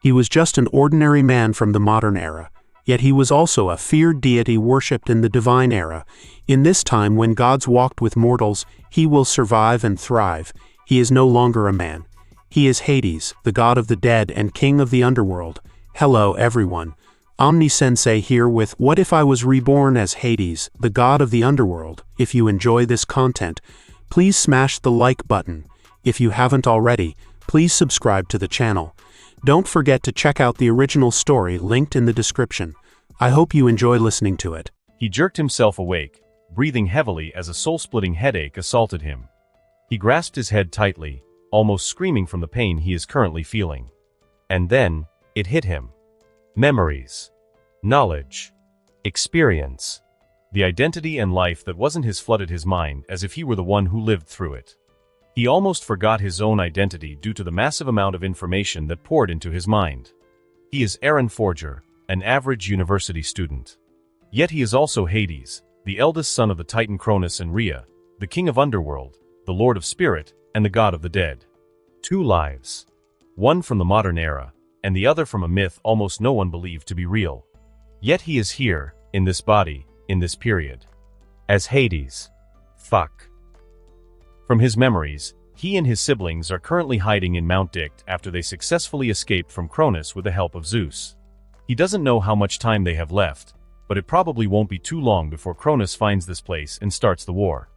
He was just an ordinary man from the modern era, yet he was also a feared deity worshipped in the divine era. In this time when gods walked with mortals, he will survive and thrive. He is no longer a man. He is Hades, the god of the dead and king of the underworld. Hello everyone. Omni-sensei here with What If I Was Reborn as Hades, the god of the underworld. If you enjoy this content, please smash the like button. If you haven't already, please subscribe to the channel. Don't forget to check out the original story linked in the description. I hope you enjoy listening to it. He jerked himself awake, breathing heavily as a soul-splitting headache assaulted him. He grasped his head tightly, almost screaming from the pain he is currently feeling. And then, it hit him. Memories. Knowledge. Experience. The identity and life that wasn't his flooded his mind as if he were the one who lived through it. He almost forgot his own identity due to the massive amount of information that poured into his mind. He is Aaron Forger, an average university student. Yet he is also Hades, the eldest son of the Titan Cronus and Rhea, the king of Underworld, the lord of spirit, and the god of the dead. Two lives. One from the modern era, and the other from a myth almost no one believed to be real. Yet he is here, in this body, in this period. As Hades. Fuck. From his memories, he and his siblings are currently hiding in Mount Dict after they successfully escaped from Cronus with the help of Zeus. He doesn't know how much time they have left, but it probably won't be too long before Cronus finds this place and starts the war.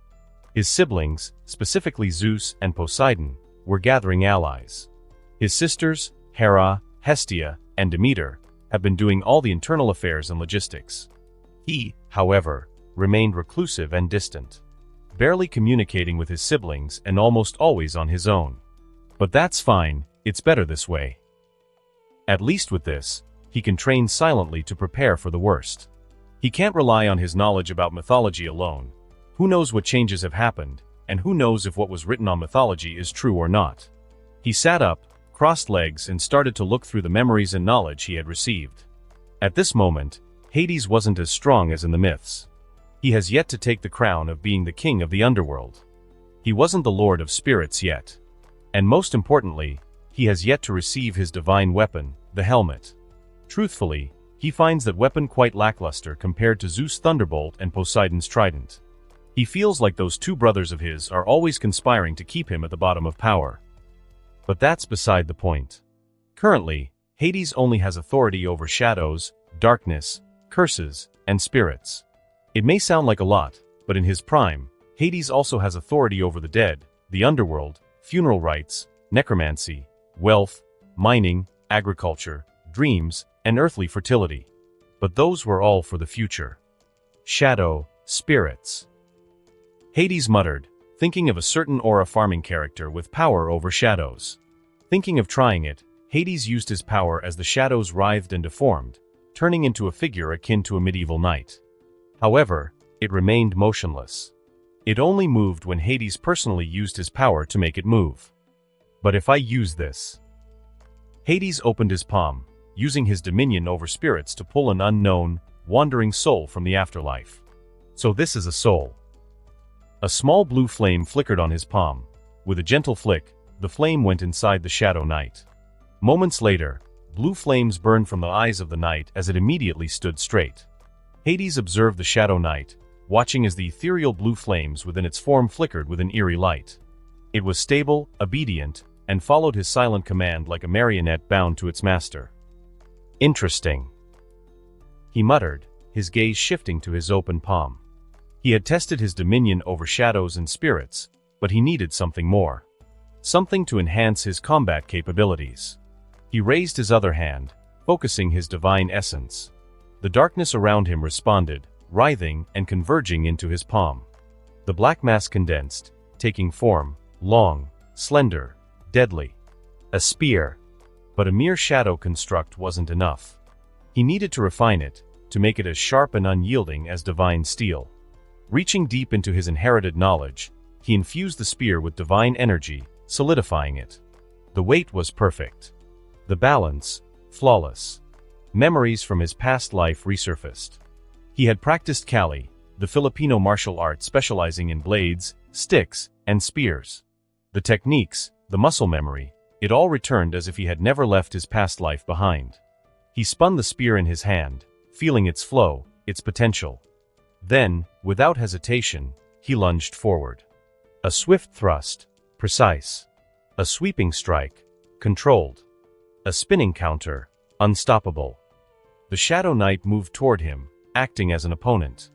His siblings, specifically Zeus and Poseidon, were gathering allies. His sisters, Hera, Hestia, and Demeter, have been doing all the internal affairs and logistics. He, however, remained reclusive and distant, barely communicating with his siblings and almost always on his own. But that's fine, it's better this way. At least with this, he can train silently to prepare for the worst. He can't rely on his knowledge about mythology alone. Who knows what changes have happened, and who knows if what was written on mythology is true or not. He sat up, crossed legs and started to look through the memories and knowledge he had received. At this moment, Hades wasn't as strong as in the myths. He has yet to take the crown of being the king of the underworld. He wasn't the lord of spirits yet. And most importantly, he has yet to receive his divine weapon, the helmet. Truthfully, he finds that weapon quite lackluster compared to Zeus' thunderbolt and Poseidon's trident. He feels like those two brothers of his are always conspiring to keep him at the bottom of power. But that's beside the point. Currently, Hades only has authority over shadows, darkness, curses, and spirits. It may sound like a lot, but in his prime, Hades also has authority over the dead, the underworld, funeral rites, necromancy, wealth, mining, agriculture, dreams, and earthly fertility. But those were all for the future. Shadow, spirits. Hades muttered, thinking of a certain aura farming character with power over shadows. Thinking of trying it, Hades used his power as the shadows writhed and deformed, turning into a figure akin to a medieval knight. However, it remained motionless. It only moved when Hades personally used his power to make it move. But if I use this... Hades opened his palm, using his dominion over spirits to pull an unknown, wandering soul from the afterlife. So this is a soul. A small blue flame flickered on his palm. With a gentle flick, the flame went inside the Shadow Knight. Moments later, blue flames burned from the eyes of the knight as it immediately stood straight. Hades observed the Shadow Knight, watching as the ethereal blue flames within its form flickered with an eerie light. It was stable, obedient, and followed his silent command like a marionette bound to its master. Interesting. He muttered, his gaze shifting to his open palm. He had tested his dominion over shadows and spirits, but he needed something more. Something to enhance his combat capabilities. He raised his other hand, focusing his divine essence. The darkness around him responded, writhing and converging into his palm. The black mass condensed, taking form, long, slender, deadly. A spear. But a mere shadow construct wasn't enough. He needed to refine it, to make it as sharp and unyielding as divine steel. Reaching deep into his inherited knowledge, he infused the spear with divine energy, solidifying it. The weight was perfect. The balance, flawless. Memories from his past life resurfaced. He had practiced Kali, the Filipino martial art specializing in blades, sticks, and spears. The techniques, the muscle memory, It all returned as if he had never left his past life behind. He spun the spear in his hand, feeling its flow, its potential. Then, without hesitation, he lunged forward. A swift thrust, precise. A sweeping strike, controlled. A spinning counter, unstoppable. The Shadow Knight moved toward him, acting as an opponent.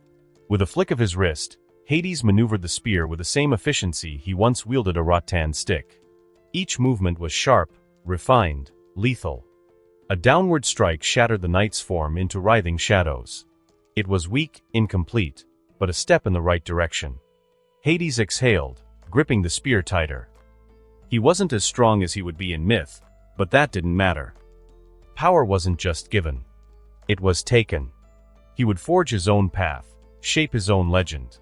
With a flick of his wrist, Hades maneuvered the spear with the same efficiency he once wielded a rattan stick. Each movement was sharp, refined, lethal. A downward strike shattered the knight's form into writhing shadows. It was weak, incomplete, but a step in the right direction. Hades exhaled, gripping the spear tighter. He wasn't as strong as he would be in myth, but that didn't matter. Power wasn't just given. It was taken. He would forge his own path, shape his own legend.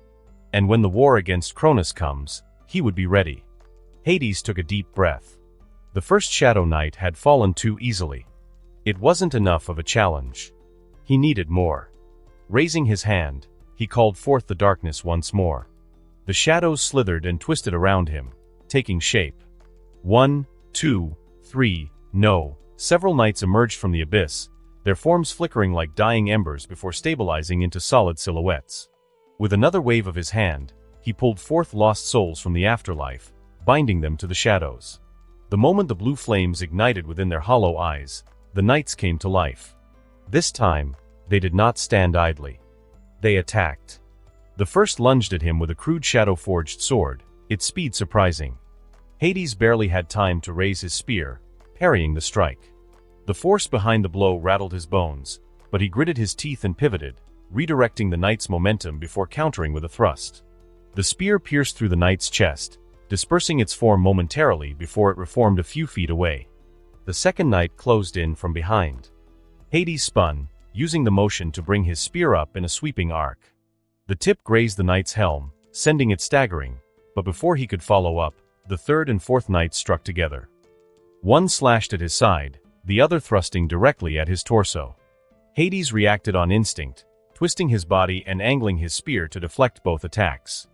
And when the war against Cronus comes, he would be ready. Hades took a deep breath. The first Shadow Knight had fallen too easily. It wasn't enough of a challenge. He needed more. Raising his hand, he called forth the darkness once more. The shadows slithered and twisted around him, taking shape. 1, 2, 3, no. Several knights emerged from the abyss, their forms flickering like dying embers before stabilizing into solid silhouettes. With another wave of his hand, he pulled forth lost souls from the afterlife, binding them to the shadows. The moment the blue flames ignited within their hollow eyes, the knights came to life. This time, they did not stand idly. They attacked. The first lunged at him with a crude shadow-forged sword, its speed surprising. Hades barely had time to raise his spear, parrying the strike. The force behind the blow rattled his bones, but he gritted his teeth and pivoted, redirecting the knight's momentum before countering with a thrust. The spear pierced through the knight's chest, dispersing its form momentarily before it reformed a few feet away. The second knight closed in from behind. Hades spun, using the motion to bring his spear up in a sweeping arc. The tip grazed the knight's helm, sending it staggering, but before he could follow up, the third and fourth knights struck together. One slashed at his side, the other thrusting directly at his torso. Hades reacted on instinct, twisting his body and angling his spear to deflect both attacks.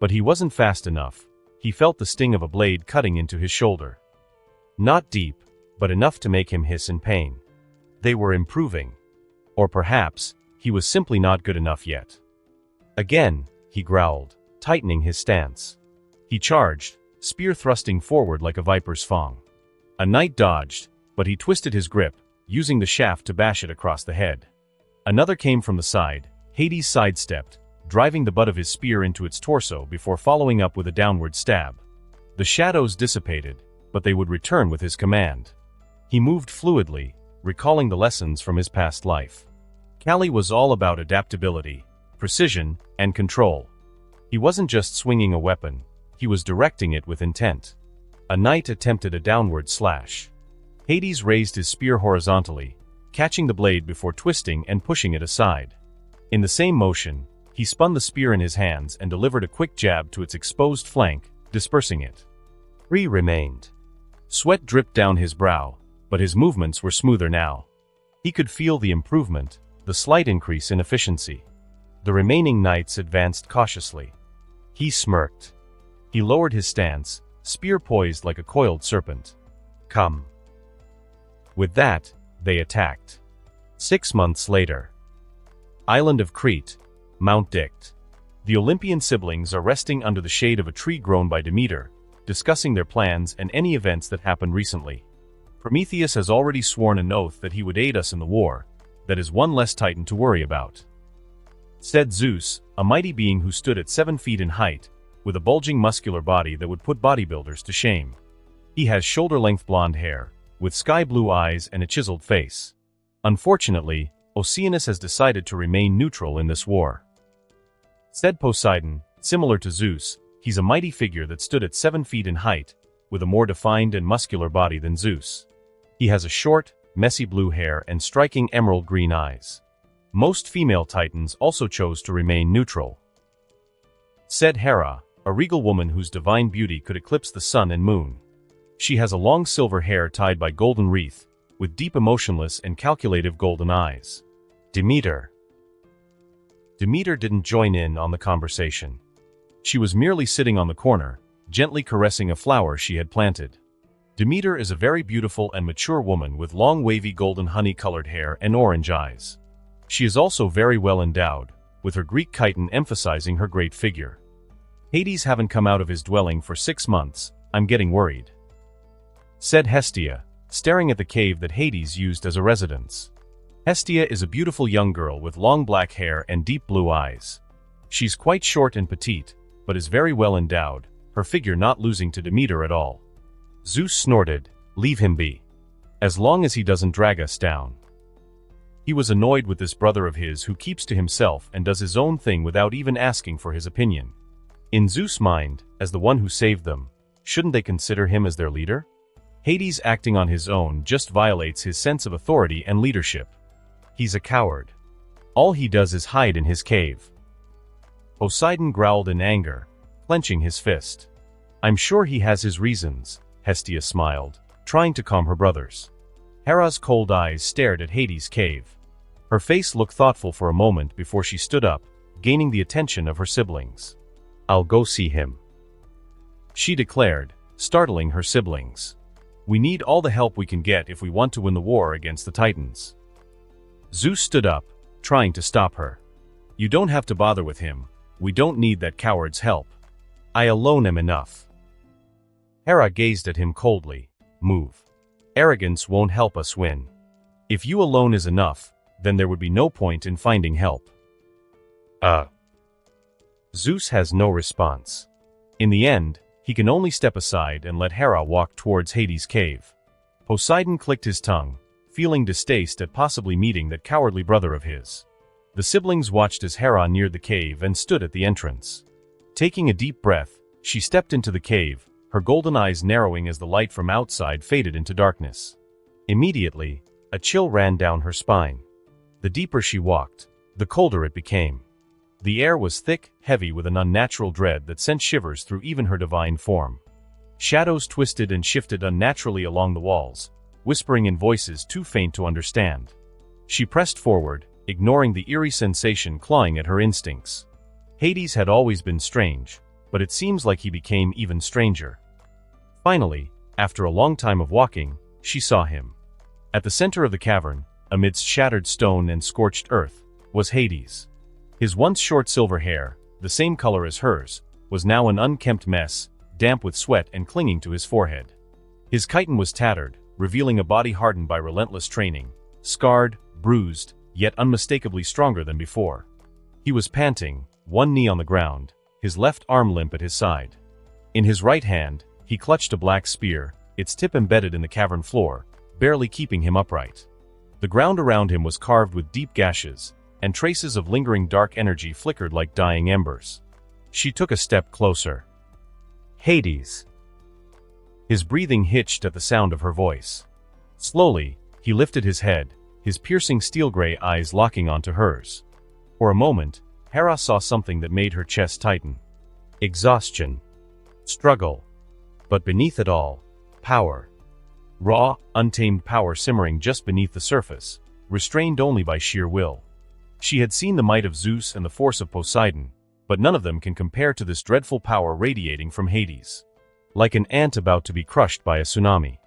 But he wasn't fast enough. He felt the sting of a blade cutting into his shoulder. Not deep, but enough to make him hiss in pain. They were improving. Or perhaps, he was simply not good enough yet. Again, he growled, tightening his stance. He charged, spear thrusting forward like a viper's fang. A knight dodged, but he twisted his grip, using the shaft to bash it across the head. Another came from the side. Hades sidestepped, driving the butt of his spear into its torso before following up with a downward stab. The shadows dissipated, but they would return with his command. He moved fluidly, recalling the lessons from his past life. Kali was all about adaptability, precision, and control. He wasn't just swinging a weapon, he was directing it with intent. A knight attempted a downward slash. Hades raised his spear horizontally, catching the blade before twisting and pushing it aside. In the same motion, he spun the spear in his hands and delivered a quick jab to its exposed flank, dispersing it. 3 remained. Sweat dripped down his brow, but his movements were smoother now. He could feel the improvement, the slight increase in efficiency. The remaining knights advanced cautiously. He smirked. He lowered his stance, spear poised like a coiled serpent. Come. With that, they attacked. 6 months later. Island of Crete, Mount Dicte. The Olympian siblings are resting under the shade of a tree grown by Demeter, discussing their plans and any events that happened recently. Prometheus has already sworn an oath that he would aid us in the war. That is one less Titan to worry about. Said Zeus, a mighty being who stood at 7 feet in height, with a bulging muscular body that would put bodybuilders to shame. He has shoulder-length blonde hair, with sky-blue eyes and a chiseled face. Unfortunately, Oceanus has decided to remain neutral in this war. Said Poseidon, similar to Zeus, he's a mighty figure that stood at 7 feet in height, with a more defined and muscular body than Zeus. He has a short, messy blue hair and striking emerald green eyes. Most female titans also chose to remain neutral. Said Hera, a regal woman whose divine beauty could eclipse the sun and moon. She has a long silver hair tied by golden wreath, with deep emotionless and calculative golden eyes. Demeter. Demeter didn't join in on the conversation. She was merely sitting on the corner, gently caressing a flower she had planted. Demeter is a very beautiful and mature woman with long wavy golden honey-colored hair and orange eyes. She is also very well endowed, with her Greek chiton emphasizing her great figure. Hades haven't come out of his dwelling for 6 months, I'm getting worried," said Hestia, staring at the cave that Hades used as a residence. Hestia is a beautiful young girl with long black hair and deep blue eyes. She's quite short and petite, but is very well endowed, her figure not losing to Demeter at all. Zeus snorted, "Leave him be. As long as he doesn't drag us down." He was annoyed with this brother of his who keeps to himself and does his own thing without even asking for his opinion. In Zeus' mind, as the one who saved them, shouldn't they consider him as their leader? Hades acting on his own just violates his sense of authority and leadership. He's a coward. All he does is hide in his cave. Poseidon growled in anger, clenching his fist. "I'm sure he has his reasons," Hestia smiled, trying to calm her brothers. Hera's cold eyes stared at Hades' cave. Her face looked thoughtful for a moment before she stood up, gaining the attention of her siblings. "I'll go see him," she declared, startling her siblings. "We need all the help we can get if we want to win the war against the Titans." Zeus stood up, trying to stop her. "You don't have to bother with him. We don't need that coward's help. I alone am enough." Hera gazed at him coldly. "Move. Arrogance won't help us win. If you alone is enough, then there would be no point in finding help." Zeus has no response. In the end, he can only step aside and let Hera walk towards Hades' cave. Poseidon clicked his tongue, feeling distaste at possibly meeting that cowardly brother of his. The siblings watched as Hera neared the cave and stood at the entrance. Taking a deep breath, she stepped into the cave, her golden eyes narrowing as the light from outside faded into darkness. Immediately, a chill ran down her spine. The deeper she walked, the colder it became. The air was thick, heavy with an unnatural dread that sent shivers through even her divine form. Shadows twisted and shifted unnaturally along the walls, whispering in voices too faint to understand. She pressed forward, ignoring the eerie sensation clawing at her instincts. Hades had always been strange, but it seems like he became even stranger. Finally, after a long time of walking, she saw him. At the center of the cavern, amidst shattered stone and scorched earth, was Hades. His once short silver hair, the same color as hers, was now an unkempt mess, damp with sweat and clinging to his forehead. His chiton was tattered, revealing a body hardened by relentless training, scarred, bruised, yet unmistakably stronger than before. He was panting, one knee on the ground, his left arm limp at his side. In his right hand, he clutched a black spear, its tip embedded in the cavern floor, barely keeping him upright. The ground around him was carved with deep gashes, and traces of lingering dark energy flickered like dying embers. She took a step closer. "Hades." His breathing hitched at the sound of her voice. Slowly, he lifted his head, his piercing steel-gray eyes locking onto hers. For a moment, Hera saw something that made her chest tighten. Exhaustion. Struggle. But beneath it all, power. Raw, untamed power simmering just beneath the surface, restrained only by sheer will. She had seen the might of Zeus and the force of Poseidon, but none of them can compare to this dreadful power radiating from Hades. Like an ant about to be crushed by a tsunami.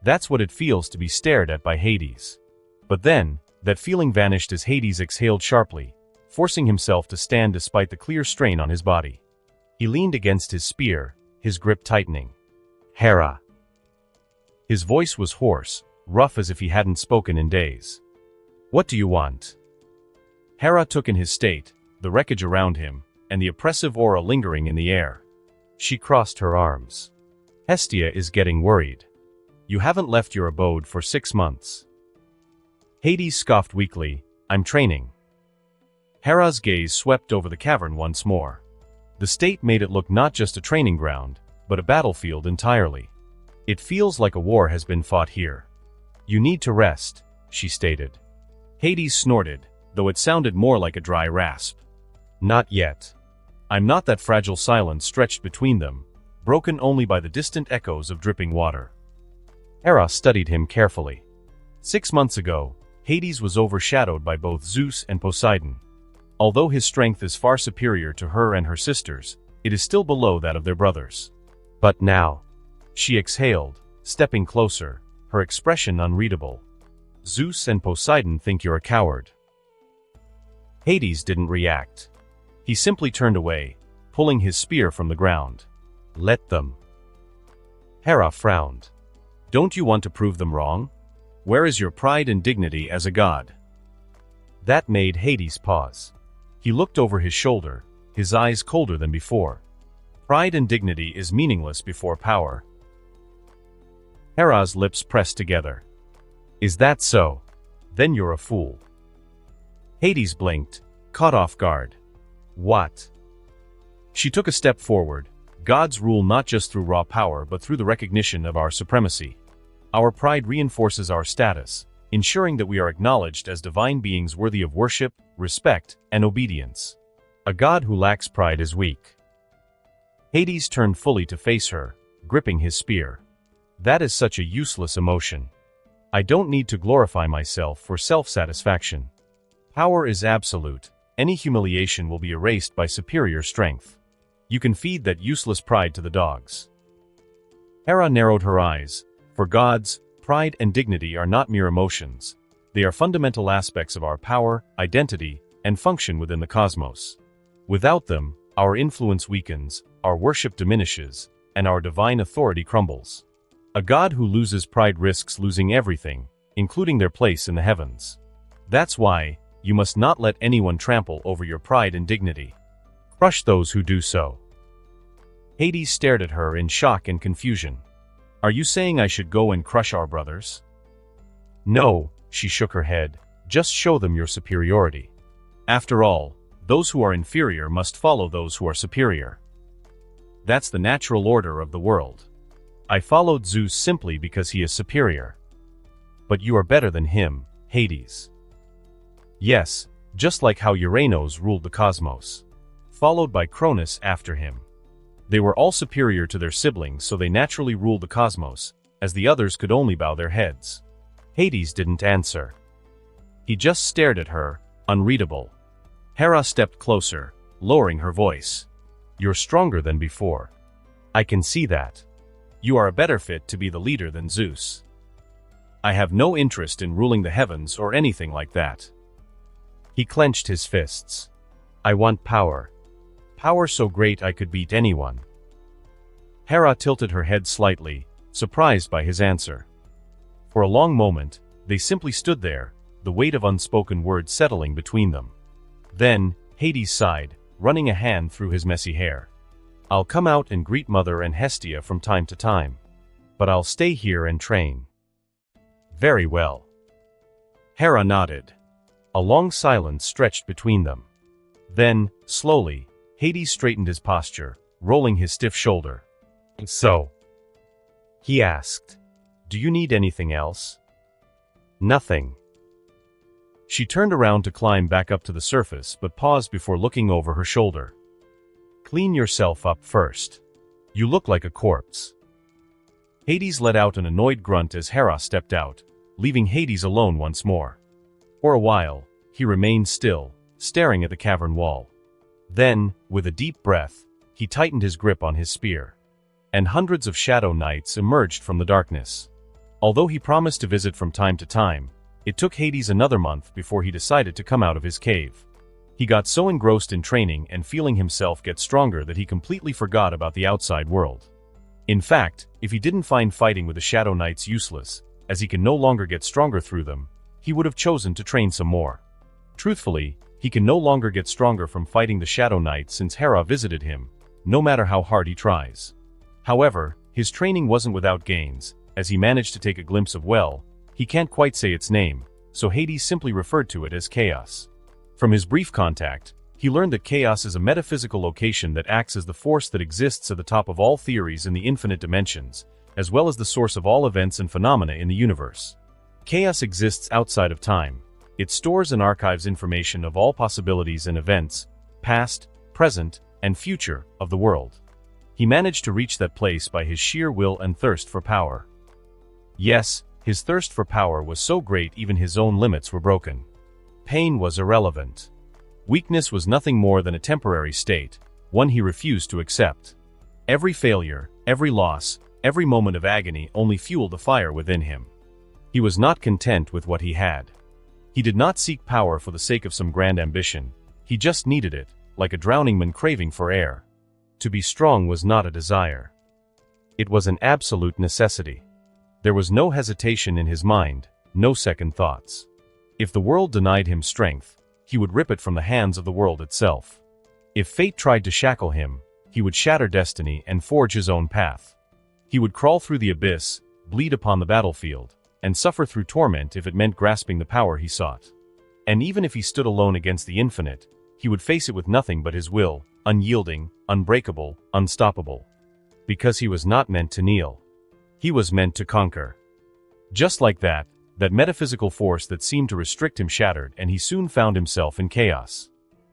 That's what it feels to be stared at by Hades. But then, that feeling vanished as Hades exhaled sharply, forcing himself to stand despite the clear strain on his body. He leaned against his spear, his grip tightening. "Hera." His voice was hoarse, rough as if he hadn't spoken in days. "What do you want?" Hera took in his state, the wreckage around him, and the oppressive aura lingering in the air. She crossed her arms. "Hestia is getting worried. You haven't left your abode for 6 months. Hades scoffed weakly, "I'm training." Hera's gaze swept over the cavern once more. The state made it look not just a training ground, but a battlefield entirely. "It feels like a war has been fought here. You need to rest," she stated. Hades snorted, though it sounded more like a dry rasp. "Not yet. I'm not." That fragile silence stretched between them, broken only by the distant echoes of dripping water. Hera studied him carefully. 6 months ago, Hades was overshadowed by both Zeus and Poseidon. Although his strength is far superior to her and her sisters, it is still below that of their brothers. But now, she exhaled, stepping closer, her expression unreadable. Zeus and Poseidon think you're a coward. Hades didn't react. He simply turned away, pulling his spear from the ground. Let them. Hera frowned. Don't you want to prove them wrong? Where is your pride and dignity as a god? That made Hades pause. He looked over his shoulder, his eyes colder than before. Pride and dignity is meaningless before power. Hera's lips pressed together. Is that so? Then you're a fool. Hades blinked, caught off guard. What? She took a step forward. Gods rule not just through raw power but through the recognition of our supremacy. Our pride reinforces our status, ensuring that we are acknowledged as divine beings worthy of worship, respect, and obedience. A god who lacks pride is weak. Hades turned fully to face her, gripping his spear. That is such a useless emotion. I don't need to glorify myself for self-satisfaction. Power is absolute. Any humiliation will be erased by superior strength. You can feed that useless pride to the dogs. Hera narrowed her eyes. For gods, pride and dignity are not mere emotions. They are fundamental aspects of our power, identity, and function within the cosmos. Without them, our influence weakens, our worship diminishes, and our divine authority crumbles. A god who loses pride risks losing everything, including their place in the heavens. That's why, you must not let anyone trample over your pride and dignity. Crush those who do so. Hades stared at her in shock and confusion. Are you saying I should go and crush our brothers? No, she shook her head. Just show them your superiority. After all, those who are inferior must follow those who are superior. That's the natural order of the world. I followed Zeus simply because he is superior. But you are better than him, Hades. Yes, just like how Uranos ruled the cosmos, followed by Cronus after him. They were all superior to their siblings, so they naturally ruled the cosmos, as the others could only bow their heads. Hades didn't answer. He just stared at her, unreadable. Hera stepped closer, lowering her voice. You're stronger than before. I can see that. You are a better fit to be the leader than Zeus. I have no interest in ruling the heavens or anything like that. He clenched his fists. I want power. Power so great I could beat anyone. Hera tilted her head slightly, surprised by his answer. For a long moment, they simply stood there, the weight of unspoken words settling between them. Then, Hades sighed, running a hand through his messy hair. I'll come out and greet Mother and Hestia from time to time. But I'll stay here and train. Very well. Hera nodded. A long silence stretched between them. Then, slowly, Hades straightened his posture, rolling his stiff shoulder. So? He asked. Do you need anything else? Nothing. She turned around to climb back up to the surface but paused before looking over her shoulder. Clean yourself up first. You look like a corpse. Hades let out an annoyed grunt as Hera stepped out, leaving Hades alone once more. For a while, he remained still, staring at the cavern wall. Then, with a deep breath, he tightened his grip on his spear. And hundreds of shadow knights emerged from the darkness. Although he promised to visit from time to time, it took Hades another month before he decided to come out of his cave. He got so engrossed in training and feeling himself get stronger that he completely forgot about the outside world. In fact, if he didn't find fighting with the Shadow Knights useless, as he can no longer get stronger through them, he would have chosen to train some more. Truthfully, he can no longer get stronger from fighting the Shadow Knights since Hera visited him, no matter how hard he tries. However, his training wasn't without gains, as he managed to take a glimpse of he can't quite say its name, so Hades simply referred to it as Chaos. From his brief contact, he learned that Chaos is a metaphysical location that acts as the force that exists at the top of all theories in the infinite dimensions, as well as the source of all events and phenomena in the universe. Chaos exists outside of time. It stores and archives information of all possibilities and events, past, present, and future, of the world. He managed to reach that place by his sheer will and thirst for power. Yes, his thirst for power was so great even his own limits were broken. Pain was irrelevant. Weakness was nothing more than a temporary state, one he refused to accept. Every failure, every loss, every moment of agony only fueled the fire within him. He was not content with what he had. He did not seek power for the sake of some grand ambition. He just needed it, like a drowning man craving for air. To be strong was not a desire. It was an absolute necessity. There was no hesitation in his mind, no second thoughts. If the world denied him strength, he would rip it from the hands of the world itself. If fate tried to shackle him, he would shatter destiny and forge his own path. He would crawl through the abyss, bleed upon the battlefield, and suffer through torment if it meant grasping the power he sought. And even if he stood alone against the infinite, he would face it with nothing but his will, unyielding, unbreakable, unstoppable. Because he was not meant to kneel. He was meant to conquer. Just like that metaphysical force that seemed to restrict him shattered, and he soon found himself in chaos.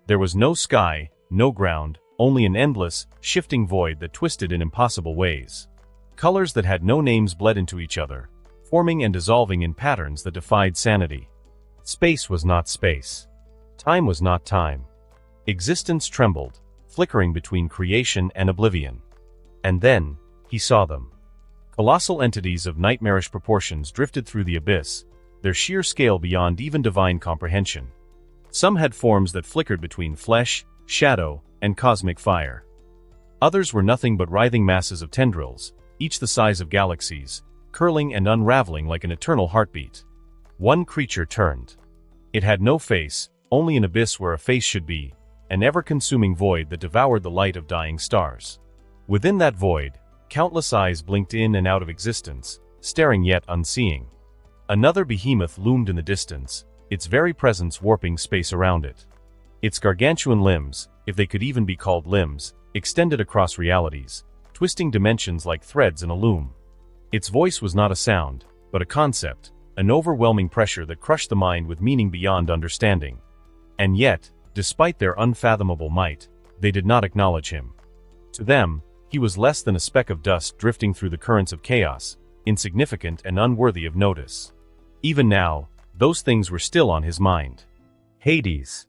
There was no sky, no ground, only an endless, shifting void that twisted in impossible ways. Colors that had no names bled into each other, forming and dissolving in patterns that defied sanity. Space was not space. Time was not time. Existence trembled, flickering between creation and oblivion. And then, he saw them. Colossal entities of nightmarish proportions drifted through the abyss, their sheer scale beyond even divine comprehension. Some had forms that flickered between flesh, shadow, and cosmic fire. Others were nothing but writhing masses of tendrils, each the size of galaxies, curling and unraveling like an eternal heartbeat. One creature turned. It had no face, only an abyss where a face should be, an ever-consuming void that devoured the light of dying stars. Within that void, countless eyes blinked in and out of existence, staring yet unseeing. Another behemoth loomed in the distance, its very presence warping space around it. Its gargantuan limbs, if they could even be called limbs, extended across realities, twisting dimensions like threads in a loom. Its voice was not a sound, but a concept, an overwhelming pressure that crushed the mind with meaning beyond understanding. And yet, despite their unfathomable might, they did not acknowledge him. To them, he was less than a speck of dust drifting through the currents of chaos, insignificant and unworthy of notice. Even now, those things were still on his mind. Hades.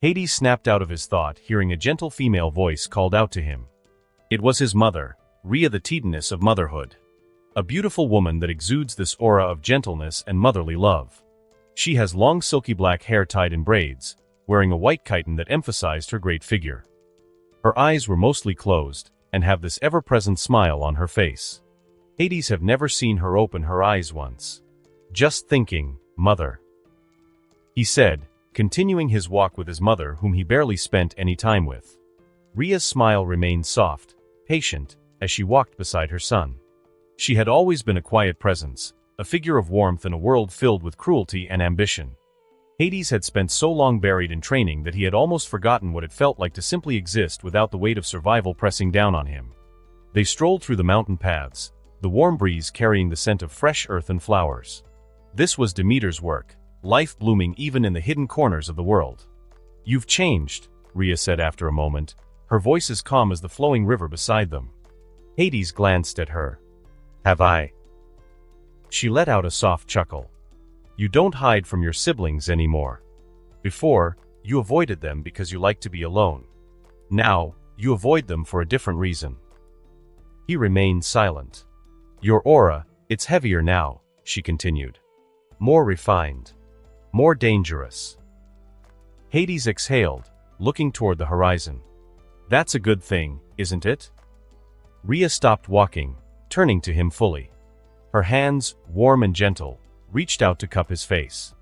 Hades snapped out of his thought, hearing a gentle female voice called out to him. It was his mother, Rhea, the Titaness of motherhood. A beautiful woman that exudes this aura of gentleness and motherly love. She has long silky black hair tied in braids, wearing a white chiton that emphasized her great figure. Her eyes were mostly closed, and have this ever-present smile on her face. Hades have never seen her open her eyes once. Just thinking, mother. He said, continuing his walk with his mother, whom he barely spent any time with. Rhea's smile remained soft, patient, as she walked beside her son. She had always been a quiet presence, a figure of warmth in a world filled with cruelty and ambition. Hades had spent so long buried in training that he had almost forgotten what it felt like to simply exist without the weight of survival pressing down on him. They strolled through the mountain paths, the warm breeze carrying the scent of fresh earth and flowers. This was Demeter's work, life blooming even in the hidden corners of the world. "You've changed," Rhea said after a moment, her voice as calm as the flowing river beside them. Hades glanced at her. "Have I?" She let out a soft chuckle. "You don't hide from your siblings anymore. Before, you avoided them because you liked to be alone. Now, you avoid them for a different reason." He remained silent. "Your aura, it's heavier now," she continued. "More refined. More dangerous." Hades exhaled, looking toward the horizon. "That's a good thing, isn't it?" Rhea stopped walking, turning to him fully. Her hands, warm and gentle, reached out to cup his face.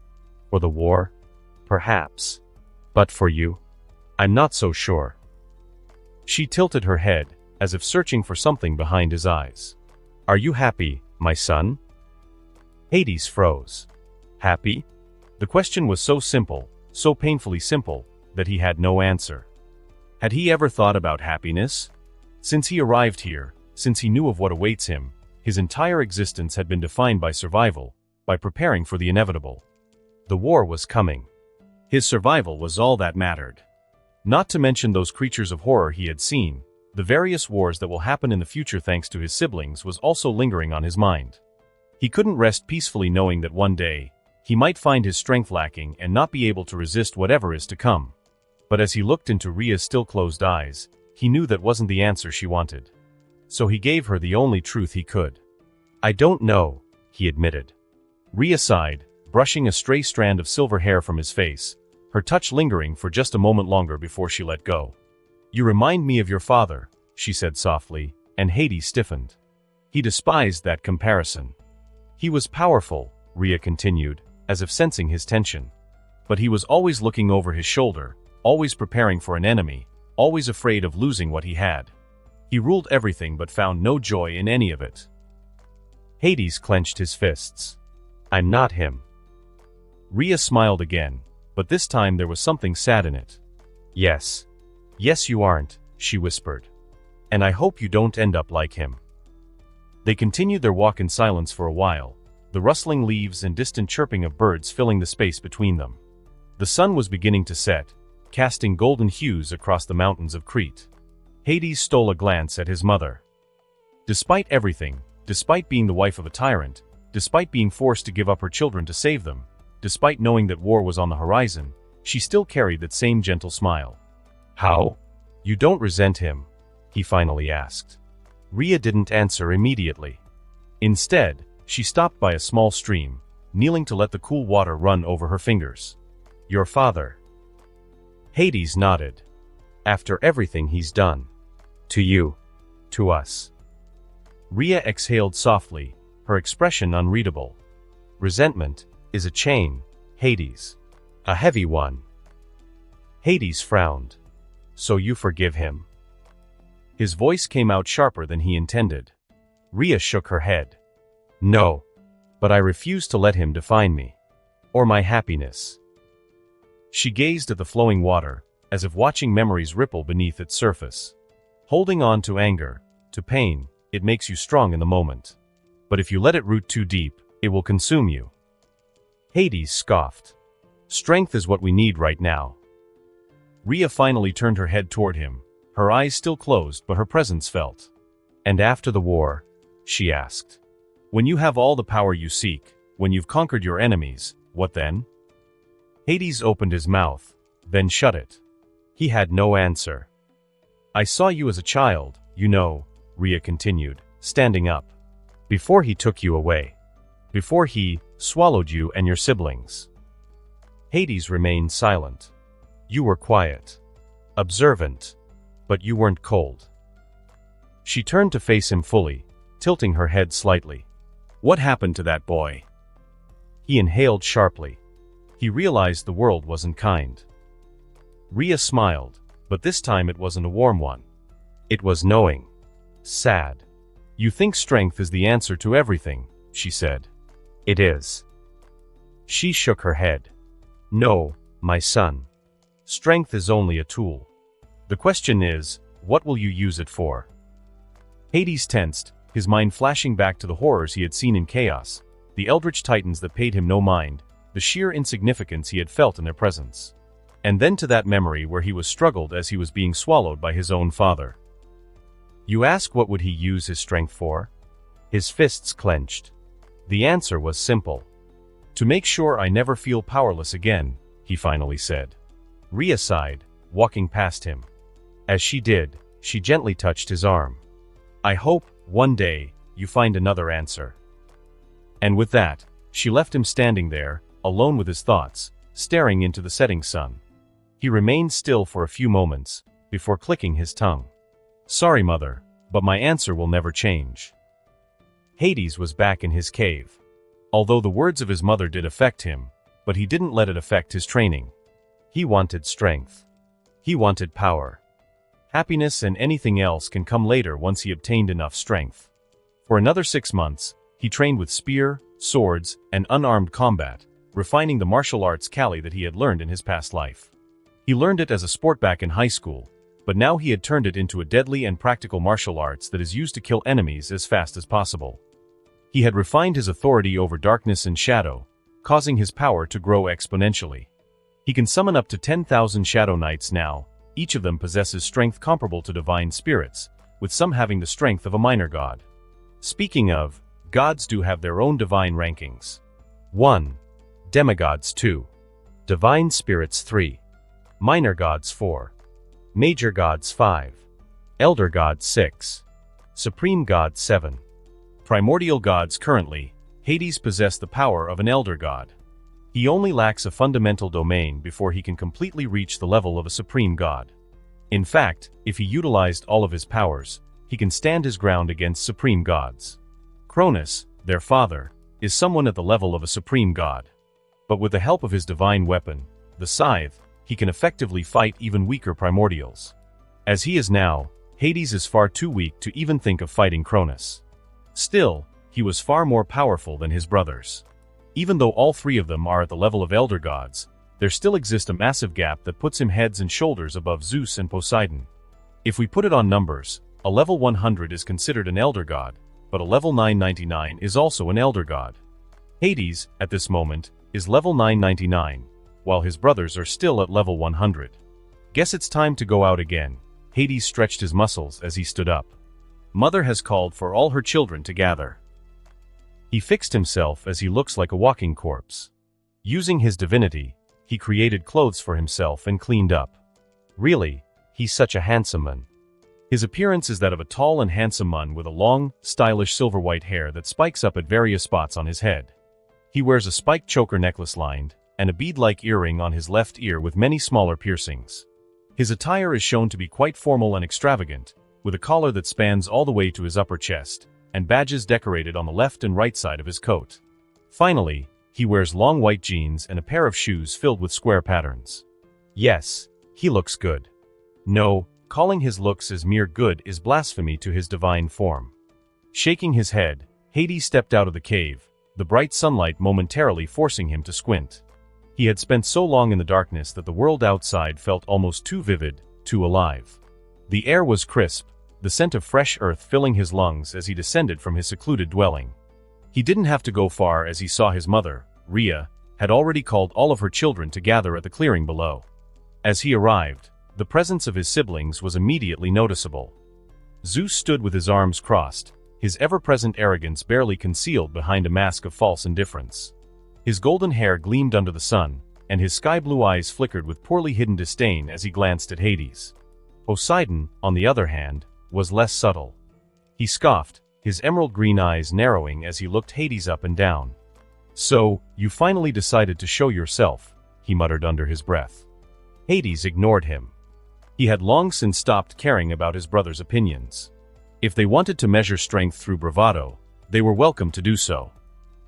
"For the war? Perhaps. But for you? I'm not so sure." She tilted her head, as if searching for something behind his eyes. "Are you happy, my son?" Hades froze. Happy? The question was so simple, so painfully simple, that he had no answer. Had he ever thought about happiness? Since he arrived here, since he knew of what awaits him, his entire existence had been defined by survival, by preparing for the inevitable. The war was coming. His survival was all that mattered. Not to mention those creatures of horror he had seen, the various wars that will happen in the future thanks to his siblings was also lingering on his mind. He couldn't rest peacefully knowing that one day, he might find his strength lacking and not be able to resist whatever is to come. But as he looked into Rhea's still closed eyes, he knew that wasn't the answer she wanted. so he gave her the only truth he could. "I don't know," he admitted. Rhea sighed, brushing a stray strand of silver hair from his face, her touch lingering for just a moment longer before she let go. "You remind me of your father," she said softly, and Hades stiffened. He despised that comparison. "He was powerful," Rhea continued, as if sensing his tension. "But he was always looking over his shoulder, always preparing for an enemy, always afraid of losing what he had. He ruled everything but found no joy in any of it." Hades clenched his fists. "I'm not him." Rhea smiled again, but this time there was something sad in it. "Yes. Yes, you aren't," she whispered. "And I hope you don't end up like him." They continued their walk in silence for a while, the rustling leaves and distant chirping of birds filling the space between them. The sun was beginning to set, casting golden hues across the mountains of Crete. Hades stole a glance at his mother. Despite everything, despite being the wife of a tyrant, despite being forced to give up her children to save them, despite knowing that war was on the horizon, she still carried that same gentle smile. "How? You don't resent him?" he finally asked. Rhea didn't answer immediately. Instead, she stopped by a small stream, kneeling to let the cool water run over her fingers. "Your father." Hades nodded. "After everything he's done. To you. To us." Rhea exhaled softly, her expression unreadable. "Resentment is a chain, Hades. A heavy one." Hades frowned. "So you forgive him?" His voice came out sharper than he intended. Rhea shook her head. "No. But I refuse to let him define me. Or my happiness." She gazed at the flowing water, as if watching memories ripple beneath its surface. Holding on to anger, to pain, it makes you strong in the moment. But if you let it root too deep, it will consume you. Hades scoffed. "Strength is what we need right now." Rhea finally turned her head toward him, her eyes still closed but her presence felt. "And after the war?" she asked. "When you have all the power you seek, when you've conquered your enemies, what then?" Hades opened his mouth, then shut it. He had no answer. "I saw you as a child, you know," Rhea continued, standing up. "Before he took you away. Before he swallowed you and your siblings." Hades remained silent. "You were quiet. Observant. But you weren't cold." She turned to face him fully, tilting her head slightly. "What happened to that boy?" He inhaled sharply. He realized the world wasn't kind. Rhea smiled, but this time it wasn't a warm one. It was knowing. Sad. "You think strength is the answer to everything," she said. "It is." She shook her head. "No, my son. Strength is only a tool. The question is, what will you use it for?" Hades tensed, his mind flashing back to the horrors he had seen in chaos, the eldritch titans that paid him no mind, the sheer insignificance he had felt in their presence. And then to that memory where he was struggled as he was being swallowed by his own father. "You ask what would he use his strength for?" His fists clenched. The answer was simple. "To make sure I never feel powerless again," he finally said. Rhea sighed, walking past him. As she did, she gently touched his arm. "I hope, one day, you find another answer." And with that, she left him standing there, alone with his thoughts, staring into the setting sun. He remained still for a few moments, before clicking his tongue. "Sorry, Mother, but my answer will never change." Hades was back in his cave. Although the words of his mother did affect him, but he didn't let it affect his training. He wanted strength. He wanted power. Happiness and anything else can come later once he obtained enough strength. For another 6 months, he trained with spear, swords, and unarmed combat, refining the martial arts Kali that he had learned in his past life. He learned it as a sport back in high school, but now he had turned it into a deadly and practical martial arts that is used to kill enemies as fast as possible. He had refined his authority over darkness and shadow, causing his power to grow exponentially. He can summon up to 10,000 Shadow Knights now. Each of them possesses strength comparable to divine spirits, with some having the strength of a minor god. Speaking of, gods do have their own divine rankings. 1. Demigods 2. Divine spirits 3. Minor gods 4. Major gods 5. Elder gods 6. Supreme God 7. Primordial gods. Currently, Hades possess the power of an elder god. He only lacks a fundamental domain before he can completely reach the level of a supreme god. In fact, if he utilized all of his powers, he can stand his ground against supreme gods. Cronus, their father, is someone at the level of a supreme god. But with the help of his divine weapon, the scythe, he can effectively fight even weaker primordials. As he is now, Hades is far too weak to even think of fighting Cronus. Still, he was far more powerful than his brothers. Even though all three of them are at the level of elder gods, there still exists a massive gap that puts him heads and shoulders above Zeus and Poseidon. If we put it on numbers, a level 100 is considered an elder god, but a level 999 is also an elder god. Hades, at this moment, is level 999, while his brothers are still at level 100. Guess it's time to go out again. Hades stretched his muscles as he stood up. Mother has called for all her children to gather. He fixed himself as he looks like a walking corpse. Using his divinity, he created clothes for himself and cleaned up. Really, he's such a handsome man. His appearance is that of a tall and handsome man with a long, stylish silver-white hair that spikes up at various spots on his head. He wears a spiked choker necklace lined, and a bead-like earring on his left ear with many smaller piercings. His attire is shown to be quite formal and extravagant, with a collar that spans all the way to his upper chest, and badges decorated on the left and right side of his coat. Finally, he wears long white jeans and a pair of shoes filled with square patterns. Yes, he looks good. No, calling his looks as mere good is blasphemy to his divine form. Shaking his head, Hades stepped out of the cave, the bright sunlight momentarily forcing him to squint. He had spent so long in the darkness that the world outside felt almost too vivid, too alive. The air was crisp, the scent of fresh earth filling his lungs as he descended from his secluded dwelling. He didn't have to go far as he saw his mother, Rhea, had already called all of her children to gather at the clearing below. As he arrived, the presence of his siblings was immediately noticeable. Zeus stood with his arms crossed, his ever-present arrogance barely concealed behind a mask of false indifference. His golden hair gleamed under the sun, and his sky-blue eyes flickered with poorly hidden disdain as he glanced at Hades. Poseidon, on the other hand, was less subtle. He scoffed, his emerald green eyes narrowing as he looked Hades up and down. "So, you finally decided to show yourself," he muttered under his breath. Hades ignored him. He had long since stopped caring about his brother's opinions. If they wanted to measure strength through bravado, they were welcome to do so.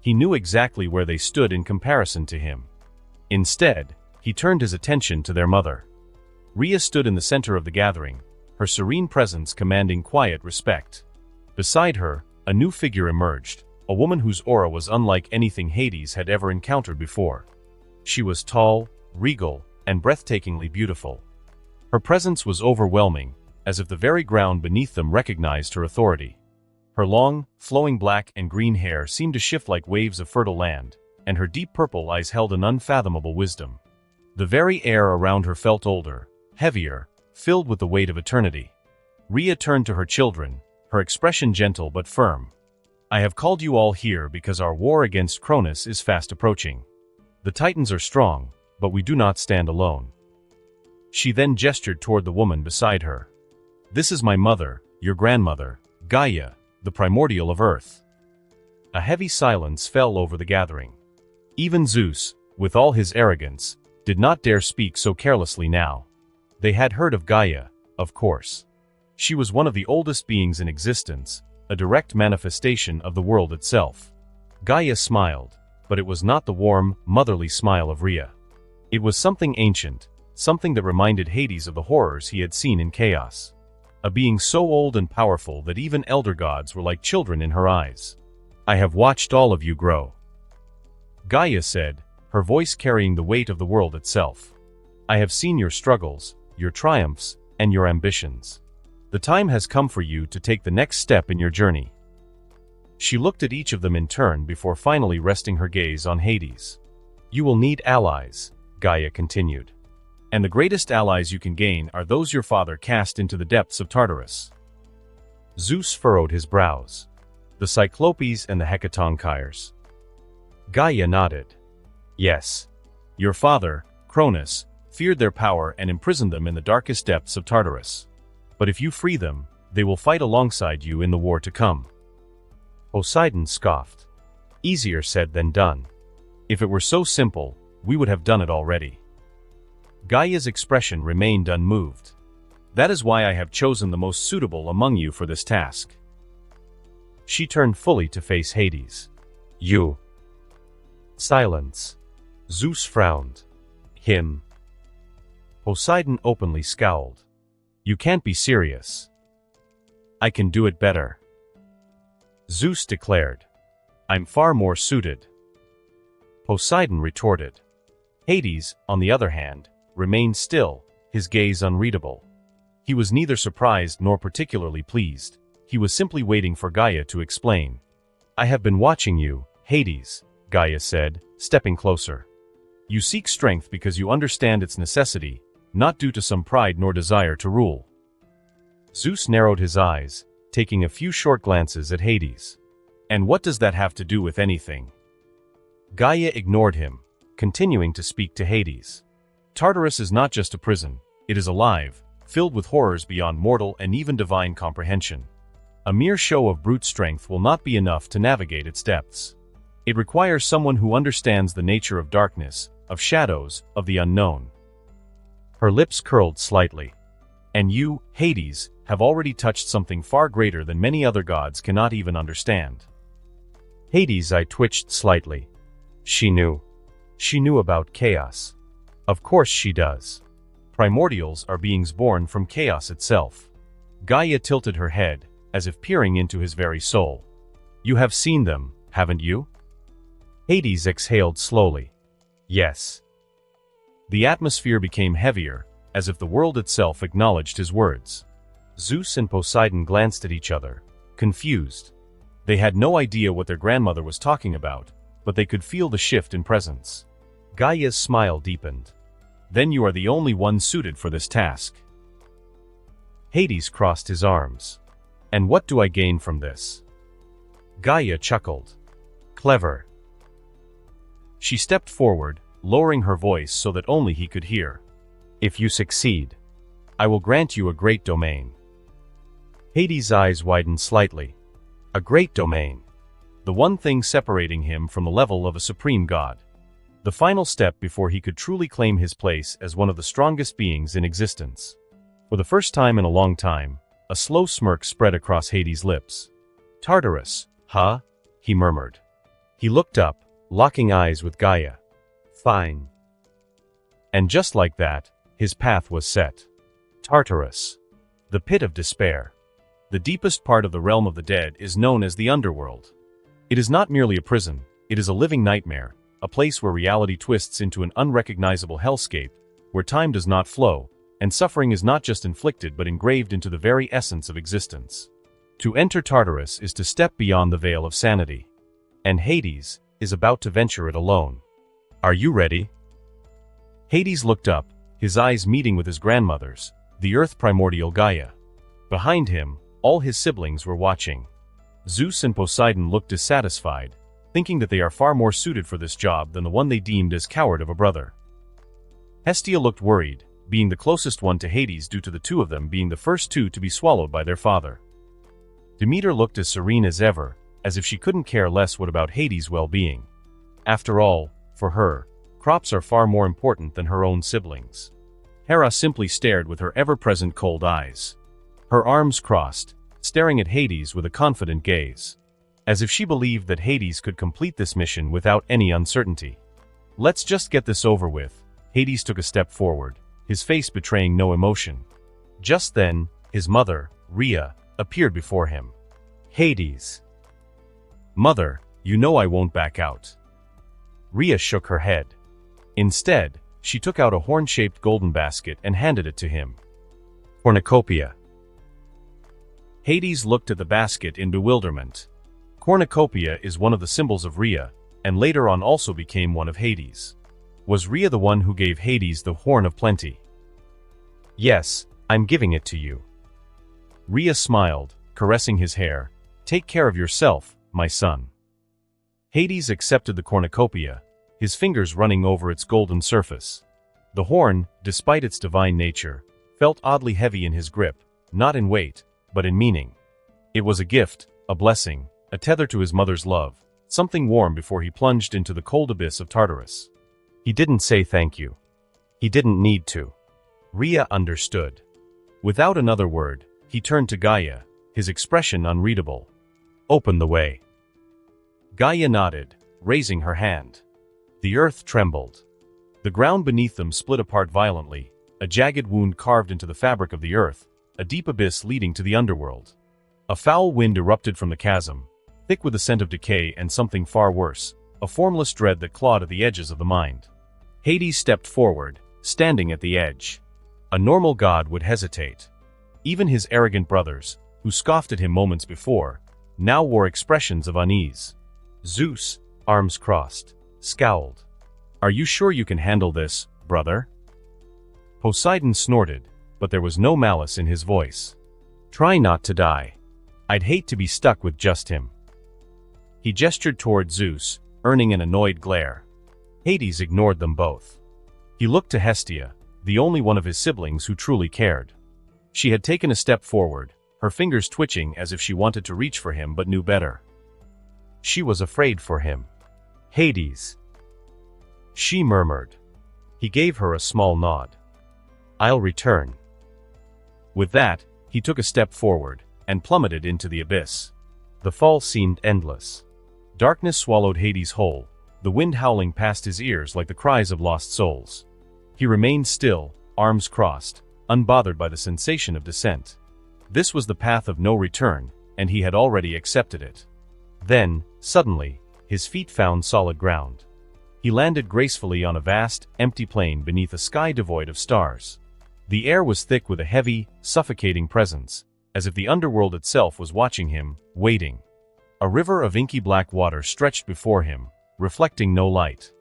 He knew exactly where they stood in comparison to him. Instead, he turned his attention to their mother. Rhea stood in the center of the gathering, her serene presence commanding quiet respect. Beside her, a new figure emerged, a woman whose aura was unlike anything Hades had ever encountered before. She was tall, regal, and breathtakingly beautiful. Her presence was overwhelming, as if the very ground beneath them recognized her authority. Her long, flowing black and green hair seemed to shift like waves of fertile land, and her deep purple eyes held an unfathomable wisdom. The very air around her felt older, heavier, filled with the weight of eternity. Rhea turned to her children, her expression gentle but firm. "I have called you all here because our war against Cronus is fast approaching. The Titans are strong, but we do not stand alone." She then gestured toward the woman beside her. "This is my mother, your grandmother, Gaia, the primordial of Earth." A heavy silence fell over the gathering. Even Zeus, with all his arrogance, did not dare speak so carelessly now. They had heard of Gaia, of course. She was one of the oldest beings in existence, a direct manifestation of the world itself. Gaia smiled, but it was not the warm, motherly smile of Rhea. It was something ancient, something that reminded Hades of the horrors he had seen in chaos. A being so old and powerful that even elder gods were like children in her eyes. "I have watched all of you grow," Gaia said, her voice carrying the weight of the world itself. "I have seen your struggles, your triumphs, and your ambitions. The time has come for you to take the next step in your journey." She looked at each of them in turn before finally resting her gaze on Hades. "You will need allies," Gaia continued. "And the greatest allies you can gain are those your father cast into the depths of Tartarus." Zeus furrowed his brows. "The Cyclopes and the Hecatonchires." Gaia nodded. "Yes. Your father, Cronus, feared their power and imprisoned them in the darkest depths of Tartarus. But if you free them, They will fight alongside you in the war to come." Poseidon scoffed. "Easier said than done. If it were so simple, we would have done it already." Gaia's expression remained unmoved. "That is why I have chosen the most suitable among you for this task." She turned fully to face Hades. "You." Silence. Zeus frowned. "Him." Poseidon openly scowled. "You can't be serious." "I can do it better," Zeus declared. "I'm far more suited." Poseidon retorted. Hades, on the other hand, remained still, his gaze unreadable. He was neither surprised nor particularly pleased. He was simply waiting for Gaia to explain. "I have been watching you, Hades," Gaia said, stepping closer. "You seek strength because you understand its necessity, not due to some pride nor desire to rule." Zeus narrowed his eyes, taking a few short glances at Hades. "And what does that have to do with anything?" Gaia ignored him, continuing to speak to Hades. "Tartarus is not just a prison, it is alive, filled with horrors beyond mortal and even divine comprehension. A mere show of brute strength will not be enough to navigate its depths. It requires someone who understands the nature of darkness, of shadows, of the unknown." Her lips curled slightly. "And you, Hades, have already touched something far greater than many other gods cannot even understand." Hades' eye twitched slightly. She knew. She knew about chaos. Of course she does. Primordials are beings born from chaos itself. Gaia tilted her head, as if peering into his very soul. "You have seen them, haven't you?" Hades exhaled slowly. "Yes." The atmosphere became heavier, as if the world itself acknowledged his words. Zeus and Poseidon glanced at each other, confused. They had no idea what their grandmother was talking about, but they could feel the shift in presence. Gaia's smile deepened. "Then you are the only one suited for this task." Hades crossed his arms. "And what do I gain from this?" Gaia chuckled. "Clever." She stepped forward, lowering her voice so that only he could hear. "If you succeed, I will grant you a great domain." Hades' eyes widened slightly. A great domain. The one thing separating him from the level of a supreme god. The final step before he could truly claim his place as one of the strongest beings in existence. For the first time in a long time, a slow smirk spread across Hades' lips. "Tartarus, huh?" he murmured. He looked up, locking eyes with Gaia. "Fine." And just like that, his path was set. Tartarus. The pit of despair. The deepest part of the realm of the dead is known as the Underworld. It is not merely a prison, it is a living nightmare, a place where reality twists into an unrecognizable hellscape, where time does not flow, and suffering is not just inflicted but engraved into the very essence of existence. To enter Tartarus is to step beyond the veil of sanity. And Hades is about to venture it alone. "Are you ready?" Hades looked up, his eyes meeting with his grandmother's, the earth primordial Gaia. Behind him, all his siblings were watching. Zeus and Poseidon looked dissatisfied, thinking that they are far more suited for this job than the one they deemed as coward of a brother. Hestia looked worried, being the closest one to Hades due to the two of them being the first two to be swallowed by their father. Demeter looked as serene as ever, as if she couldn't care less what about Hades' well-being. After all, for her, crops are far more important than her own siblings. Hera simply stared with her ever-present cold eyes. Her arms crossed, staring at Hades with a confident gaze. As if she believed that Hades could complete this mission without any uncertainty. "Let's just get this over with." Hades took a step forward, his face betraying no emotion. Just then, his mother, Rhea, appeared before him. "Hades." "Mother, you know I won't back out." Rhea shook her head. Instead, she took out a horn-shaped golden basket and handed it to him. "Cornucopia." Hades looked at the basket in bewilderment. Cornucopia is one of the symbols of Rhea, and later on also became one of Hades. Was Rhea the one who gave Hades the Horn of Plenty? "Yes, I'm giving it to you." Rhea smiled, caressing his hair. "Take care of yourself, my son." Hades accepted the cornucopia, his fingers running over its golden surface. The horn, despite its divine nature, felt oddly heavy in his grip, not in weight, but in meaning. It was a gift, a blessing, a tether to his mother's love, something warm before he plunged into the cold abyss of Tartarus. He didn't say thank you. He didn't need to. Rhea understood. Without another word, he turned to Gaia, his expression unreadable. Open the way. Gaia nodded, raising her hand. The earth trembled. The ground beneath them split apart violently, a jagged wound carved into the fabric of the earth, a deep abyss leading to the underworld. A foul wind erupted from the chasm, thick with the scent of decay and something far worse, a formless dread that clawed at the edges of the mind. Hades stepped forward, standing at the edge. A normal god would hesitate. Even his arrogant brothers, who scoffed at him moments before, now wore expressions of unease. Zeus, arms crossed, scowled. Are you sure you can handle this, brother? Poseidon snorted, but there was no malice in his voice. Try not to die. I'd hate to be stuck with just him. He gestured toward Zeus, earning an annoyed glare. Hades ignored them both. He looked to Hestia, the only one of his siblings who truly cared. She had taken a step forward, her fingers twitching as if she wanted to reach for him but knew better. She was afraid for him. Hades. She murmured. He gave her a small nod. I'll return. With that, he took a step forward, and plummeted into the abyss. The fall seemed endless. Darkness swallowed Hades whole, the wind howling past his ears like the cries of lost souls. He remained still, arms crossed, unbothered by the sensation of descent. This was the path of no return, and he had already accepted it. Then, suddenly, his feet found solid ground. He landed gracefully on a vast, empty plain beneath a sky devoid of stars. The air was thick with a heavy, suffocating presence, as if the underworld itself was watching him, waiting. A river of inky black water stretched before him, reflecting no light.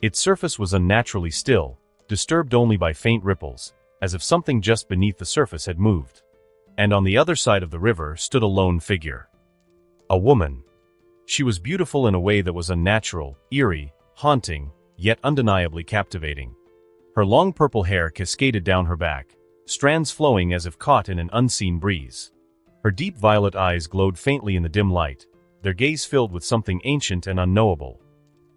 Its surface was unnaturally still, disturbed only by faint ripples, as if something just beneath the surface had moved. And on the other side of the river stood a lone figure. A woman. She was beautiful in a way that was unnatural, eerie, haunting, yet undeniably captivating. Her long purple hair cascaded down her back, strands flowing as if caught in an unseen breeze. Her deep violet eyes glowed faintly in the dim light, their gaze filled with something ancient and unknowable.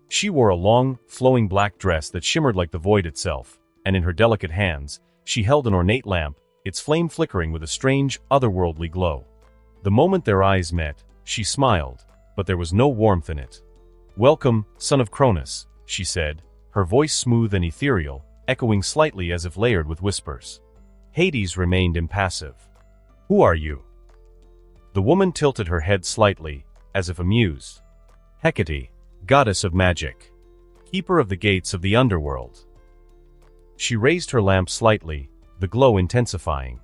She wore a long, flowing black dress that shimmered like the void itself, and in her delicate hands, she held an ornate lamp, its flame flickering with a strange, otherworldly glow. The moment their eyes met, she smiled, but there was no warmth in it. "Welcome, son of Cronus," she said, her voice smooth and ethereal, echoing slightly as if layered with whispers. Hades remained impassive. "Who are you?" The woman tilted her head slightly, as if amused. "Hecate, goddess of magic, keeper of the gates of the underworld." She raised her lamp slightly, the glow intensifying.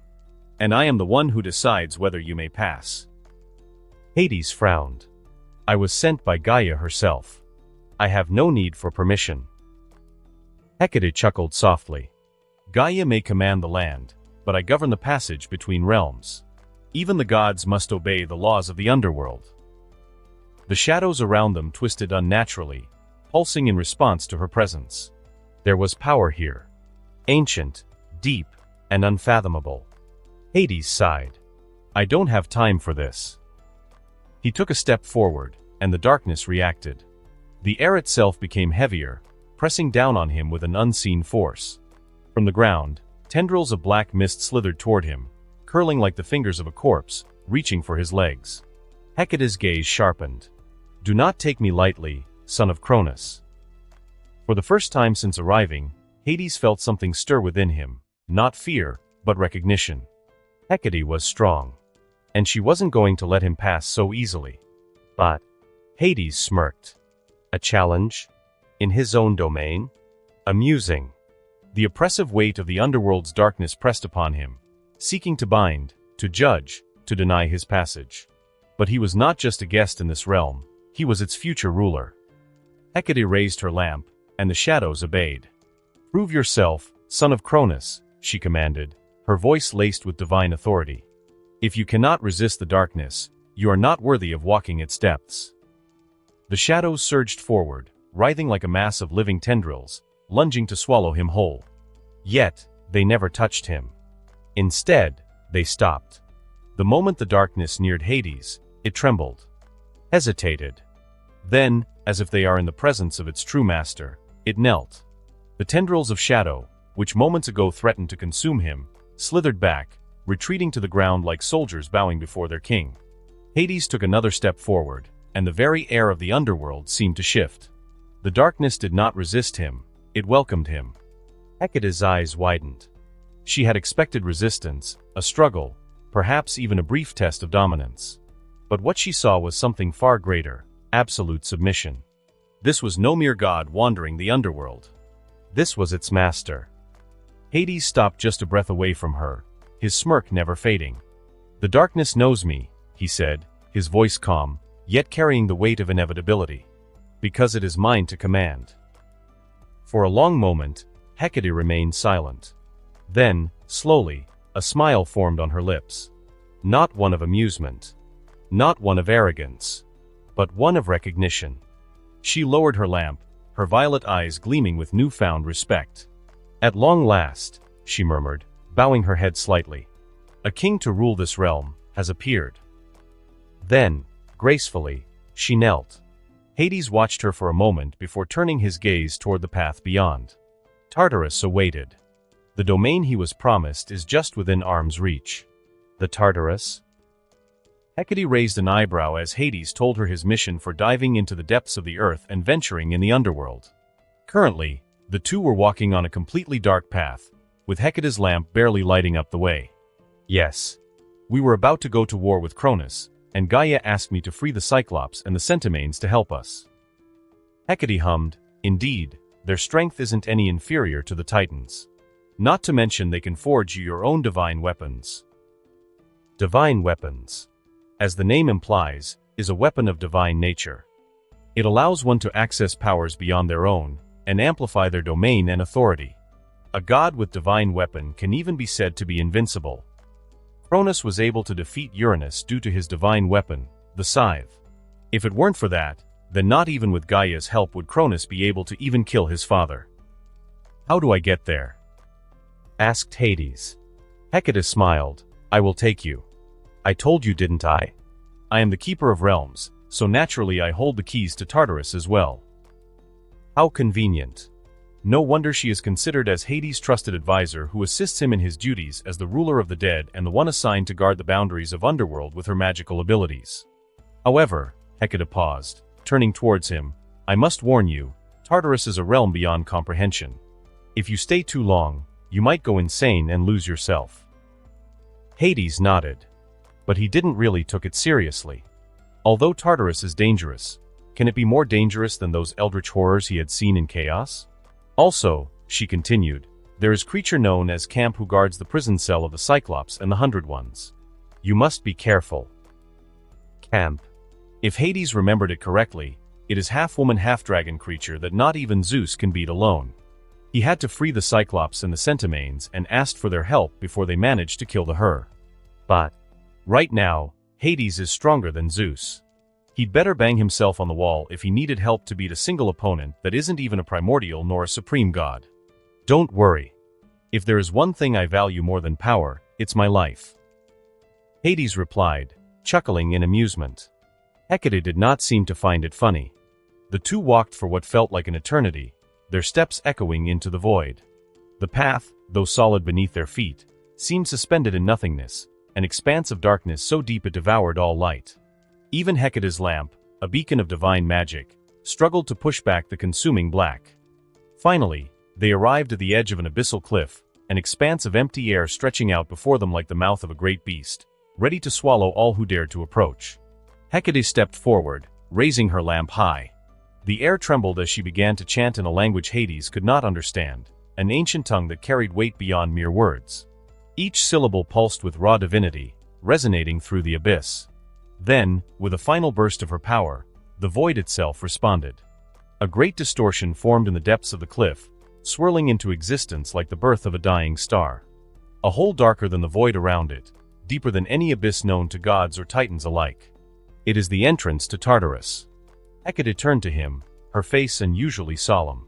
"And I am the one who decides whether you may pass." Hades frowned. "I was sent by Gaia herself. I have no need for permission." Hecate chuckled softly. "Gaia may command the land, but I govern the passage between realms. Even the gods must obey the laws of the underworld." The shadows around them twisted unnaturally, pulsing in response to her presence. There was power here. Ancient, deep, and unfathomable. Hades sighed. "I don't have time for this." He took a step forward, and the darkness reacted. The air itself became heavier, pressing down on him with an unseen force. From the ground, tendrils of black mist slithered toward him, curling like the fingers of a corpse, reaching for his legs. Hecate's gaze sharpened. "Do not take me lightly, son of Cronus." For the first time since arriving, Hades felt something stir within him, not fear, but recognition. Hecate was strong, and she wasn't going to let him pass so easily. But Hades smirked. A challenge? In his own domain? Amusing. The oppressive weight of the underworld's darkness pressed upon him, seeking to bind, to judge, to deny his passage. But he was not just a guest in this realm, he was its future ruler. Hecate raised her lamp, and the shadows obeyed. "Prove yourself, son of Cronus," she commanded, her voice laced with divine authority. "If you cannot resist the darkness, you are not worthy of walking its depths." The shadows surged forward, writhing like a mass of living tendrils, lunging to swallow him whole. Yet, they never touched him. Instead, they stopped. The moment the darkness neared Hades, it trembled, hesitated. Then, as if they are in the presence of its true master, it knelt. The tendrils of shadow, which moments ago threatened to consume him, slithered back, retreating to the ground like soldiers bowing before their king. Hades took another step forward, and the very air of the underworld seemed to shift. The darkness did not resist him, it welcomed him. Hecate's eyes widened. She had expected resistance, a struggle, perhaps even a brief test of dominance. But what she saw was something far greater, absolute submission. This was no mere god wandering the underworld. This was its master. Hades stopped just a breath away from her, his smirk never fading. "The darkness knows me," he said, his voice calm, yet carrying the weight of inevitability. "Because it is mine to command." For a long moment, Hecate remained silent. Then, slowly, a smile formed on her lips. Not one of amusement. Not one of arrogance. But one of recognition. She lowered her lamp, her violet eyes gleaming with newfound respect. "At long last," she murmured, bowing her head slightly, "a king to rule this realm has appeared." Then, gracefully, she knelt. Hades watched her for a moment before turning his gaze toward the path beyond. Tartarus awaited. The domain he was promised is just within arm's reach. The Tartarus? Hecate raised an eyebrow as Hades told her his mission for diving into the depths of the earth and venturing in the underworld. Currently, the two were walking on a completely dark path, with Hecate's lamp barely lighting up the way. "Yes. We were about to go to war with Cronus, and Gaia asked me to free the Cyclops and the Centimanes to help us." Hecate hummed, "Indeed, their strength isn't any inferior to the Titans. Not to mention they can forge you your own divine weapons." Divine weapons, as the name implies, is a weapon of divine nature. It allows one to access powers beyond their own, and amplify their domain and authority. A god with divine weapon can even be said to be invincible. Cronus was able to defeat Uranus due to his divine weapon, the scythe. If it weren't for that, then not even with Gaia's help would Cronus be able to even kill his father. "How do I get there?" asked Hades. Hecate smiled. "I will take you. I told you, didn't I? I am the keeper of realms, so naturally I hold the keys to Tartarus as well." How convenient. No wonder she is considered as Hades' trusted advisor who assists him in his duties as the ruler of the dead and the one assigned to guard the boundaries of Underworld with her magical abilities. However, Hecate paused, turning towards him, "I must warn you, Tartarus is a realm beyond comprehension. If you stay too long, you might go insane and lose yourself." Hades nodded. But he didn't really took it seriously. Although Tartarus is dangerous, can it be more dangerous than those eldritch horrors he had seen in Chaos? Also, she continued, there is creature known as Camp who guards the prison cell of the Cyclops and the 100 Ones. You must be careful. Camp. If Hades remembered it correctly, it is half-woman half-dragon creature that not even Zeus can beat alone. He had to free the Cyclops and the Centimanes and asked for their help before they managed to kill the Her. But right now, Hades is stronger than Zeus. He'd better bang himself on the wall if he needed help to beat a single opponent that isn't even a primordial nor a supreme god. Don't worry. If there is one thing I value more than power, it's my life. Hades replied, chuckling in amusement. Hecate did not seem to find it funny. The two walked for what felt like an eternity, their steps echoing into the void. The path, though solid beneath their feet, seemed suspended in nothingness, an expanse of darkness so deep it devoured all light. Even Hecate's lamp, a beacon of divine magic, struggled to push back the consuming black. Finally, they arrived at the edge of an abyssal cliff, an expanse of empty air stretching out before them like the mouth of a great beast, ready to swallow all who dared to approach. Hecate stepped forward, raising her lamp high. The air trembled as she began to chant in a language Hades could not understand, an ancient tongue that carried weight beyond mere words. Each syllable pulsed with raw divinity, resonating through the abyss. Then, with a final burst of her power, the void itself responded. A great distortion formed in the depths of the cliff, swirling into existence like the birth of a dying star. A hole darker than the void around it, deeper than any abyss known to gods or titans alike. It is the entrance to Tartarus. Hecate turned to him, her face unusually solemn.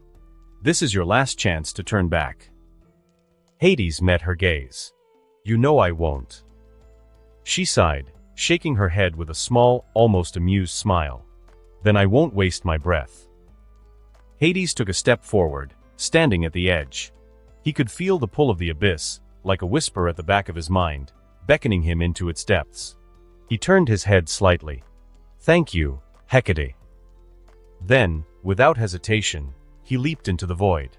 This is your last chance to turn back. Hades met her gaze. You know I won't. She sighed, shaking her head with a small, almost amused smile. Then I won't waste my breath. Hades took a step forward, standing at the edge. He could feel the pull of the abyss, like a whisper at the back of his mind, beckoning him into its depths. He turned his head slightly. Thank you, Hecate. Then, without hesitation, he leaped into the void.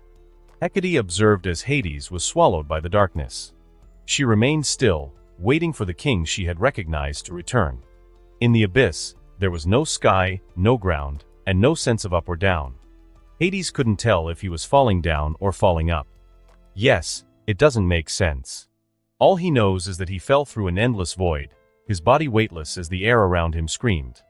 Hecate observed as Hades was swallowed by the darkness. She remained still, waiting for the king she had recognized to return. In the abyss, there was no sky, no ground, and no sense of up or down. Hades couldn't tell if he was falling down or falling up. Yes, it doesn't make sense. All he knows is that he fell through an endless void, his body weightless as the air around him screamed.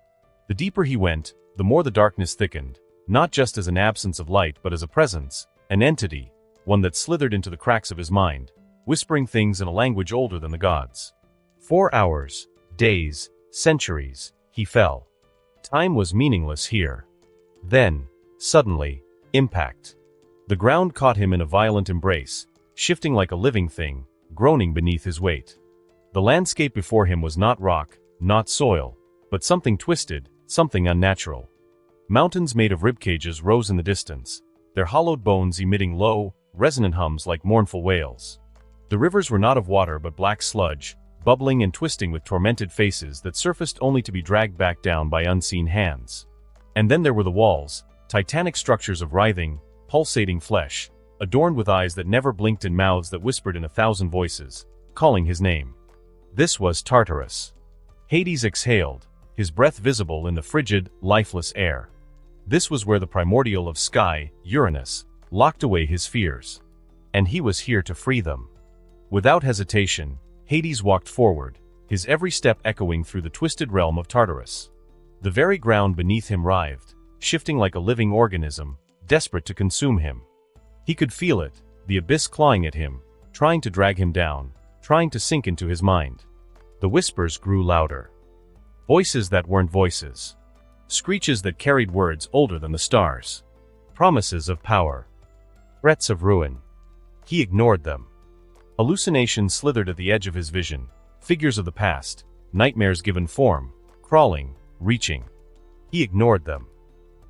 The deeper he went, the more the darkness thickened, not just as an absence of light but as a presence, an entity, one that slithered into the cracks of his mind, whispering things in a language older than the gods. 4 hours, days, centuries, he fell. Time was meaningless here. Then, suddenly, impact. The ground caught him in a violent embrace, shifting like a living thing, groaning beneath his weight. The landscape before him was not rock, not soil, but something twisted, something unnatural. Mountains made of ribcages rose in the distance, their hollowed bones emitting low, resonant hums like mournful wails. The rivers were not of water but black sludge, bubbling and twisting with tormented faces that surfaced only to be dragged back down by unseen hands. And then there were the walls, titanic structures of writhing, pulsating flesh, adorned with eyes that never blinked and mouths that whispered in 1,000 voices, calling his name. This was Tartarus. Hades exhaled, his breath visible in the frigid, lifeless air. This was where the primordial of sky, Uranus, locked away his fears. And he was here to free them. Without hesitation, Hades walked forward, his every step echoing through the twisted realm of Tartarus. The very ground beneath him writhed, shifting like a living organism, desperate to consume him. He could feel it, the abyss clawing at him, trying to drag him down, trying to sink into his mind. The whispers grew louder. Voices that weren't voices. Screeches that carried words older than the stars. Promises of power. Threats of ruin. He ignored them. Hallucinations slithered at the edge of his vision, figures of the past, nightmares given form, crawling, reaching. He ignored them.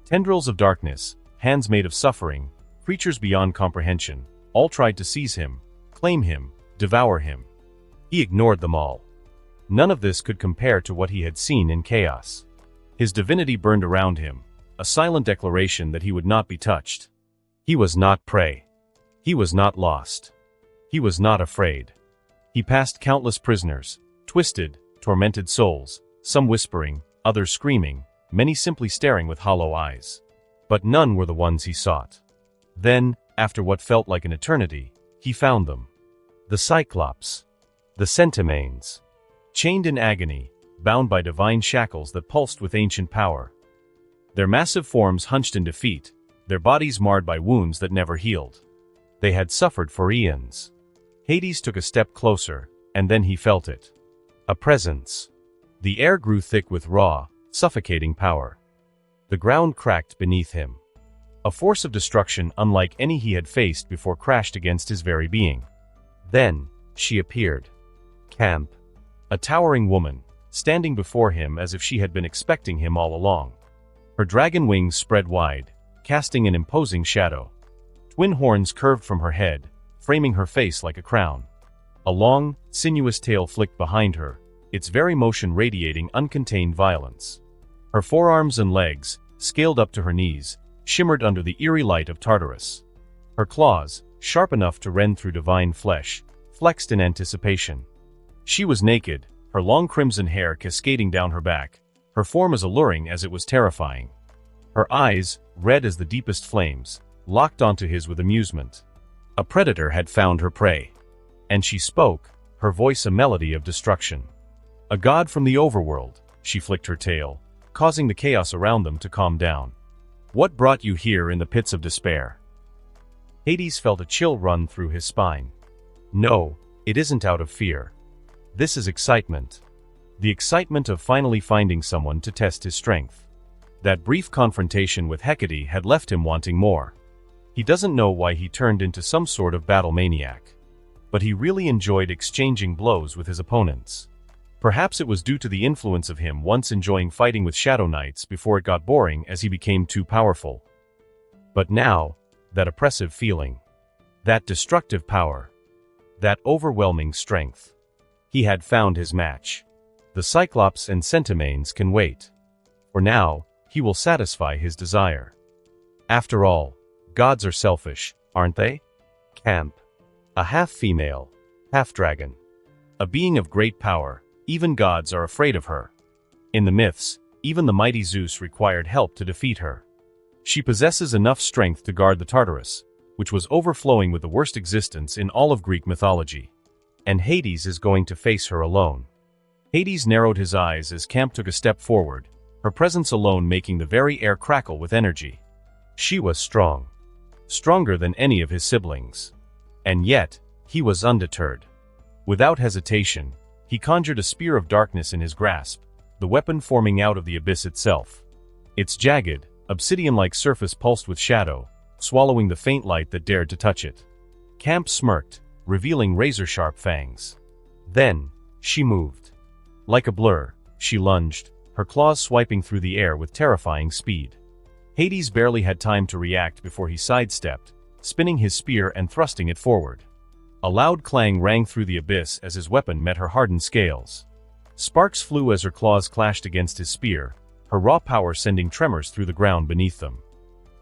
Tendrils of darkness, hands made of suffering, creatures beyond comprehension, all tried to seize him, claim him, devour him. He ignored them all. None of this could compare to what he had seen in chaos. His divinity burned around him, a silent declaration that he would not be touched. He was not prey. He was not lost. He was not afraid. He passed countless prisoners, twisted, tormented souls, some whispering, others screaming, many simply staring with hollow eyes. But none were the ones he sought. Then, after what felt like an eternity, he found them. The Cyclops. The Centimanes. Chained in agony, bound by divine shackles that pulsed with ancient power. Their massive forms hunched in defeat, their bodies marred by wounds that never healed. They had suffered for eons. Hades took a step closer, and then he felt it. A presence. The air grew thick with raw, suffocating power. The ground cracked beneath him. A force of destruction unlike any he had faced before crashed against his very being. Then, she appeared. Camp. A towering woman, standing before him as if she had been expecting him all along. Her dragon wings spread wide, casting an imposing shadow. Twin horns curved from her head, framing her face like a crown. A long, sinuous tail flicked behind her, its very motion radiating uncontained violence. Her forearms and legs, scaled up to her knees, shimmered under the eerie light of Tartarus. Her claws, sharp enough to rend through divine flesh, flexed in anticipation. She was naked, her long crimson hair cascading down her back, her form as alluring as it was terrifying. Her eyes, red as the deepest flames, locked onto his with amusement. A predator had found her prey. And she spoke, her voice a melody of destruction. A god from the overworld, she flicked her tail, causing the chaos around them to calm down. What brought you here in the pits of despair? Hades felt a chill run through his spine. No, it isn't out of fear. This is excitement. The excitement of finally finding someone to test his strength. That brief confrontation with Hecate had left him wanting more. He doesn't know why he turned into some sort of battle maniac. But he really enjoyed exchanging blows with his opponents. Perhaps it was due to the influence of him once enjoying fighting with Shadow Knights before it got boring as he became too powerful. But now, that oppressive feeling, that destructive power, that overwhelming strength. He had found his match. The Cyclops and Centimanes can wait. For now, he will satisfy his desire. After all, gods are selfish, aren't they? Camp. A half-female, half-dragon. A being of great power, even gods are afraid of her. In the myths, even the mighty Zeus required help to defeat her. She possesses enough strength to guard the Tartarus, which was overflowing with the worst existence in all of Greek mythology. And Hades is going to face her alone. Hades narrowed his eyes as Camp took a step forward, her presence alone making the very air crackle with energy. She was strong. Stronger than any of his siblings. And yet, he was undeterred. Without hesitation, he conjured a spear of darkness in his grasp, the weapon forming out of the abyss itself. Its jagged, obsidian-like surface pulsed with shadow, swallowing the faint light that dared to touch it. Camp smirked, revealing razor-sharp fangs. Then, she moved. Like a blur, she lunged, her claws swiping through the air with terrifying speed. Hades barely had time to react before he sidestepped, spinning his spear and thrusting it forward. A loud clang rang through the abyss as his weapon met her hardened scales. Sparks flew as her claws clashed against his spear, her raw power sending tremors through the ground beneath them.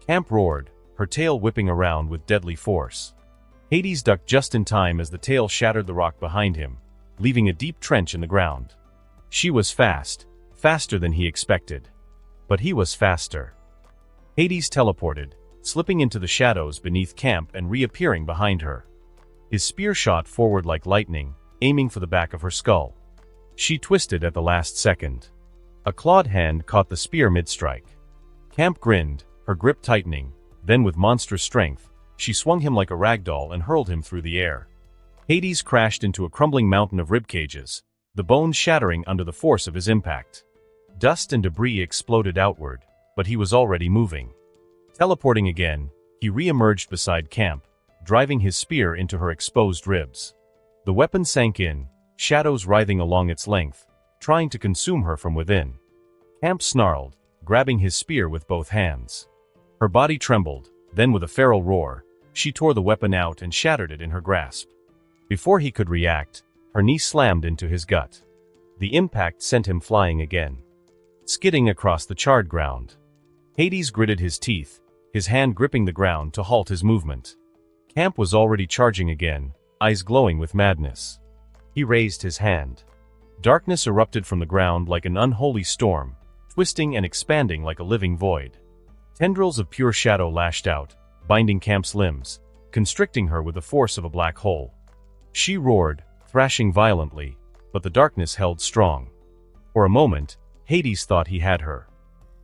Camp roared, her tail whipping around with deadly force. Hades ducked just in time as the tail shattered the rock behind him, leaving a deep trench in the ground. She was fast, faster than he expected. But he was faster. Hades teleported, slipping into the shadows beneath Camp and reappearing behind her. His spear shot forward like lightning, aiming for the back of her skull. She twisted at the last second. A clawed hand caught the spear mid-strike. Camp grinned, her grip tightening, then with monstrous strength, she swung him like a ragdoll and hurled him through the air. Hades crashed into a crumbling mountain of ribcages, the bones shattering under the force of his impact. Dust and debris exploded outward, but he was already moving. Teleporting again, he re-emerged beside Camp, driving his spear into her exposed ribs. The weapon sank in, shadows writhing along its length, trying to consume her from within. Camp snarled, grabbing his spear with both hands. Her body trembled, then with a feral roar, she tore the weapon out and shattered it in her grasp. Before he could react, her knee slammed into his gut. The impact sent him flying again, skidding across the charred ground. Hades gritted his teeth, his hand gripping the ground to halt his movement. Camp was already charging again, eyes glowing with madness. He raised his hand. Darkness erupted from the ground like an unholy storm, twisting and expanding like a living void. Tendrils of pure shadow lashed out, binding Camp's limbs, constricting her with the force of a black hole. She roared, thrashing violently, but the darkness held strong. For a moment, Hades thought he had her.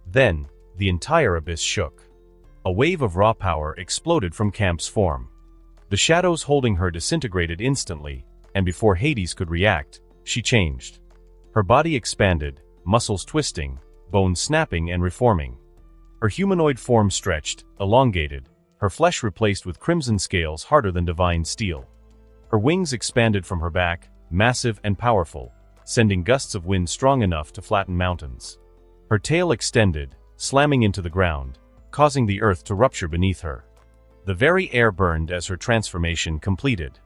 Then, the entire abyss shook. A wave of raw power exploded from Camp's form. The shadows holding her disintegrated instantly, and before Hades could react, she changed. Her body expanded, muscles twisting, bones snapping and reforming. Her humanoid form stretched, elongated, her flesh replaced with crimson scales harder than divine steel. Her wings expanded from her back, massive and powerful, sending gusts of wind strong enough to flatten mountains. Her tail extended, slamming into the ground, causing the earth to rupture beneath her. The very air burned as her transformation completed.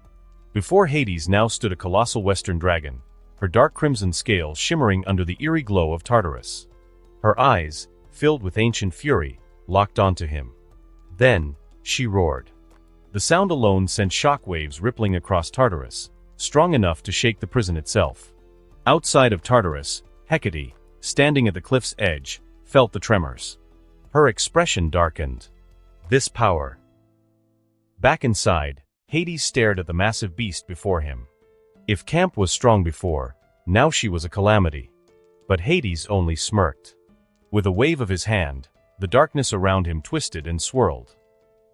Before Hades now stood a colossal western dragon, her dark crimson scales shimmering under the eerie glow of Tartarus. Her eyes, filled with ancient fury, locked onto him. Then, she roared. The sound alone sent shockwaves rippling across Tartarus, strong enough to shake the prison itself. Outside of Tartarus, Hecate, standing at the cliff's edge, felt the tremors. Her expression darkened. This power. Back inside, Hades stared at the massive beast before him. If Camp was strong before, now she was a calamity. But Hades only smirked. With a wave of his hand, the darkness around him twisted and swirled.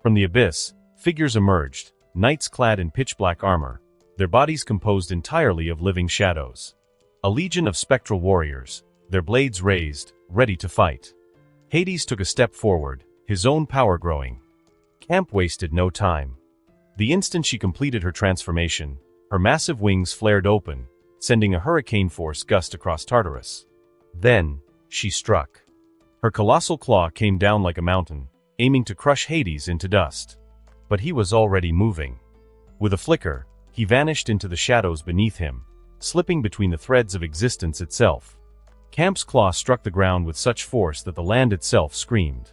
From the abyss, figures emerged, knights clad in pitch-black armor, their bodies composed entirely of living shadows. A legion of spectral warriors, their blades raised, ready to fight. Hades took a step forward, his own power growing. Camp wasted no time. The instant she completed her transformation, her massive wings flared open, sending a hurricane-force gust across Tartarus. Then, she struck. Her colossal claw came down like a mountain, aiming to crush Hades into dust. But he was already moving. With a flicker, he vanished into the shadows beneath him, slipping between the threads of existence itself. Camp's claw struck the ground with such force that the land itself screamed.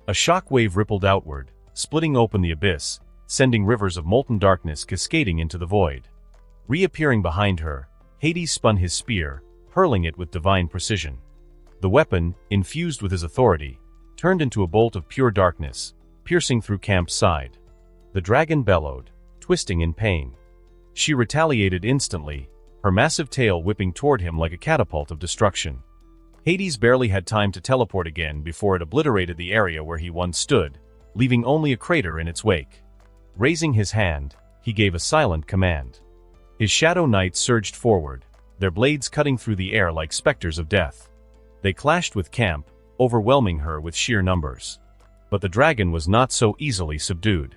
A shock wave rippled outward, splitting open the abyss, sending rivers of molten darkness cascading into the void. Reappearing behind her, Hades spun his spear, hurling it with divine precision. The weapon, infused with his authority, turned into a bolt of pure darkness, piercing through Camp's side. The dragon bellowed, twisting in pain. She retaliated instantly, her massive tail whipping toward him like a catapult of destruction. Hades barely had time to teleport again before it obliterated the area where he once stood, leaving only a crater in its wake. Raising his hand, he gave a silent command. His shadow knights surged forward, their blades cutting through the air like specters of death. They clashed with Camp, overwhelming her with sheer numbers. But the dragon was not so easily subdued.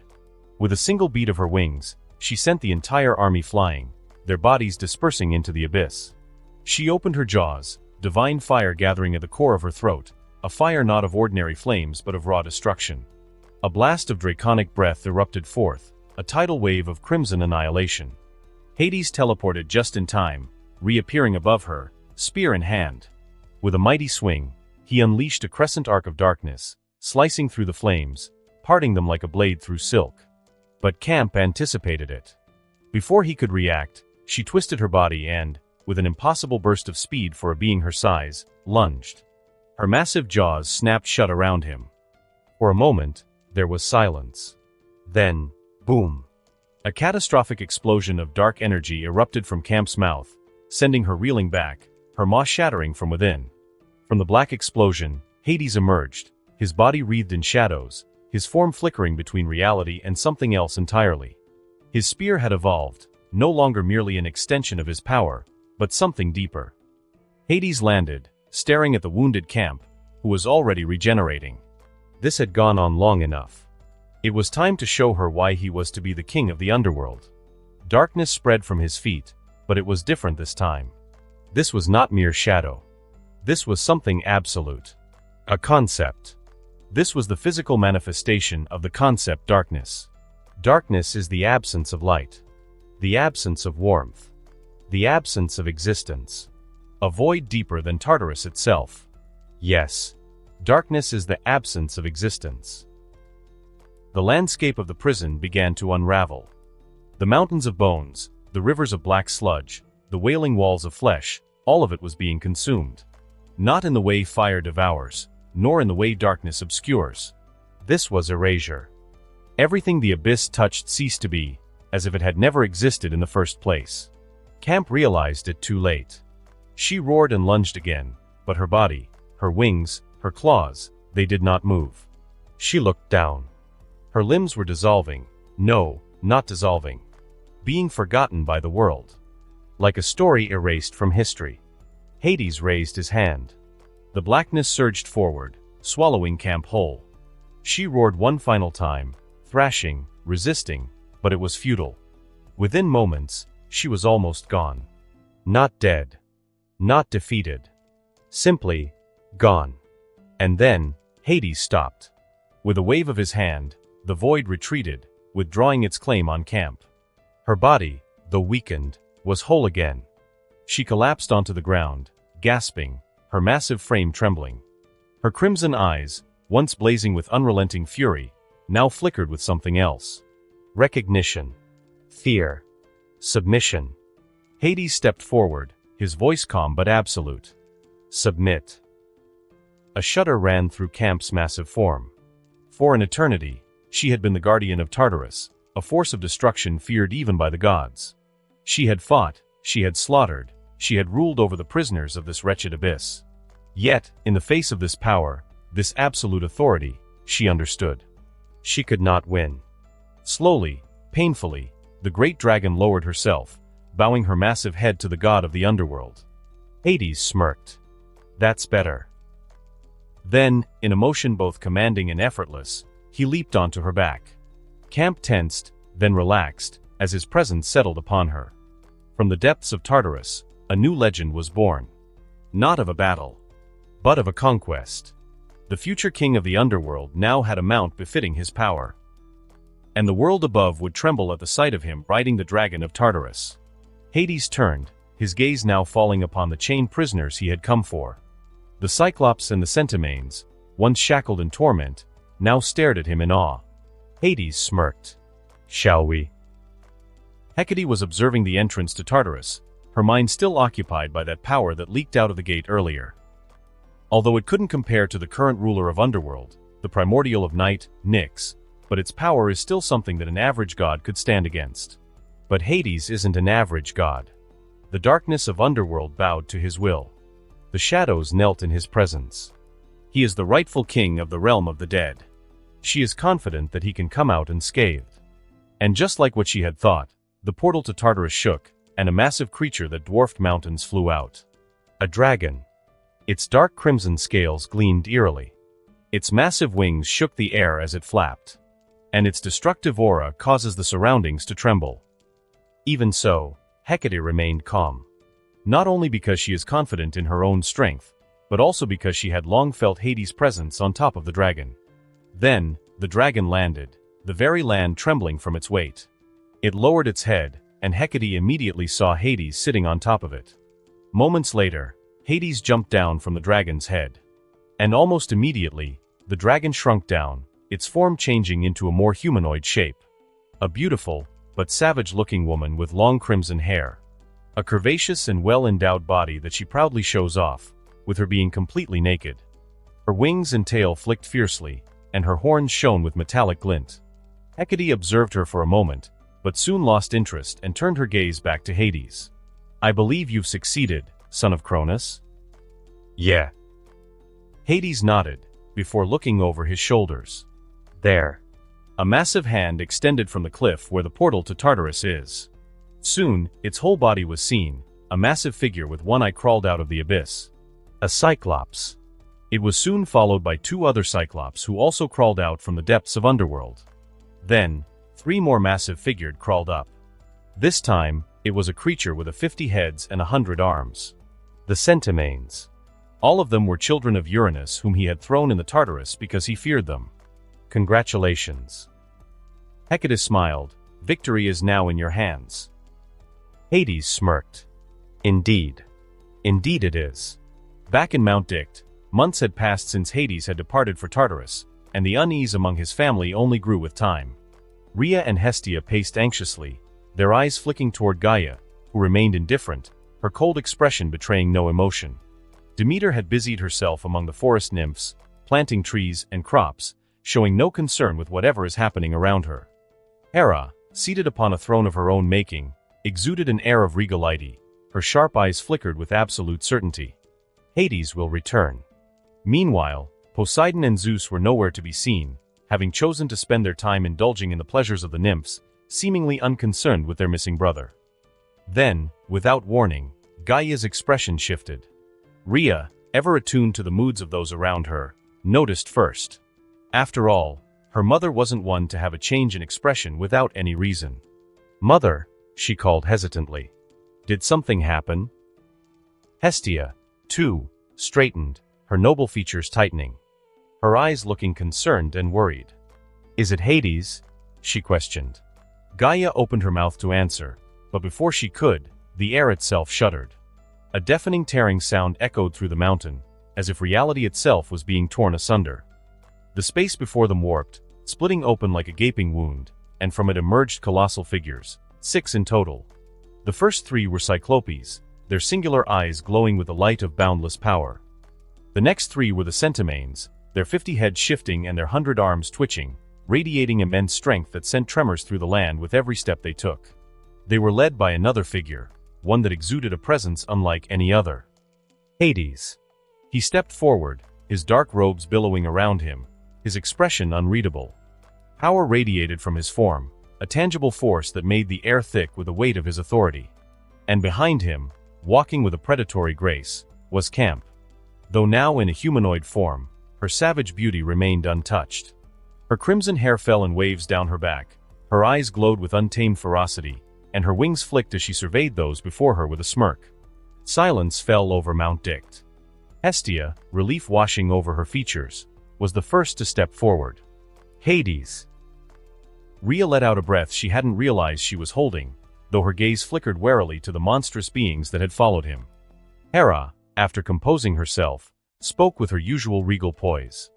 With a single beat of her wings, she sent the entire army flying, their bodies dispersing into the abyss. She opened her jaws, divine fire gathering at the core of her throat, a fire not of ordinary flames but of raw destruction. A blast of draconic breath erupted forth, a tidal wave of crimson annihilation. Hades teleported just in time, reappearing above her, spear in hand. With a mighty swing, he unleashed a crescent arc of darkness, slicing through the flames, parting them like a blade through silk. But Camp anticipated it. Before he could react, she twisted her body and, with an impossible burst of speed for a being her size, lunged. Her massive jaws snapped shut around him. For a moment, there was silence. Then, boom! A catastrophic explosion of dark energy erupted from Camp's mouth, sending her reeling back, her maw shattering from within. From the black explosion, Hades emerged, his body wreathed in shadows, his form flickering between reality and something else entirely. His spear had evolved, no longer merely an extension of his power, but something deeper. Hades landed, staring at the wounded Camp, who was already regenerating. This had gone on long enough. It was time to show her why he was to be the king of the Underworld. Darkness spread from his feet, but it was different this time. This was not mere shadow. This was something absolute. A concept. This was the physical manifestation of the concept darkness. Darkness is the absence of light. The absence of warmth. The absence of existence. A void deeper than Tartarus itself. Yes, darkness is the absence of existence. The landscape of the prison began to unravel. The mountains of bones, the rivers of black sludge, the wailing walls of flesh, all of it was being consumed. Not in the way fire devours, nor in the way darkness obscures. This was erasure. Everything the abyss touched ceased to be, as if it had never existed in the first place. Camp realized it too late. She roared and lunged again, but her body, her wings, her claws, they did not move. She looked down. Her limbs were dissolving, no, not dissolving. Being forgotten by the world. Like a story erased from history. Hades raised his hand. The blackness surged forward, swallowing Camp whole. She roared one final time, thrashing, resisting, but it was futile. Within moments, she was almost gone. Not dead. Not defeated. Simply, gone. And then, Hades stopped. With a wave of his hand, the void retreated, withdrawing its claim on Camp. Her body, though weakened, was whole again. She collapsed onto the ground, gasping, her massive frame trembling. Her crimson eyes, once blazing with unrelenting fury, now flickered with something else. Recognition. Fear. Submission. Hades stepped forward, his voice calm but absolute. Submit. A shudder ran through Camp's massive form. For an eternity, she had been the guardian of Tartarus, a force of destruction feared even by the gods. She had fought, she had slaughtered, she had ruled over the prisoners of this wretched abyss. Yet, in the face of this power, this absolute authority, she understood. She could not win. Slowly, painfully, the great dragon lowered herself, bowing her massive head to the god of the underworld. Hades smirked. That's better. Then, in a motion both commanding and effortless, he leaped onto her back. Camp tensed, then relaxed, as his presence settled upon her. From the depths of Tartarus, a new legend was born. Not of a battle, but of a conquest. The future king of the Underworld now had a mount befitting his power. And the world above would tremble at the sight of him riding the dragon of Tartarus. Hades turned, his gaze now falling upon the chained prisoners he had come for. The Cyclops and the Centimanes, once shackled in torment, now stared at him in awe. Hades smirked. "Shall we?" Hecate was observing the entrance to Tartarus, her mind still occupied by that power that leaked out of the gate earlier. Although it couldn't compare to the current ruler of Underworld, the primordial of night, Nyx, but its power is still something that an average god could stand against. But Hades isn't an average god. The darkness of Underworld bowed to his will. The shadows knelt in his presence. He is the rightful king of the realm of the dead. She is confident that he can come out unscathed. And just like what she had thought, the portal to Tartarus shook, and a massive creature that dwarfed mountains flew out. A dragon. Its dark crimson scales gleamed eerily. Its massive wings shook the air as it flapped. And its destructive aura causes the surroundings to tremble. Even so, Hecate remained calm. Not only because she is confident in her own strength, but also because she had long felt Hades' presence on top of the dragon. Then, the dragon landed, the very land trembling from its weight. It lowered its head, and Hecate immediately saw Hades sitting on top of it. Moments later, Hades jumped down from the dragon's head. And almost immediately, the dragon shrunk down, its form changing into a more humanoid shape. A beautiful, but savage-looking woman with long crimson hair. A curvaceous and well-endowed body that she proudly shows off, with her being completely naked. Her wings and tail flicked fiercely, and her horns shone with metallic glint. Hecate observed her for a moment, but soon lost interest and turned her gaze back to Hades. "I believe you've succeeded, son of Cronus?" "Yeah." Hades nodded, before looking over his shoulders. "There." A massive hand extended from the cliff where the portal to Tartarus is. Soon, its whole body was seen, a massive figure with one eye crawled out of the abyss. A Cyclops. It was soon followed by two other Cyclops who also crawled out from the depths of Underworld. Then, 3 more massive figures crawled up. This time, it was a creature with 50 heads and 100 arms. The Centimanes. All of them were children of Uranus whom he had thrown in the Tartarus because he feared them. "Congratulations." Hecate smiled. "Victory is now in your hands." Hades smirked. "Indeed. Indeed it is." Back in Mount Dicte, months had passed since Hades had departed for Tartarus, and the unease among his family only grew with time. Rhea and Hestia paced anxiously, their eyes flicking toward Gaia, who remained indifferent, her cold expression betraying no emotion. Demeter had busied herself among the forest nymphs, planting trees and crops, showing no concern with whatever is happening around her. Hera, seated upon a throne of her own making, exuded an air of regality, her sharp eyes flickered with absolute certainty. Hades will return. Meanwhile, Poseidon and Zeus were nowhere to be seen, having chosen to spend their time indulging in the pleasures of the nymphs, seemingly unconcerned with their missing brother. Then, without warning, Gaia's expression shifted. Rhea, ever attuned to the moods of those around her, noticed first. After all, her mother wasn't one to have a change in expression without any reason. "Mother," she called hesitantly. "Did something happen?" Hestia, too, straightened, her noble features tightening. Her eyes looking concerned and worried. "Is it Hades?" she questioned. Gaia opened her mouth to answer, but before she could, the air itself shuddered. A deafening tearing sound echoed through the mountain, as if reality itself was being torn asunder. The space before them warped, splitting open like a gaping wound, and from it emerged colossal figures, 6 in total. The first 3 were Cyclopes, their singular eyes glowing with the light of boundless power. The next 3 were the Centimanes, their 50 heads shifting and their 100 arms twitching, radiating immense strength that sent tremors through the land with every step they took. They were led by another figure, one that exuded a presence unlike any other. Hades. He stepped forward, his dark robes billowing around him, his expression unreadable. Power radiated from his form, a tangible force that made the air thick with the weight of his authority. And behind him, walking with a predatory grace, was Camp. Though now in a humanoid form, her savage beauty remained untouched. Her crimson hair fell in waves down her back, her eyes glowed with untamed ferocity, and her wings flicked as she surveyed those before her with a smirk. Silence fell over Mount Dict. Hestia, relief washing over her features, was the first to step forward. Hades. Rhea let out a breath she hadn't realized she was holding, though her gaze flickered warily to the monstrous beings that had followed him. Hera, after composing herself, spoke with her usual regal poise.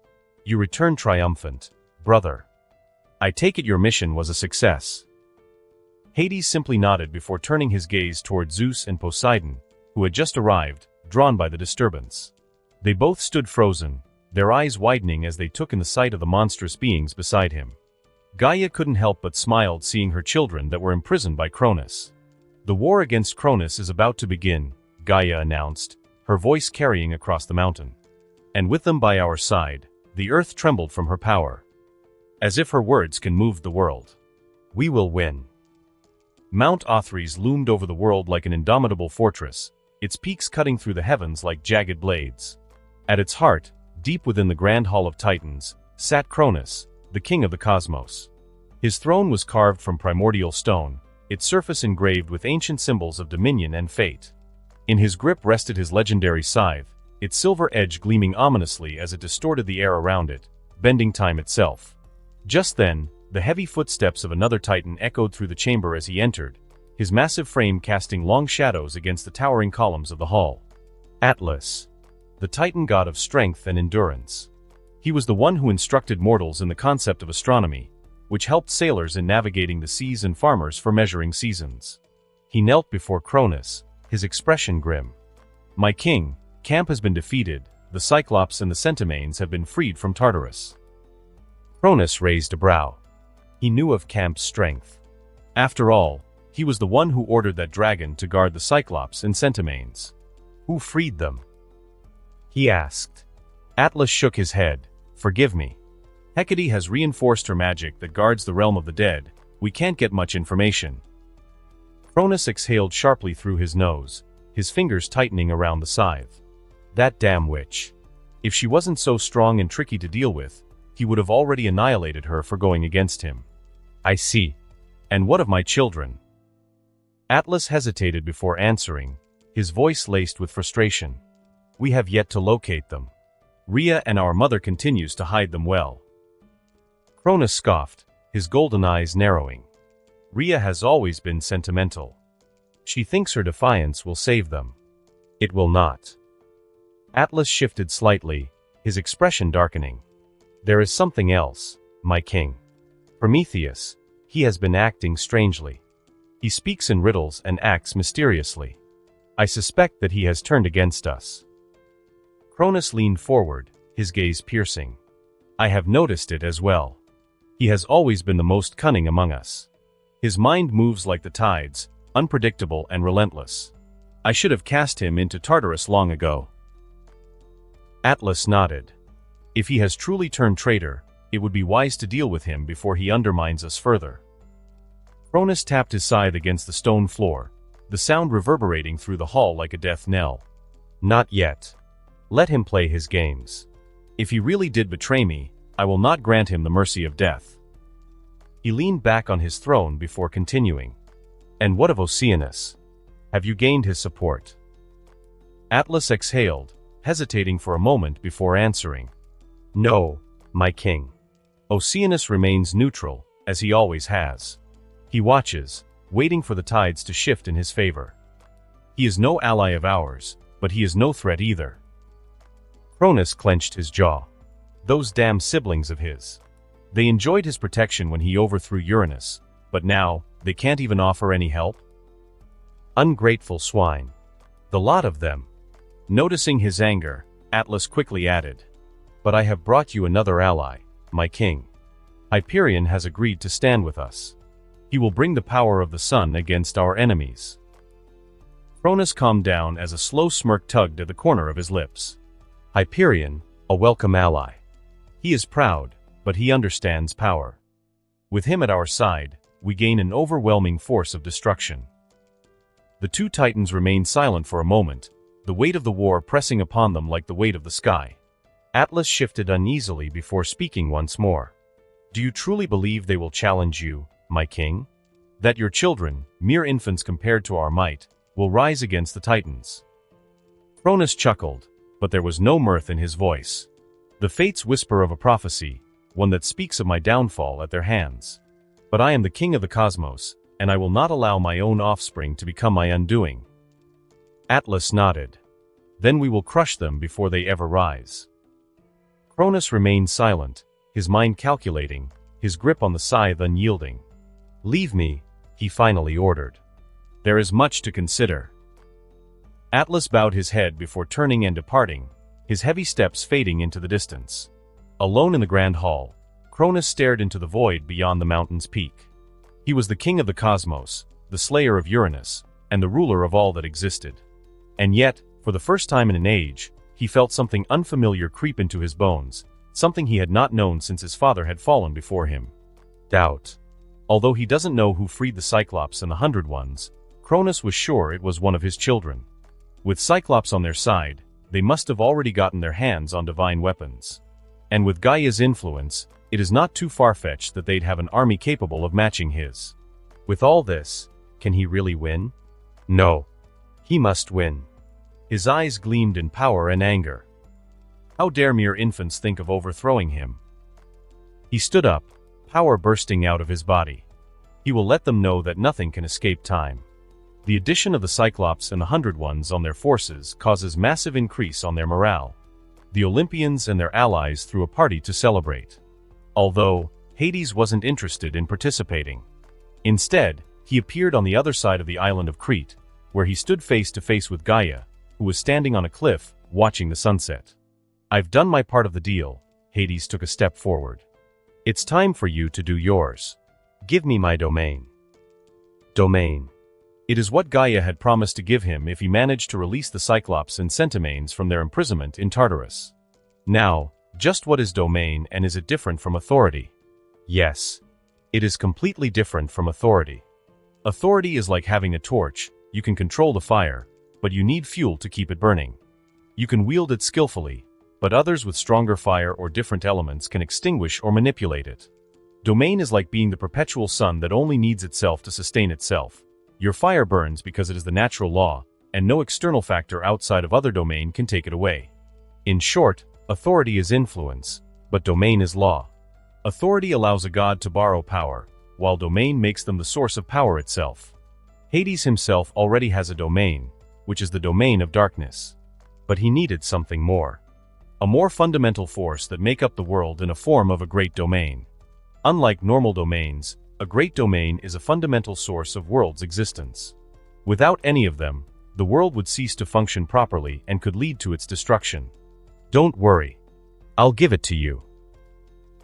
You return triumphant, brother. I take it your mission was a success. Hades simply nodded before turning his gaze toward Zeus and Poseidon, who had just arrived, drawn by the disturbance. They both stood frozen, their eyes widening as they took in the sight of the monstrous beings beside him. Gaia couldn't help but smile seeing her children that were imprisoned by Cronus. The war against Cronus is about to begin, Gaia announced, her voice carrying across the mountain. And with them by our side, the earth trembled from her power. As if her words can move the world. We will win. Mount Othrys loomed over the world like an indomitable fortress, its peaks cutting through the heavens like jagged blades. At its heart, deep within the grand hall of Titans, sat Cronus, the king of the cosmos. His throne was carved from primordial stone, its surface engraved with ancient symbols of dominion and fate. In his grip rested his legendary scythe, its silver edge gleaming ominously as it distorted the air around it, bending time itself. Just then, the heavy footsteps of another Titan echoed through the chamber as he entered, his massive frame casting long shadows against the towering columns of the hall. Atlas, the Titan god of strength and endurance. He was the one who instructed mortals in the concept of astronomy, which helped sailors in navigating the seas and farmers for measuring seasons. He knelt before Cronus, his expression grim. My king, Camp has been defeated, the Cyclops and the Centimanes have been freed from Tartarus. Cronus raised a brow. He knew of Camp's strength. After all, he was the one who ordered that dragon to guard the Cyclops and Centimanes. Who freed them? He asked. Atlas shook his head. Forgive me. Hecate has reinforced her magic that guards the realm of the dead. We can't get much information. Cronus exhaled sharply through his nose, his fingers tightening around the scythe. That damn witch. If she wasn't so strong and tricky to deal with, he would have already annihilated her for going against him. I see. And what of my children? Atlas hesitated before answering, his voice laced with frustration. We have yet to locate them. Rhea and our mother continues to hide them well. Cronus scoffed, his golden eyes narrowing. Rhea has always been sentimental. She thinks her defiance will save them. It will not. Atlas shifted slightly, his expression darkening. There is something else, my king. Prometheus, he has been acting strangely. He speaks in riddles and acts mysteriously. I suspect that he has turned against us. Cronus leaned forward, his gaze piercing. I have noticed it as well. He has always been the most cunning among us. His mind moves like the tides, unpredictable and relentless. I should have cast him into Tartarus long ago. Atlas nodded. If he has truly turned traitor, it would be wise to deal with him before he undermines us further. Cronus tapped his scythe against the stone floor, the sound reverberating through the hall like a death knell. Not yet. Let him play his games. If he really did betray me, I will not grant him the mercy of death. He leaned back on his throne before continuing. And what of Oceanus? Have you gained his support? Atlas exhaled, hesitating for a moment before answering. No, my king. Oceanus remains neutral, as he always has. He watches, waiting for the tides to shift in his favor. He is no ally of ours, but he is no threat either. Cronus clenched his jaw. Those damn siblings of his. They enjoyed his protection when he overthrew Uranus, but now, they can't even offer any help? Ungrateful swine. The lot of them. Noticing his anger, Atlas quickly added. But I have brought you another ally, my king. Hyperion has agreed to stand with us. He will bring the power of the sun against our enemies. Cronus calmed down as a slow smirk tugged at the corner of his lips. Hyperion, a welcome ally. He is proud, but he understands power. With him at our side, we gain an overwhelming force of destruction. The two titans remained silent for a moment, the weight of the war pressing upon them like the weight of the sky. Atlas shifted uneasily before speaking once more. Do you truly believe they will challenge you, my king? That your children, mere infants compared to our might, will rise against the titans? Cronus chuckled, but there was no mirth in his voice. The fates whisper of a prophecy, one that speaks of my downfall at their hands. But I am the king of the cosmos, and I will not allow my own offspring to become my undoing. Atlas nodded. Then we will crush them before they ever rise. Cronus remained silent, his mind calculating, his grip on the scythe unyielding. Leave me, he finally ordered. There is much to consider. Atlas bowed his head before turning and departing, his heavy steps fading into the distance. Alone in the grand hall, Cronus stared into the void beyond the mountain's peak. He was the king of the cosmos, the slayer of Uranus, and the ruler of all that existed. And yet, for the first time in an age, he felt something unfamiliar creep into his bones, something he had not known since his father had fallen before him. Doubt. Although he doesn't know who freed the Cyclops and the 100 Ones, Cronus was sure it was one of his children. With Cyclops on their side, they must have already gotten their hands on divine weapons. And with Gaia's influence, it is not too far-fetched that they'd have an army capable of matching his. With all this, can he really win? No. He must win. His eyes gleamed in power and anger. How dare mere infants think of overthrowing him? He stood up, power bursting out of his body. He will let them know that nothing can escape time. The addition of the Cyclops and the 100 Ones on their forces causes massive increase on their morale. The Olympians and their allies threw a party to celebrate. Although, Hades wasn't interested in participating. Instead, he appeared on the other side of the island of Crete, where he stood face to face with Gaia, who was standing on a cliff, watching the sunset. I've done my part of the deal, Hades took a step forward. It's time for you to do yours. Give me my domain. Domain. It is what Gaia had promised to give him if he managed to release the Cyclops and Centimanes from their imprisonment in Tartarus. Now, just what is domain, and is it different from authority? Yes. It is completely different from authority. Authority is like having a torch, you can control the fire, but you need fuel to keep it burning. You can wield it skillfully, but others with stronger fire or different elements can extinguish or manipulate it. Domain is like being the perpetual sun that only needs itself to sustain itself. Your fire burns because it is the natural law, and no external factor outside of other domain can take it away. In short, authority is influence, but domain is law. Authority allows a god to borrow power, while domain makes them the source of power itself. Hades himself already has a domain, which is the domain of darkness. But he needed something more. A more fundamental force that make up the world in a form of a great domain. Unlike normal domains, a great domain is a fundamental source of world's existence. Without any of them, the world would cease to function properly and could lead to its destruction. Don't worry. I'll give it to you.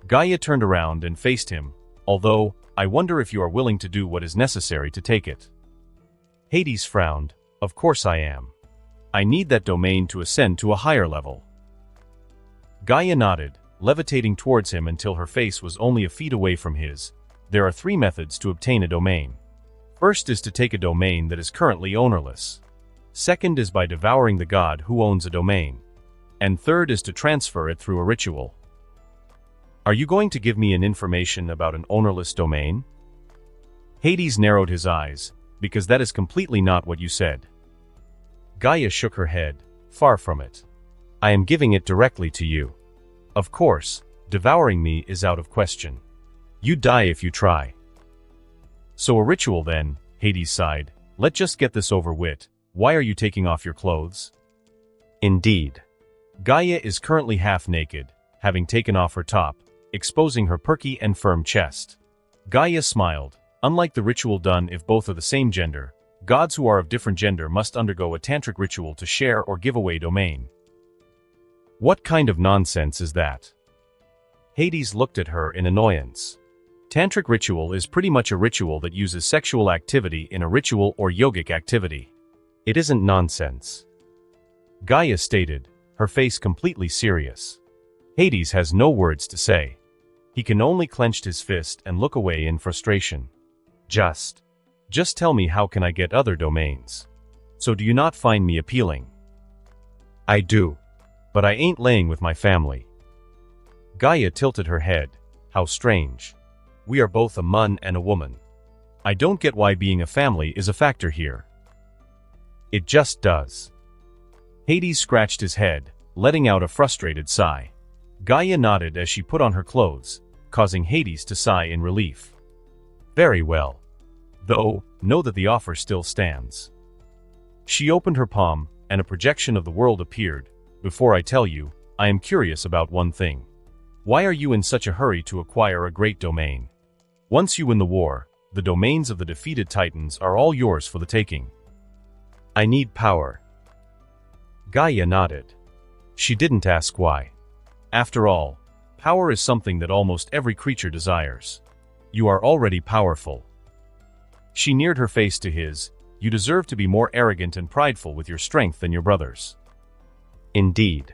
Gaia turned around and faced him, although, I wonder if you are willing to do what is necessary to take it. Hades frowned. Of course I am. I need that domain to ascend to a higher level. Gaia nodded, levitating towards him until her face was only a feet away from his. There are 3 methods to obtain a domain. First is to take a domain that is currently ownerless. Second is by devouring the god who owns a domain. And third is to transfer it through a ritual. Are you going to give me an information about an ownerless domain? Hades narrowed his eyes, because that is completely not what you said. Gaia shook her head, far from it. I am giving it directly to you. Of course, devouring me is out of question. You die if you try. So a ritual then, Hades sighed. Let's just get this over with. Why are you taking off your clothes? Indeed. Gaia is currently half naked, having taken off her top, exposing her perky and firm chest. Gaia smiled. Unlike the ritual done if both are the same gender, gods who are of different gender must undergo a tantric ritual to share or give away domain. What kind of nonsense is that? Hades looked at her in annoyance. Tantric ritual is pretty much a ritual that uses sexual activity in a ritual or yogic activity. It isn't nonsense. Gaia stated, her face completely serious. Hades has no words to say. He can only clench his fist and look away in frustration. Just tell me, how can I get other domains? So do you not find me appealing? I do. But I ain't laying with my family. Gaia tilted her head. How strange. We are both a man and a woman. I don't get why being a family is a factor here. It just does. Hades scratched his head, letting out a frustrated sigh. Gaia nodded as she put on her clothes, causing Hades to sigh in relief. Very well. Though, know that the offer still stands. She opened her palm, and a projection of the world appeared. Before I tell you, I am curious about one thing. Why are you in such a hurry to acquire a great domain? Once you win the war, the domains of the defeated Titans are all yours for the taking. I need power. Gaia nodded. She didn't ask why. After all, power is something that almost every creature desires. You are already powerful. She neared her face to his. You deserve to be more arrogant and prideful with your strength than your brothers. Indeed.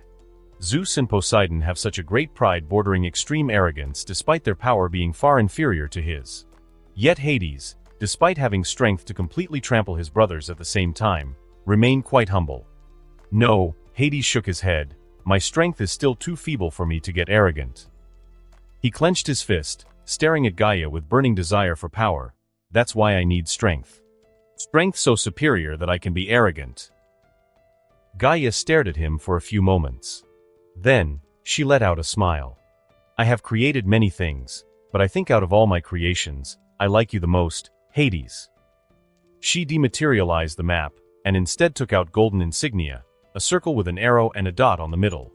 Zeus and Poseidon have such a great pride bordering extreme arrogance despite their power being far inferior to his. Yet Hades, despite having strength to completely trample his brothers at the same time, remained quite humble. No, Hades shook his head, my strength is still too feeble for me to get arrogant. He clenched his fist, staring at Gaia with burning desire for power. That's why I need strength. Strength so superior that I can be arrogant. Gaia stared at him for a few moments. Then, she let out a smile. I have created many things, but I think out of all my creations, I like you the most, Hades. She dematerialized the map, and instead took out golden insignia, a circle with an arrow and a dot on the middle.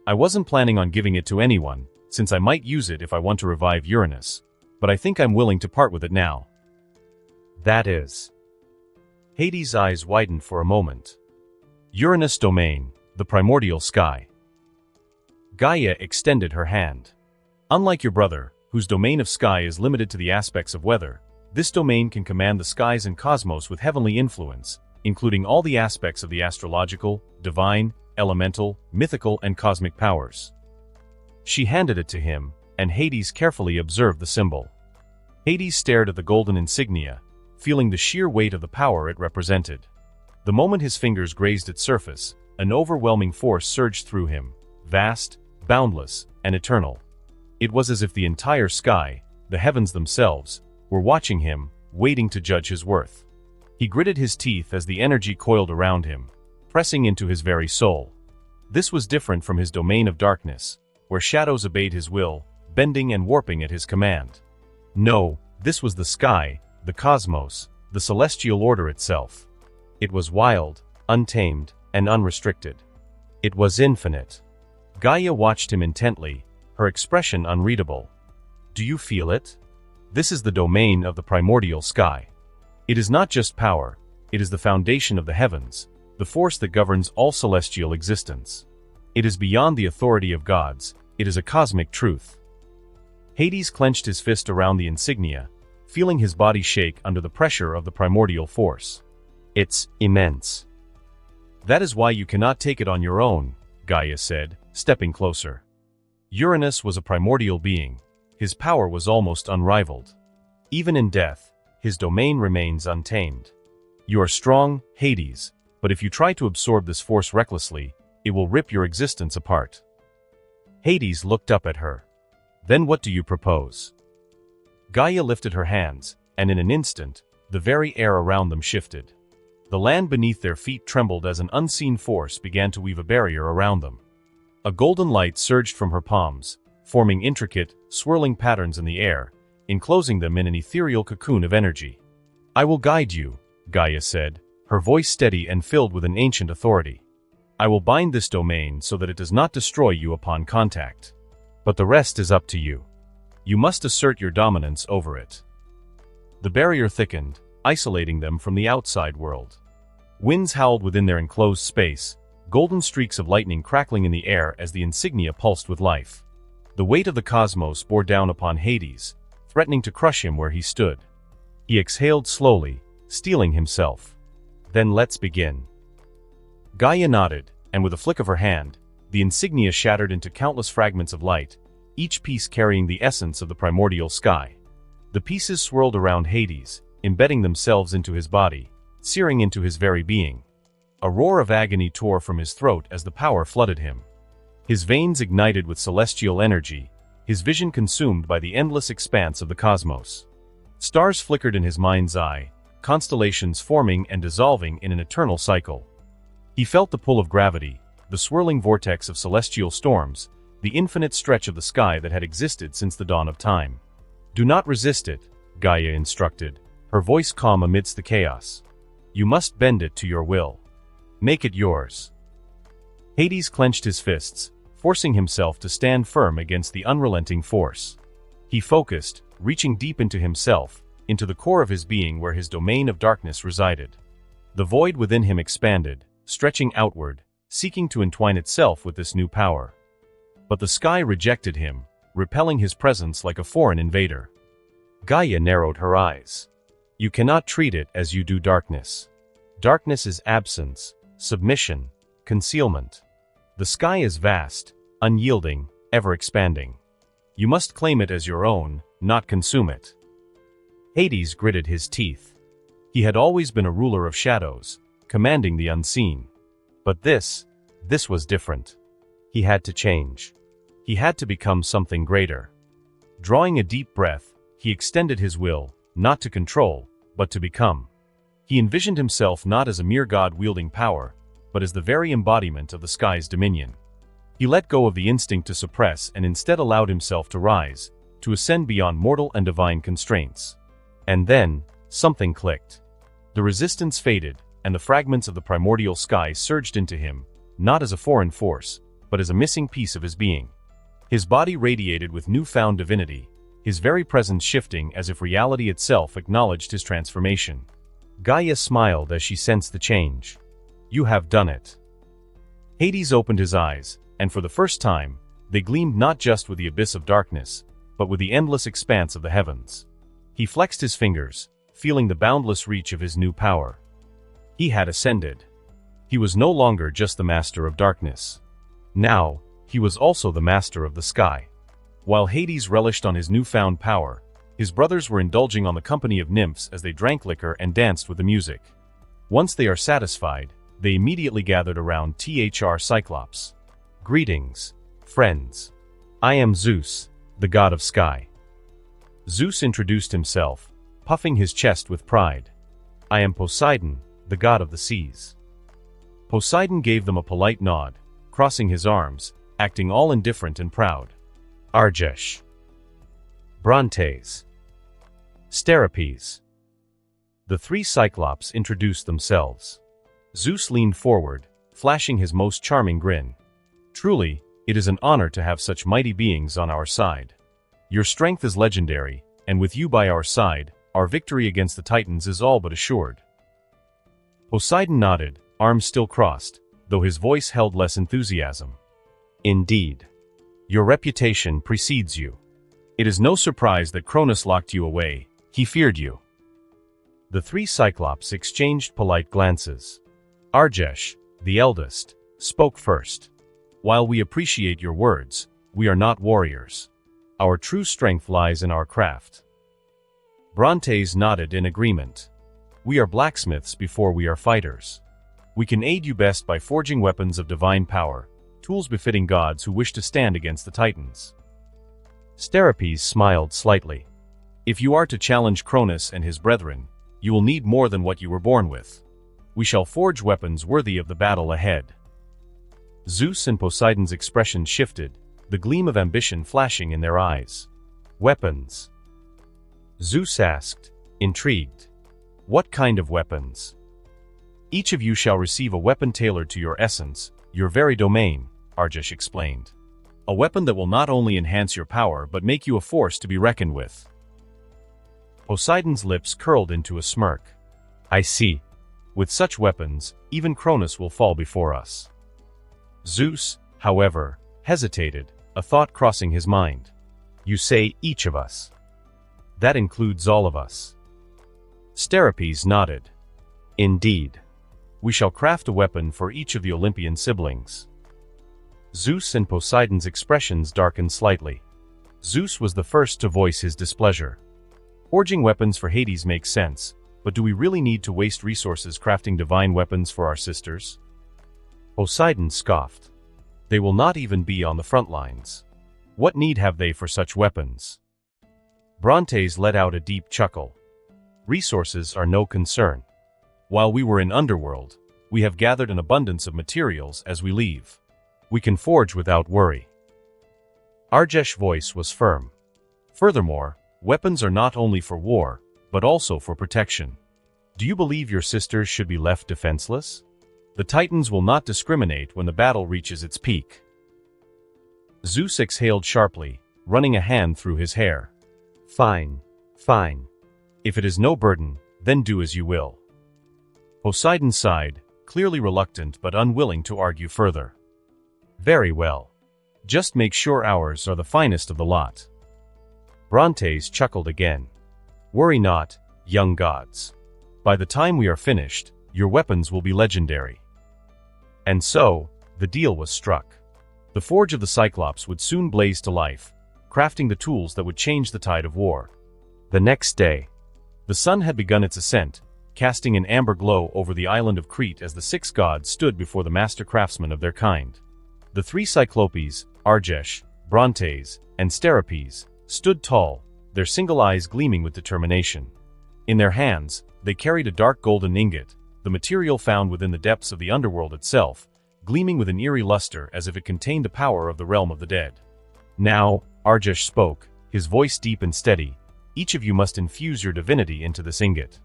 I wasn't planning on giving it to anyone, since I might use it if I want to revive Uranus, but I think I'm willing to part with it now. That is. Hades' eyes widened for a moment. Uranus domain, the primordial sky. Gaia extended her hand. Unlike your brother, whose domain of sky is limited to the aspects of weather, this domain can command the skies and cosmos with heavenly influence, including all the aspects of the astrological, divine, elemental, mythical, and cosmic powers. She handed it to him, and Hades carefully observed the symbol. Hades stared at the golden insignia, feeling the sheer weight of the power it represented. The moment his fingers grazed its surface, an overwhelming force surged through him, vast, boundless, and eternal. It was as if the entire sky, the heavens themselves, were watching him, waiting to judge his worth. He gritted his teeth as the energy coiled around him, pressing into his very soul. This was different from his domain of darkness, where shadows obeyed his will, bending and warping at his command. No, this was the sky, the cosmos, the celestial order itself. It was wild, untamed, and unrestricted. It was infinite. Gaia watched him intently, her expression unreadable. Do you feel it? This is the domain of the primordial sky. It is not just power, it is the foundation of the heavens, the force that governs all celestial existence. It is beyond the authority of gods, it is a cosmic truth. Hades clenched his fist around the insignia, feeling his body shake under the pressure of the primordial force. It's immense. That is why you cannot take it on your own, Gaia said, stepping closer. Uranus was a primordial being. His power was almost unrivaled. Even in death, his domain remains untamed. You are strong, Hades, but if you try to absorb this force recklessly, it will rip your existence apart. Hades looked up at her. Then what do you propose? Gaia lifted her hands, and in an instant, the very air around them shifted. The land beneath their feet trembled as an unseen force began to weave a barrier around them. A golden light surged from her palms, forming intricate, swirling patterns in the air, enclosing them in an ethereal cocoon of energy. I will guide you, Gaia said, her voice steady and filled with an ancient authority. I will bind this domain so that it does not destroy you upon contact. But the rest is up to you. You must assert your dominance over it. The barrier thickened, isolating them from the outside world. Winds howled within their enclosed space, golden streaks of lightning crackling in the air as the insignia pulsed with life. The weight of the cosmos bore down upon Hades, threatening to crush him where he stood. He exhaled slowly, steeling himself. Then let's begin. Gaia nodded, and with a flick of her hand, the insignia shattered into countless fragments of light, each piece carrying the essence of the primordial sky. The pieces swirled around Hades, embedding themselves into his body, searing into his very being. A roar of agony tore from his throat as the power flooded him. His veins ignited with celestial energy, his vision consumed by the endless expanse of the cosmos. Stars flickered in his mind's eye, constellations forming and dissolving in an eternal cycle. He felt the pull of gravity, the swirling vortex of celestial storms, the infinite stretch of the sky that had existed since the dawn of time. "Do not resist it," Gaia instructed, her voice calm amidst the chaos. "You must bend it to your will. Make it yours." Hades clenched his fists, forcing himself to stand firm against the unrelenting force. He focused, reaching deep into himself, into the core of his being where his domain of darkness resided. The void within him expanded, stretching outward, seeking to entwine itself with this new power. But the sky rejected him, repelling his presence like a foreign invader. Gaia narrowed her eyes. "You cannot treat it as you do darkness. Darkness is absence, submission, concealment. The sky is vast, unyielding, ever-expanding. You must claim it as your own, not consume it." Hades gritted his teeth. He had always been a ruler of shadows, commanding the unseen. But this was different. He had to change. He had to become something greater. Drawing a deep breath, he extended his will, not to control, but to become. He envisioned himself not as a mere god wielding power, but as the very embodiment of the sky's dominion. He let go of the instinct to suppress and instead allowed himself to rise, to ascend beyond mortal and divine constraints. And then, something clicked. The resistance faded, and the fragments of the primordial sky surged into him, not as a foreign force, but as a missing piece of his being. His body radiated with newfound divinity, his very presence shifting as if reality itself acknowledged his transformation. Gaia smiled as she sensed the change. "You have done it." Hades opened his eyes, and for the first time, they gleamed not just with the abyss of darkness, but with the endless expanse of the heavens. He flexed his fingers, feeling the boundless reach of his new power. He had ascended. He was no longer just the master of darkness. Now, he was also the master of the sky. While Hades relished on his newfound power, his brothers were indulging on the company of nymphs as they drank liquor and danced with the music. Once they are satisfied, they immediately gathered around Cyclops. "Greetings, friends. I am Zeus, the god of sky." Zeus introduced himself, puffing his chest with pride. "I am Poseidon, the god of the seas." Poseidon gave them a polite nod, crossing his arms, acting all indifferent and proud. "Argesh. Brontes. Sterapes." The three Cyclops introduced themselves. Zeus leaned forward, flashing his most charming grin. "Truly, it is an honor to have such mighty beings on our side. Your strength is legendary, and with you by our side, our victory against the Titans is all but assured." Poseidon nodded, arms still crossed, though his voice held less enthusiasm. "Indeed. Your reputation precedes you. It is no surprise that Cronus locked you away. He feared you." The three Cyclops exchanged polite glances. Argesh, the eldest, spoke first. "While we appreciate your words, we are not warriors. Our true strength lies in our craft." Brontes nodded in agreement. "We are blacksmiths before we are fighters. We can aid you best by forging weapons of divine power, tools befitting gods who wish to stand against the Titans." Sterapes smiled slightly. "If you are to challenge Cronus and his brethren, you will need more than what you were born with. We shall forge weapons worthy of the battle ahead." Zeus and Poseidon's expressions shifted, the gleam of ambition flashing in their eyes. "Weapons?" Zeus asked, intrigued. "What kind of weapons?" "Each of you shall receive a weapon tailored to your essence, your very domain," Argesh explained. "A weapon that will not only enhance your power but make you a force to be reckoned with." Poseidon's lips curled into a smirk. "I see. With such weapons, even Cronus will fall before us." Zeus, however, hesitated, a thought crossing his mind. "You say each of us. That includes all of us." Sterapes nodded. "Indeed. We shall craft a weapon for each of the Olympian siblings." Zeus and Poseidon's expressions darkened slightly. Zeus was the first to voice his displeasure. "Forging weapons for Hades makes sense, but do we really need to waste resources crafting divine weapons for our sisters?" Poseidon scoffed. "They will not even be on the front lines. What need have they for such weapons?" Brontes let out a deep chuckle. "Resources are no concern. While we were in Underworld, We have gathered an abundance of materials as we leave. We can forge without worry. Arjesh's voice was firm. Furthermore, weapons are not only for war, but also for protection. Do you believe your sisters should be left defenseless? The Titans will not discriminate when the battle reaches its peak. Zeus exhaled sharply, running a hand through his hair. Fine, fine. If it is no burden, then do as you will. Poseidon sighed, clearly reluctant but unwilling to argue further. Very well. Just make sure ours are the finest of the lot. Brontes chuckled again. Worry not, young gods. By the time we are finished, your weapons will be legendary. And so, the deal was struck. The forge of the Cyclops would soon blaze to life, crafting the tools that would change the tide of war. The next day, the sun had begun its ascent, casting an amber glow over the island of Crete as the 6 gods stood before the master craftsmen of their kind. The 3 Cyclopes, Arjesh, Brontes, and Steripes, stood tall, their single eyes gleaming with determination. In their hands, they carried a dark golden ingot, the material found within the depths of the underworld itself, gleaming with an eerie luster as if it contained the power of the realm of the dead. Now, Arjesh spoke, his voice deep and steady. Each of you must infuse your divinity into this ingot.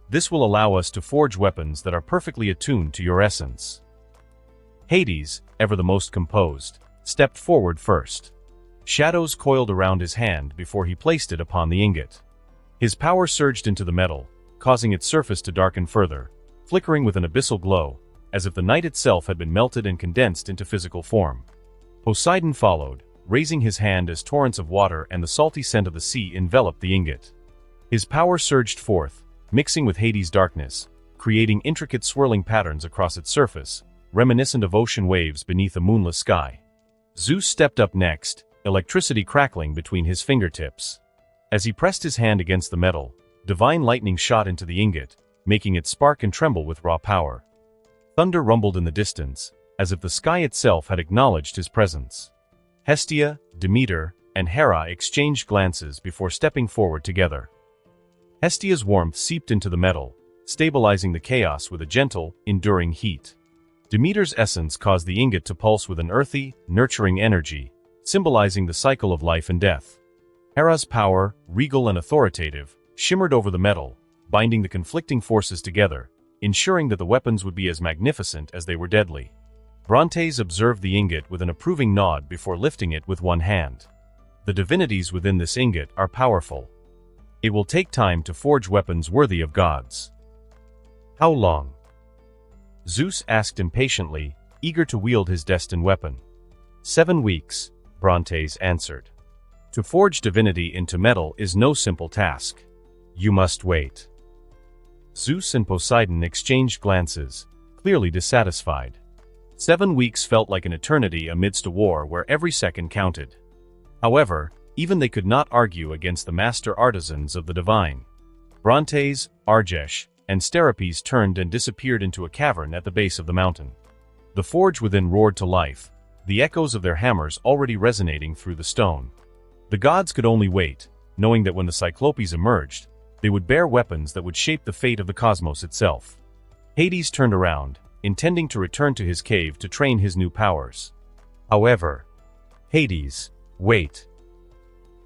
This will allow us to forge weapons that are perfectly attuned to your essence. Hades, ever the most composed, stepped forward first. Shadows coiled around his hand before he placed it upon the ingot. His power surged into the metal, causing its surface to darken further, flickering with an abyssal glow, as if the night itself had been melted and condensed into physical form. Poseidon followed, raising his hand as torrents of water and the salty scent of the sea enveloped the ingot. His power surged forth, mixing with Hades' darkness, creating intricate swirling patterns across its surface, reminiscent of ocean waves beneath a moonless sky. Zeus stepped up next, electricity crackling between his fingertips. As he pressed his hand against the metal, divine lightning shot into the ingot, making it spark and tremble with raw power. Thunder rumbled in the distance, as if the sky itself had acknowledged his presence. Hestia, Demeter, and Hera exchanged glances before stepping forward together. Hestia's warmth seeped into the metal, stabilizing the chaos with a gentle, enduring heat. Demeter's essence caused the ingot to pulse with an earthy, nurturing energy, symbolizing the cycle of life and death. Hera's power, regal and authoritative, shimmered over the metal, binding the conflicting forces together, ensuring that the weapons would be as magnificent as they were deadly. Brontes observed the ingot with an approving nod before lifting it with one hand. The divinities within this ingot are powerful. It will take time to forge weapons worthy of gods. How long? Zeus asked impatiently, eager to wield his destined weapon. 7 weeks, Brontes answered. To forge divinity into metal is no simple task. You must wait. Zeus and Poseidon exchanged glances, clearly dissatisfied. 7 weeks felt like an eternity amidst a war where every second counted. However, even they could not argue against the master artisans of the divine. Brontes, Arjesh, and Steripes turned and disappeared into a cavern at the base of the mountain. The forge within roared to life, the echoes of their hammers already resonating through the stone. The gods could only wait, knowing that when the Cyclopes emerged, they would bear weapons that would shape the fate of the cosmos itself. Hades turned around, intending to return to his cave to train his new powers. However, Hades, wait.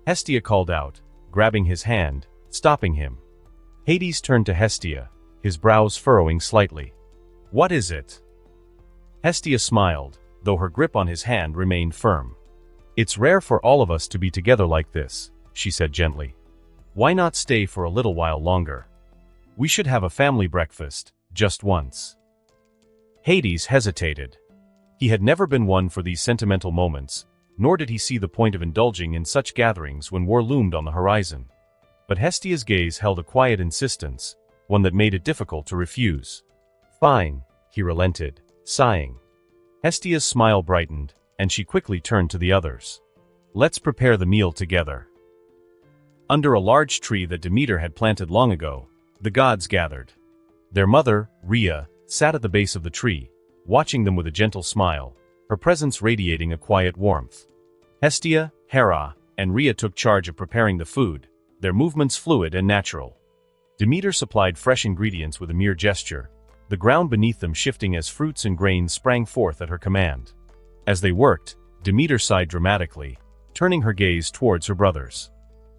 Hestia called out, grabbing his hand, stopping him. Hades turned to Hestia, his brows furrowing slightly. What is it? Hestia smiled, though her grip on his hand remained firm. It's rare for all of us to be together like this, she said gently. Why not stay for a little while longer? We should have a family breakfast, just once. Hades hesitated. He had never been one for these sentimental moments, nor did he see the point of indulging in such gatherings when war loomed on the horizon. But Hestia's gaze held a quiet insistence, one that made it difficult to refuse. Fine, he relented, sighing. Hestia's smile brightened, and she quickly turned to the others. Let's prepare the meal together. Under a large tree that Demeter had planted long ago, the gods gathered. Their mother, Rhea, sat at the base of the tree, watching them with a gentle smile, her presence radiating a quiet warmth. Hestia, Hera, and Rhea took charge of preparing the food, their movements fluid and natural. Demeter supplied fresh ingredients with a mere gesture, the ground beneath them shifting as fruits and grains sprang forth at her command. As they worked, Demeter sighed dramatically, turning her gaze towards her brothers.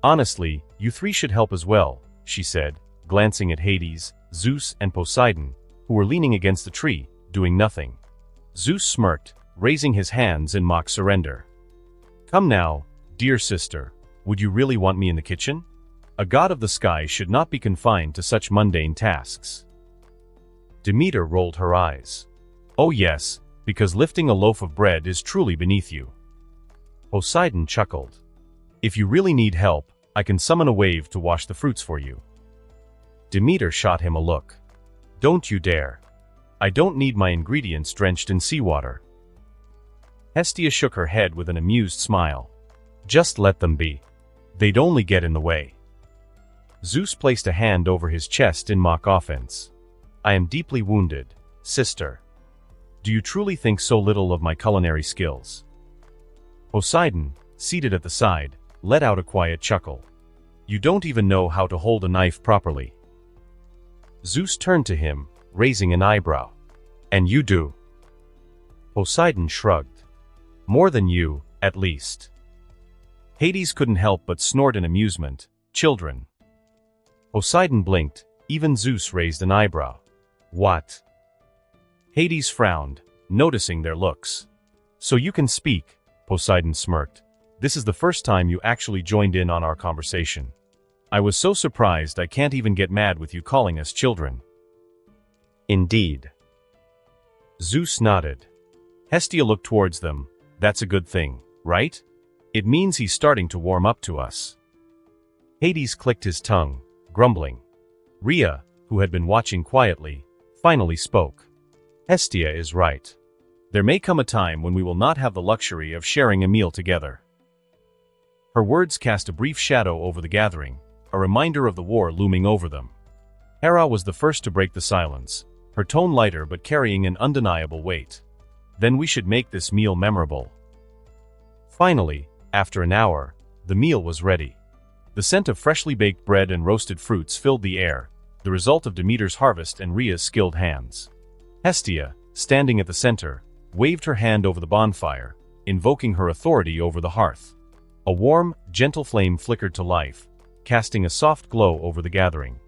"Honestly, you three should help as well," she said, glancing at Hades, Zeus, and Poseidon, who were leaning against the tree, doing nothing. Zeus smirked, raising his hands in mock surrender. "Come now, dear sister, would you really want me in the kitchen? A god of the sky should not be confined to such mundane tasks." Demeter rolled her eyes. "Oh yes, because lifting a loaf of bread is truly beneath you." Poseidon chuckled. "If you really need help, I can summon a wave to wash the fruits for you." Demeter shot him a look. "Don't you dare. I don't need my ingredients drenched in seawater." Hestia shook her head with an amused smile. "Just let them be. They'd only get in the way." Zeus placed a hand over his chest in mock offense. "I am deeply wounded, sister. Do you truly think so little of my culinary skills?" Poseidon, seated at the side, let out a quiet chuckle. "You don't even know how to hold a knife properly." Zeus turned to him, raising an eyebrow. "And you do?" Poseidon shrugged. "More than you, at least." Hades couldn't help but snort in amusement. "Children." Poseidon blinked, even Zeus raised an eyebrow. "What?" Hades frowned, noticing their looks. "So you can speak," Poseidon smirked. "This is the first time you actually joined in on our conversation. I was so surprised I can't even get mad with you calling us children." "Indeed." Zeus nodded. Hestia looked towards them. "That's a good thing, right? It means he's starting to warm up to us." Hades clicked his tongue, grumbling. Rhea, who had been watching quietly, finally spoke. "Hestia is right. There may come a time when we will not have the luxury of sharing a meal together." Her words cast a brief shadow over the gathering, a reminder of the war looming over them. Hera was the first to break the silence, her tone lighter but carrying an undeniable weight. "Then we should make this meal memorable." Finally, after an hour, the meal was ready. The scent of freshly baked bread and roasted fruits filled the air, the result of Demeter's harvest and Rhea's skilled hands. Hestia, standing at the center, waved her hand over the bonfire, invoking her authority over the hearth. A warm, gentle flame flickered to life, casting a soft glow over the gathering.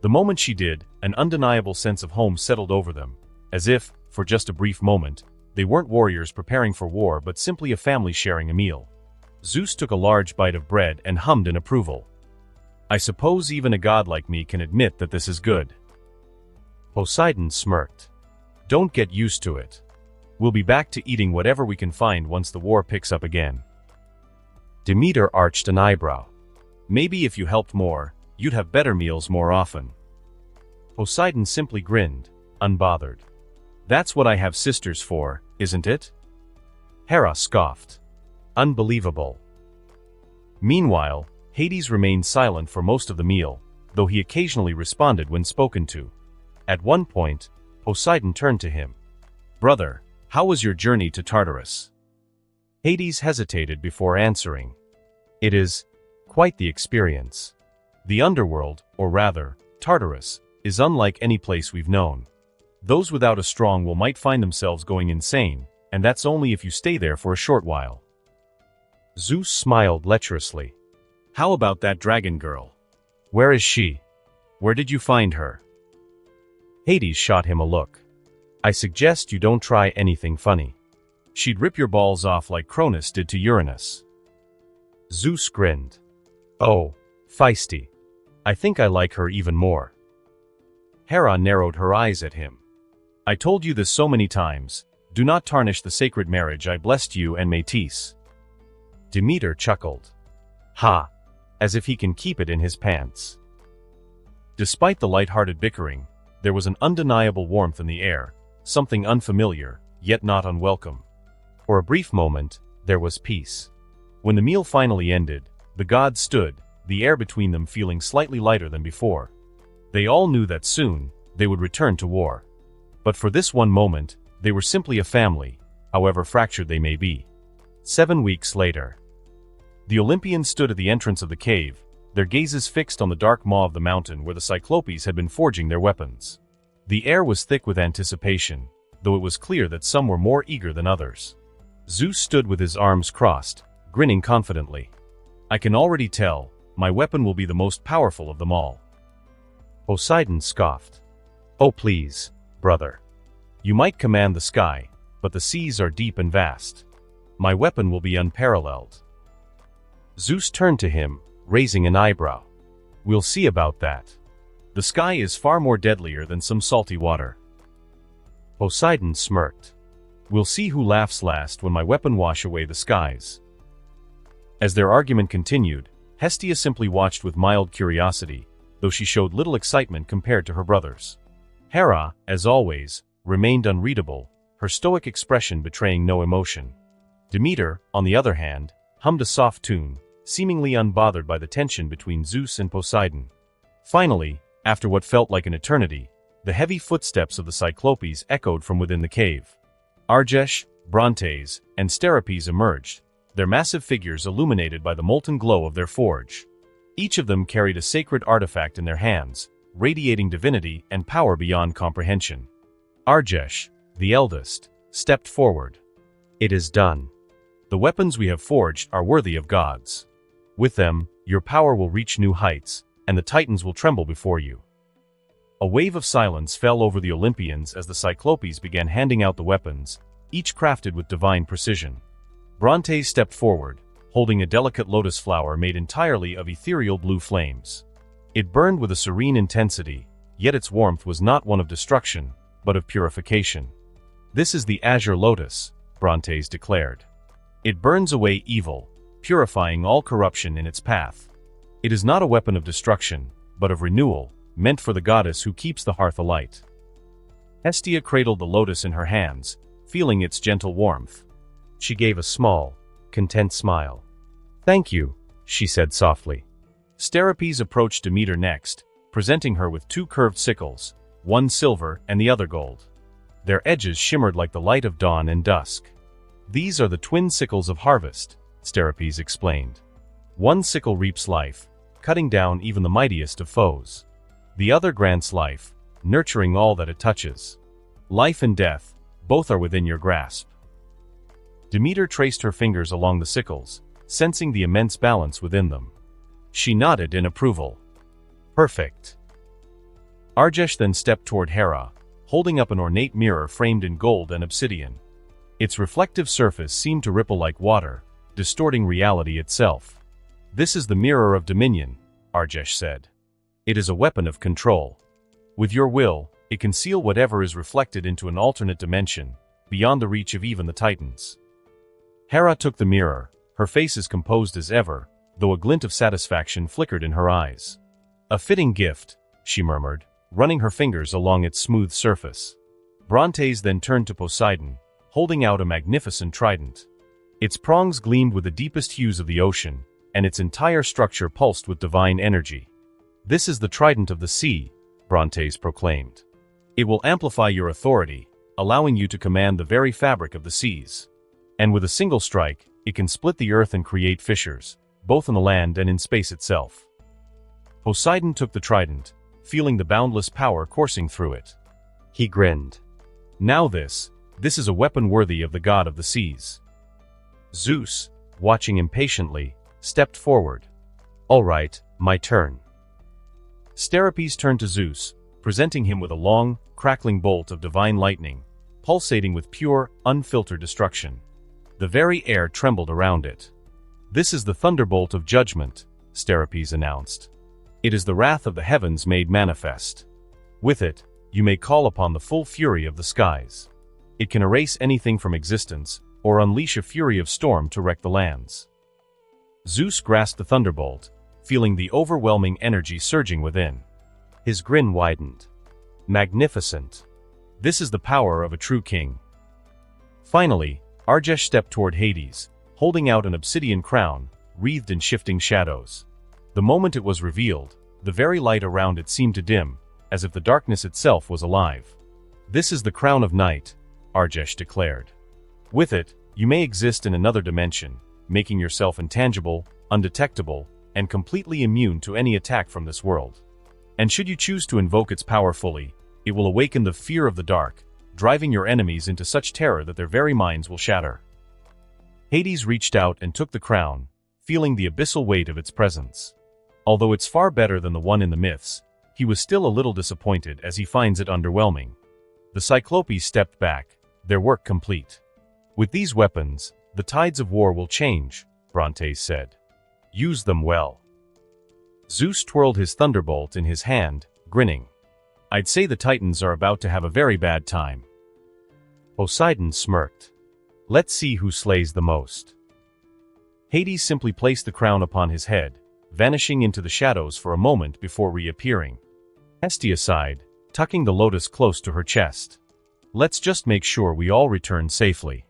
The moment she did, an undeniable sense of home settled over them, as if, for just a brief moment, they weren't warriors preparing for war but simply a family sharing a meal. Zeus took a large bite of bread and hummed in approval. "I suppose even a god like me can admit that this is good." Poseidon smirked. "Don't get used to it. We'll be back to eating whatever we can find once the war picks up again." Demeter arched an eyebrow. "Maybe if you helped more, you'd have better meals more often." Poseidon simply grinned, unbothered. "That's what I have sisters for, isn't it?" Hera scoffed. "Unbelievable." Meanwhile, Hades remained silent for most of the meal, though he occasionally responded when spoken to. At one point, Poseidon turned to him. "Brother, how was your journey to Tartarus?" Hades hesitated before answering. "It is quite the experience. The Underworld, or rather, Tartarus, is unlike any place we've known. Those without a strong will might find themselves going insane, and that's only if you stay there for a short while." Zeus smiled lecherously. "How about that dragon girl? Where is she? Where did you find her?" Hades shot him a look. "I suggest you don't try anything funny. She'd rip your balls off like Cronus did to Uranus." Zeus grinned. "Oh, feisty. I think I like her even more." Hera narrowed her eyes at him. "I told you this so many times, do not tarnish the sacred marriage I blessed you and Métis." Demeter chuckled. "Ha! As if he can keep it in his pants." Despite the light-hearted bickering, there was an undeniable warmth in the air, something unfamiliar, yet not unwelcome. For a brief moment, there was peace. When the meal finally ended, the gods stood, the air between them feeling slightly lighter than before. They all knew that soon, they would return to war. But for this one moment, they were simply a family, however fractured they may be. 7 weeks later. The Olympians stood at the entrance of the cave, their gazes fixed on the dark maw of the mountain where the Cyclopes had been forging their weapons. The air was thick with anticipation, though it was clear that some were more eager than others. Zeus stood with his arms crossed, grinning confidently. "I can already tell, my weapon will be the most powerful of them all." Poseidon scoffed. "Oh please, brother. You might command the sky, but the seas are deep and vast. My weapon will be unparalleled." Zeus turned to him, raising an eyebrow. "We'll see about that. The sky is far more deadlier than some salty water." Poseidon smirked. "We'll see who laughs last when my weapon wash away the skies." As their argument continued, Hestia simply watched with mild curiosity, though she showed little excitement compared to her brothers. Hera, as always, remained unreadable, her stoic expression betraying no emotion. Demeter, on the other hand, hummed a soft tune, seemingly unbothered by the tension between Zeus and Poseidon. Finally, after what felt like an eternity, the heavy footsteps of the Cyclopes echoed from within the cave. Argesh, Brontes, and Steripes emerged, their massive figures illuminated by the molten glow of their forge. Each of them carried a sacred artifact in their hands, radiating divinity and power beyond comprehension. Argesh, the eldest, stepped forward. "It is done. The weapons we have forged are worthy of gods. With them, your power will reach new heights, and the Titans will tremble before you." A wave of silence fell over the Olympians as the Cyclopes began handing out the weapons, each crafted with divine precision. Brontes stepped forward, holding a delicate lotus flower made entirely of ethereal blue flames. It burned with a serene intensity, yet its warmth was not one of destruction, but of purification. "This is the azure lotus," Brontes declared. "It burns away evil, purifying all corruption in its path. It is not a weapon of destruction, but of renewal, meant for the goddess who keeps the hearth alight." Hestia cradled the lotus in her hands, feeling its gentle warmth. She gave a small, content smile. "Thank you," she said softly. Steripes approached Demeter next, presenting her with two curved sickles, one silver and the other gold. Their edges shimmered like the light of dawn and dusk. "These are the twin sickles of harvest," Steripes explained. "One sickle reaps life, cutting down even the mightiest of foes. The other grants life, nurturing all that it touches. Life and death, both are within your grasp." Demeter traced her fingers along the sickles, sensing the immense balance within them. She nodded in approval. "Perfect." Argesh then stepped toward Hera, holding up an ornate mirror framed in gold and obsidian. Its reflective surface seemed to ripple like water, distorting reality itself. "This is the mirror of dominion," Argesh said. "It is a weapon of control. With your will, it can seal whatever is reflected into an alternate dimension, beyond the reach of even the Titans." Hera took the mirror, her face as composed as ever, though a glint of satisfaction flickered in her eyes. "A fitting gift," she murmured, running her fingers along its smooth surface. Brontes then turned to Poseidon, holding out a magnificent trident. Its prongs gleamed with the deepest hues of the ocean, and its entire structure pulsed with divine energy. "This is the trident of the sea," Brontes proclaimed. "It will amplify your authority, allowing you to command the very fabric of the seas. And with a single strike, it can split the earth and create fissures, both on the land and in space itself." Poseidon took the trident, feeling the boundless power coursing through it. He grinned. "Now this is a weapon worthy of the god of the seas." Zeus, watching impatiently, stepped forward. "All right, my turn." Steripes turned to Zeus, presenting him with a long, crackling bolt of divine lightning, pulsating with pure, unfiltered destruction. The very air trembled around it. "This is the thunderbolt of judgment," Steripes announced. "It is the wrath of the heavens made manifest. With it, you may call upon the full fury of the skies. It can erase anything from existence, or unleash a fury of storm to wreck the lands." Zeus grasped the thunderbolt, feeling the overwhelming energy surging within. His grin widened. "Magnificent. This is the power of a true king." Finally, Argesh stepped toward Hades, holding out an obsidian crown, wreathed in shifting shadows. The moment it was revealed, the very light around it seemed to dim, as if the darkness itself was alive. "This is the crown of night," Argesh declared. "With it, you may exist in another dimension, making yourself intangible, undetectable, and completely immune to any attack from this world. And should you choose to invoke its power fully, It will awaken the fear of the dark, driving your enemies into such terror that their very minds will shatter. Hades reached out and took the crown, feeling the abyssal weight of its presence. Although it's far better than the one in the myths, he was still a little disappointed as he finds it underwhelming. The Cyclopes stepped back, their work complete. With these weapons, the tides of war will change, Brontes said. Use them well. Zeus twirled his thunderbolt in his hand, grinning. I'd say the Titans are about to have a very bad time. Poseidon smirked. Let's see who slays the most. Hades simply placed the crown upon his head, vanishing into the shadows for a moment before reappearing. Hestia sighed, tucking the lotus close to her chest. Let's just make sure we all return safely.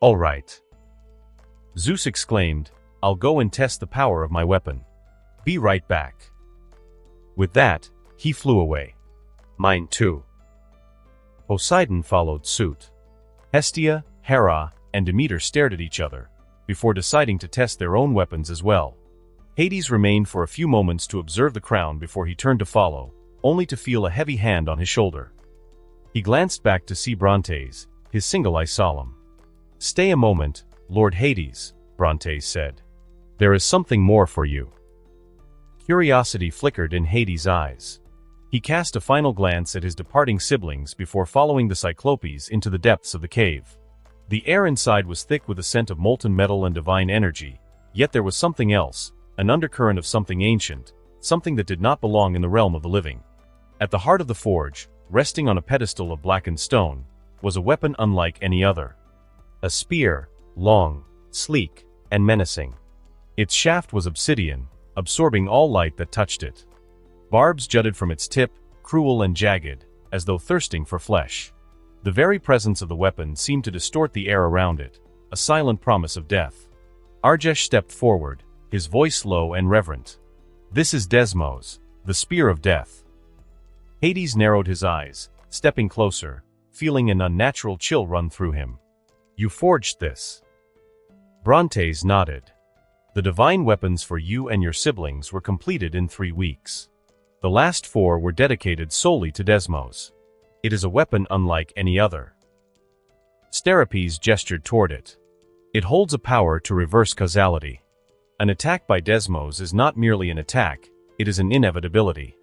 All right. Zeus exclaimed, I'll go and test the power of my weapon. Be right back. With that, he flew away. Mine too. Poseidon followed suit. Hestia, Hera, and Demeter stared at each other, before deciding to test their own weapons as well. Hades remained for a few moments to observe the crown before he turned to follow, only to feel a heavy hand on his shoulder. He glanced back to see Brontes, his single eye solemn. Stay a moment, Lord Hades, Brontes said. There is something more for you. Curiosity flickered in Hades' eyes. He cast a final glance at his departing siblings before following the Cyclopes into the depths of the cave. The air inside was thick with a scent of molten metal and divine energy, yet there was something else, an undercurrent of something ancient, something that did not belong in the realm of the living. At the heart of the forge, resting on a pedestal of blackened stone, was a weapon unlike any other. A spear, long, sleek, and menacing. Its shaft was obsidian, absorbing all light that touched it. Barbs jutted from its tip, cruel and jagged, as though thirsting for flesh. The very presence of the weapon seemed to distort the air around it, a silent promise of death. Argesh stepped forward, his voice low and reverent. This is Desmos, the spear of death. Hades narrowed his eyes, stepping closer, feeling an unnatural chill run through him. You forged this. Brontes nodded. The divine weapons for you and your siblings were completed in 3 weeks. The last 4 were dedicated solely to Desmos. It is a weapon unlike any other. Steripes gestured toward it. It holds a power to reverse causality. An attack by Desmos is not merely an attack, it is an inevitability.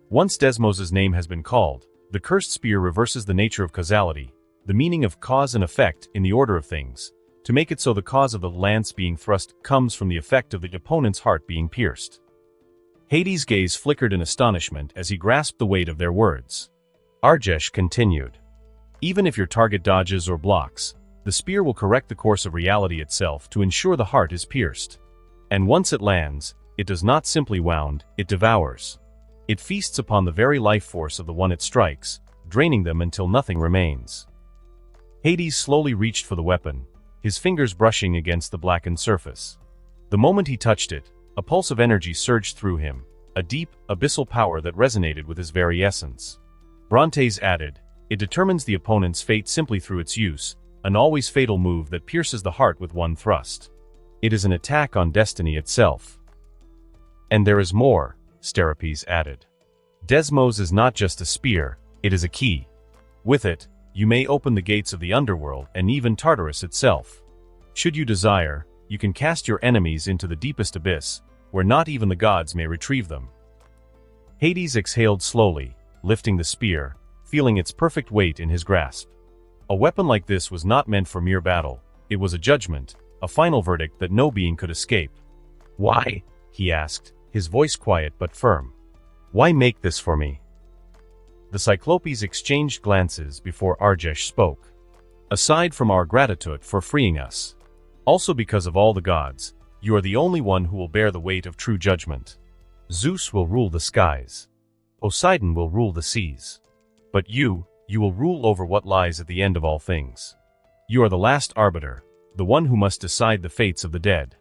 Once Desmos' name has been called, the cursed spear reverses the nature of causality, the meaning of cause and effect in the order of things, to make it so the cause of the lance being thrust comes from the effect of the opponent's heart being pierced. Hades' gaze flickered in astonishment as he grasped the weight of their words. Argesh continued. Even if your target dodges or blocks, the spear will correct the course of reality itself to ensure the heart is pierced. And once it lands, it does not simply wound, it devours. It feasts upon the very life force of the one it strikes, draining them until nothing remains. Hades slowly reached for the weapon, his fingers brushing against the blackened surface. The moment he touched it, a pulse of energy surged through him, a deep, abyssal power that resonated with his very essence. Brontes added, it determines the opponent's fate simply through its use, an always fatal move that pierces the heart with one thrust. It is an attack on destiny itself. And there is more, Steripes added. Desmos is not just a spear, it is a key. With it, you may open the gates of the Underworld and even Tartarus itself. Should you desire, you can cast your enemies into the deepest abyss, where not even the gods may retrieve them. Hades exhaled slowly, lifting the spear, feeling its perfect weight in his grasp. A weapon like this was not meant for mere battle, it was a judgment, a final verdict that no being could escape. Why? He asked, his voice quiet but firm. Why make this for me? The Cyclopes exchanged glances before Argesh spoke. Aside from our gratitude for freeing us, also because of all the gods, you are the only one who will bear the weight of true judgment. Zeus will rule the skies. Poseidon will rule the seas. But you will rule over what lies at the end of all things. You are the last arbiter, the one who must decide the fates of the dead.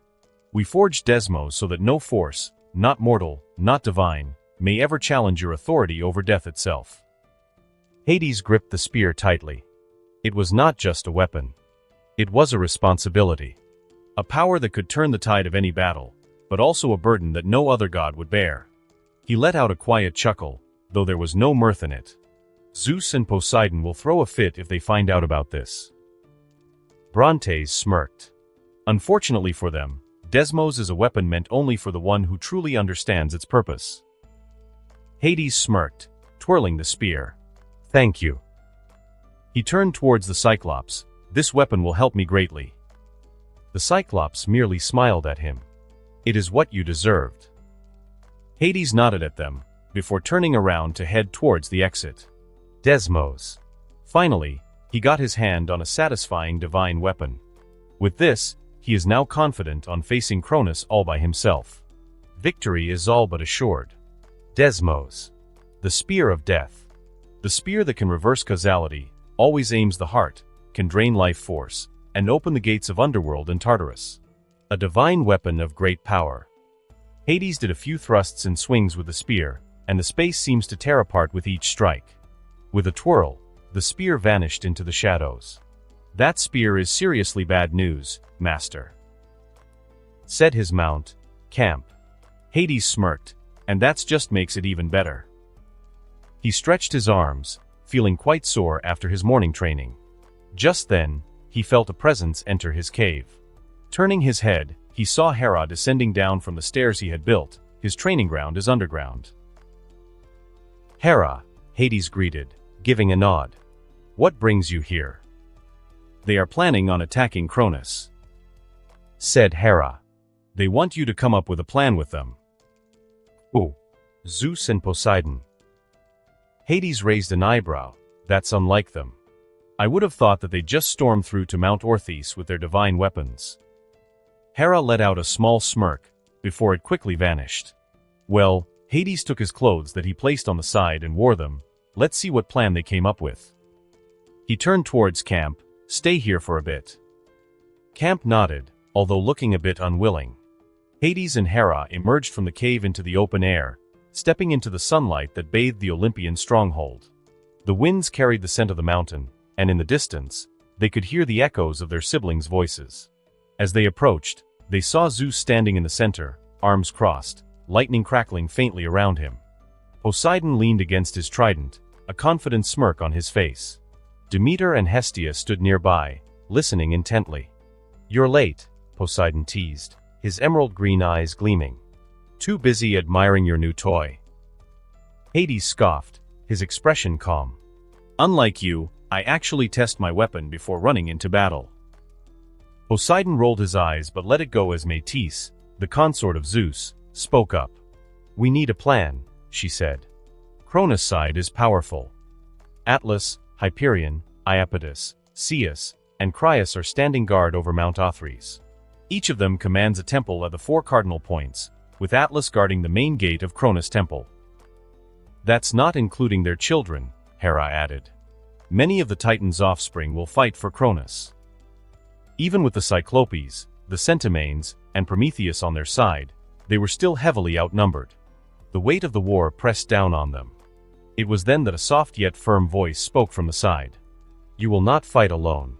We forged Desmos so that no force, not mortal, not divine, may ever challenge your authority over death itself. Hades gripped the spear tightly. It was not just a weapon. It was a responsibility. A power that could turn the tide of any battle, but also a burden that no other god would bear. He let out a quiet chuckle, though there was no mirth in it. Zeus and Poseidon will throw a fit if they find out about this. Brontes smirked. Unfortunately for them, Desmos is a weapon meant only for the one who truly understands its purpose. Hades smirked, twirling the spear. Thank you. He turned towards the Cyclops. This weapon will help me greatly. The Cyclops merely smiled at him. It is what you deserved. Hades nodded at them, before turning around to head towards the exit. Desmos. Finally, he got his hand on a satisfying divine weapon. With this, he is now confident on facing Cronus all by himself. Victory is all but assured. Desmos. The Spear of Death. The spear that can reverse causality, always aims the heart, can drain life force, and open the gates of Underworld and Tartarus. A divine weapon of great power. Hades did a few thrusts and swings with the spear, and the space seems to tear apart with each strike. With a twirl, the spear vanished into the shadows. That spear is seriously bad news, Master, said his mount, Camp. Hades smirked, and that just makes it even better. He stretched his arms, feeling quite sore after his morning training. Just then, he felt a presence enter his cave. Turning his head, he saw Hera descending down from the stairs he had built. His training ground is underground. Hera, Hades greeted, giving a nod. What brings you here? They are planning on attacking Cronus, said Hera. They want you to come up with a plan with them. Oh, Zeus and Poseidon. Hades raised an eyebrow. That's unlike them. I would have thought that they'd just storm through to Mount Orthes with their divine weapons. Hera let out a small smirk, before it quickly vanished. Well, Hades took his clothes that he placed on the side and wore them. Let's see what plan they came up with. He turned towards Camp. Stay here for a bit. Camp nodded, although looking a bit unwilling. Hades and Hera emerged from the cave into the open air, stepping into the sunlight that bathed the Olympian stronghold. The winds carried the scent of the mountain, and in the distance, they could hear the echoes of their siblings' voices. As they approached, they saw Zeus standing in the center, arms crossed, lightning crackling faintly around him. Poseidon leaned against his trident, a confident smirk on his face. Demeter and Hestia stood nearby, listening intently. You're late, Poseidon teased, his emerald green eyes gleaming. Too busy admiring your new toy. Hades scoffed, his expression calm. Unlike you, I actually test my weapon before running into battle. Poseidon rolled his eyes but let it go as Metis, the consort of Zeus, spoke up. We need a plan, she said. Cronus' side is powerful. Atlas, Hyperion, Iapetus, Ceus, and Crius are standing guard over Mount Orthes. Each of them commands a temple at the 4 cardinal points, with Atlas guarding the main gate of Cronus' temple. That's not including their children, Hera added. Many of the Titans' offspring will fight for Cronus. Even with the Cyclopes, the Centimanes, and Prometheus on their side, they were still heavily outnumbered. The weight of the war pressed down on them. It was then that a soft yet firm voice spoke from the side. You will not fight alone.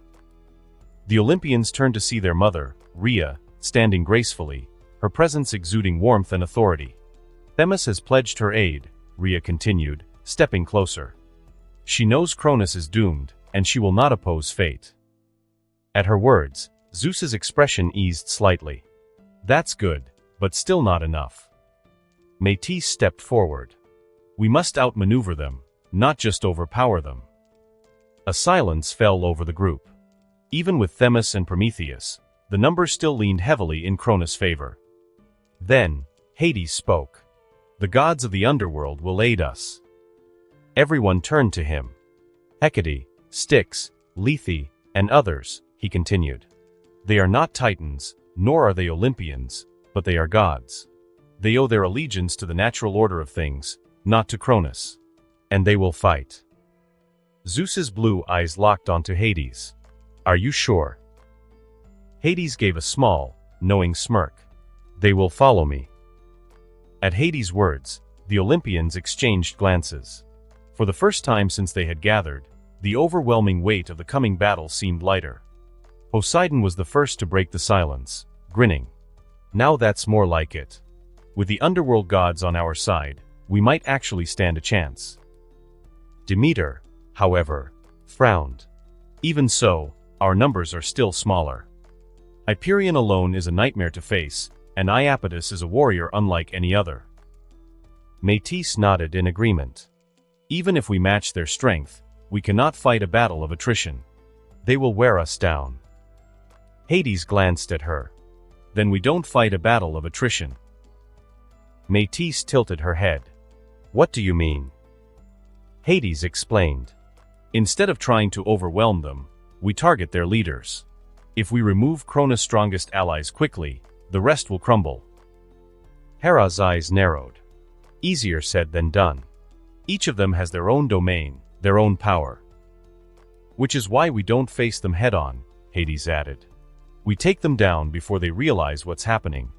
The Olympians turned to see their mother, Rhea, standing gracefully, her presence exuding warmth and authority. Themis has pledged her aid, Rhea continued, stepping closer. She knows Cronus is doomed, and she will not oppose fate. At her words, Zeus's expression eased slightly. That's good, but still not enough. Metis stepped forward. We must outmaneuver them, not just overpower them. A silence fell over the group. Even with Themis and Prometheus, the numbers still leaned heavily in Cronus' favor. Then, Hades spoke. The gods of the underworld will aid us. Everyone turned to him. Hecate, Styx, Lethe, and others, he continued. They are not Titans, nor are they Olympians, but they are gods. They owe their allegiance to the natural order of things, not to Cronus. And they will fight. Zeus's blue eyes locked onto Hades. Are you sure? Hades gave a small, knowing smirk. They will follow me. At Hades' words, the Olympians exchanged glances. For the first time since they had gathered, the overwhelming weight of the coming battle seemed lighter. Poseidon was the first to break the silence, grinning. Now that's more like it. With the underworld gods on our side, we might actually stand a chance. Demeter, however, frowned. Even so, our numbers are still smaller. Hyperion alone is a nightmare to face, and Iapetus is a warrior unlike any other. Métis nodded in agreement. Even if we match their strength, we cannot fight a battle of attrition. They will wear us down. Hades glanced at her. Then we don't fight a battle of attrition. Métis tilted her head. What do you mean? Hades explained. Instead of trying to overwhelm them, we target their leaders. If we remove Cronus' strongest allies quickly, the rest will crumble. Hera's eyes narrowed. Easier said than done. Each of them has their own domain, their own power. Which is why we don't face them head-on, Hades added. We take them down before they realize what's happening.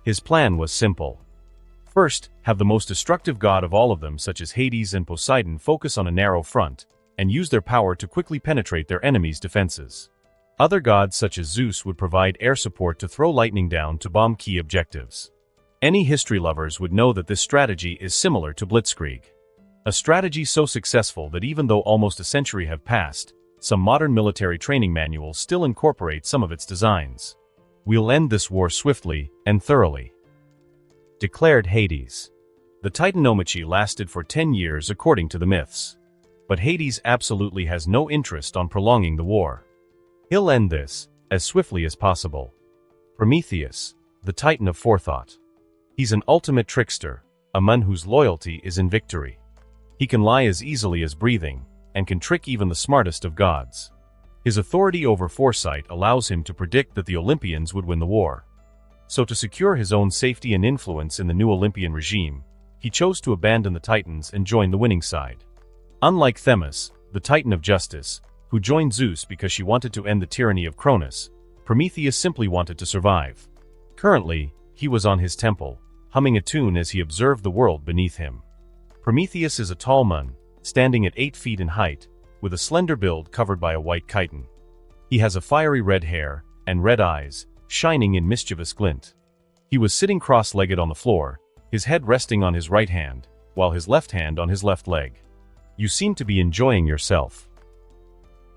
His plan was simple. First, have the most destructive god of all of them, such as Hades and Poseidon, focus on a narrow front, and use their power to quickly penetrate their enemies' defenses. Other gods such as Zeus would provide air support to throw lightning down to bomb key objectives. Any history lovers would know that this strategy is similar to Blitzkrieg. A strategy so successful that even though almost a century have passed, some modern military training manuals still incorporate some of its designs. We'll end this war swiftly and thoroughly, declared Hades. The Titanomachy lasted for 10 years according to the myths. But Hades absolutely has no interest on prolonging the war. He'll end this as swiftly as possible. Prometheus, the Titan of forethought. He's an ultimate trickster, a man whose loyalty is in victory. He can lie as easily as breathing, and can trick even the smartest of gods. His authority over foresight allows him to predict that the Olympians would win the war. So to secure his own safety and influence in the new Olympian regime, he chose to abandon the Titans and join the winning side. Unlike Themis, the Titan of justice, who joined Zeus because she wanted to end the tyranny of Cronus, Prometheus simply wanted to survive. Currently, he was on his temple, humming a tune as he observed the world beneath him. Prometheus is a tall man, standing at 8 feet in height, with a slender build covered by a white chitin. He has a fiery red hair, and red eyes, shining in mischievous glint. He was sitting cross-legged on the floor, his head resting on his right hand, while his left hand on his left leg. You seem to be enjoying yourself.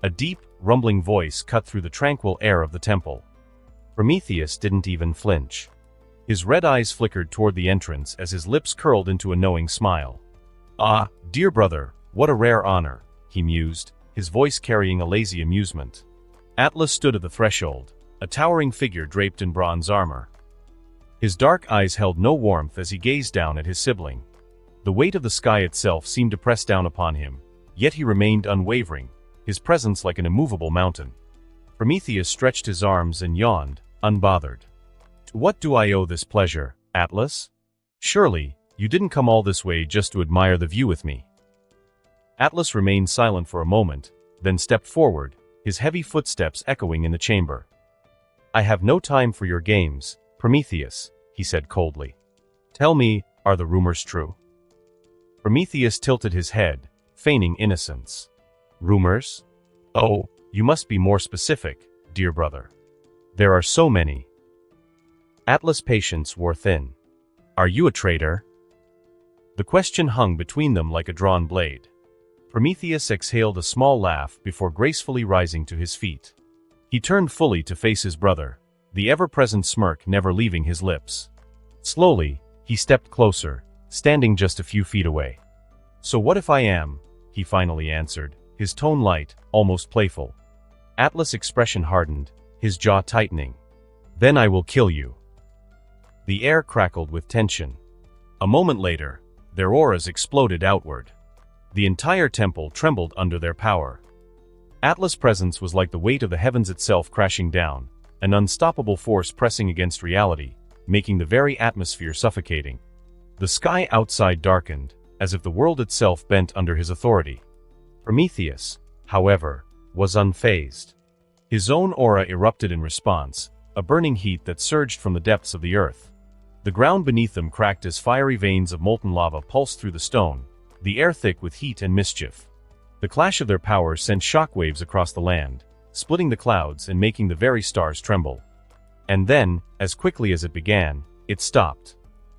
A deep, rumbling voice cut through the tranquil air of the temple. Prometheus didn't even flinch. His red eyes flickered toward the entrance as his lips curled into a knowing smile. Ah, dear brother, what a rare honor, he mused, his voice carrying a lazy amusement. Atlas stood at the threshold, a towering figure draped in bronze armor. His dark eyes held no warmth as he gazed down at his sibling. The weight of the sky itself seemed to press down upon him, yet he remained unwavering, his presence like an immovable mountain. Prometheus stretched his arms and yawned, unbothered. To what do I owe this pleasure, Atlas? Surely, you didn't come all this way just to admire the view with me. Atlas remained silent for a moment, then stepped forward, his heavy footsteps echoing in the chamber. I have no time for your games, Prometheus, he said coldly. Tell me, are the rumors true? Prometheus tilted his head, feigning innocence. Rumors? Oh, you must be more specific, dear brother. There are so many. Atlas' patience wore thin. Are you a traitor? The question hung between them like a drawn blade. Prometheus exhaled a small laugh before gracefully rising to his feet. He turned fully to face his brother, the ever-present smirk never leaving his lips. Slowly, he stepped closer, standing just a few feet away. So what if I am? He finally answered, his tone light, almost playful. Atlas' expression hardened, his jaw tightening. Then I will kill you. The air crackled with tension. A moment later, their auras exploded outward. The entire temple trembled under their power. Atlas' presence was like the weight of the heavens itself crashing down, an unstoppable force pressing against reality, making the very atmosphere suffocating. The sky outside darkened, as if the world itself bent under his authority. Prometheus, however, was unfazed. His own aura erupted in response, a burning heat that surged from the depths of the earth. The ground beneath them cracked as fiery veins of molten lava pulsed through the stone, the air thick with heat and mischief. The clash of their powers sent shockwaves across the land, splitting the clouds and making the very stars tremble. And then, as quickly as it began, it stopped.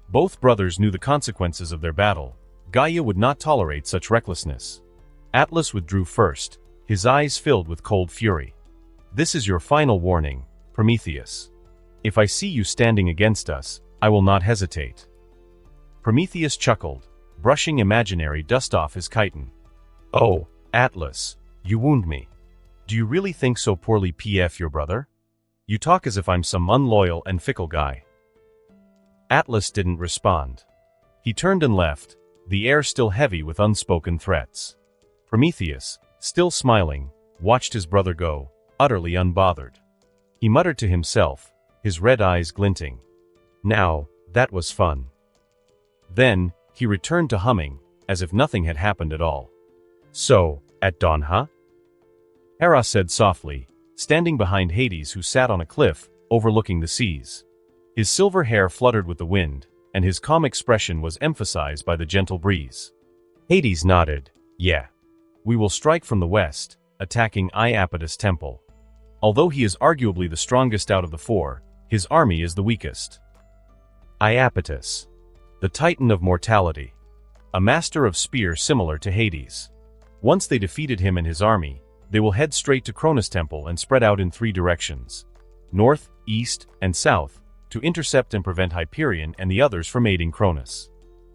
Both brothers knew the consequences of their battle. Gaia would not tolerate such recklessness. Atlas withdrew first, his eyes filled with cold fury. This is your final warning, Prometheus. If I see you standing against us, I will not hesitate. Prometheus chuckled, brushing imaginary dust off his chitin. Oh, Atlas, you wound me. Do you really think so poorly of your brother? You talk as if I'm some unloyal and fickle guy. Atlas didn't respond. He turned and left, the air still heavy with unspoken threats. Prometheus, still smiling, watched his brother go, utterly unbothered. He muttered to himself, his red eyes glinting. Now, that was fun. Then, he returned to humming, as if nothing had happened at all. So, at dawn, huh? Hera said softly, standing behind Hades, who sat on a cliff, overlooking the seas. His silver hair fluttered with the wind, and his calm expression was emphasized by the gentle breeze. Hades nodded. Yeah. We will strike from the west, attacking Iapetus' temple. Although he is arguably the strongest out of the four, his army is the weakest. Iapetus, the Titan of mortality. A master of spear similar to Hades. Once they defeated him and his army, they will head straight to Cronus' temple and spread out in 3 directions. North, east, and south, to intercept and prevent Hyperion and the others from aiding Cronus.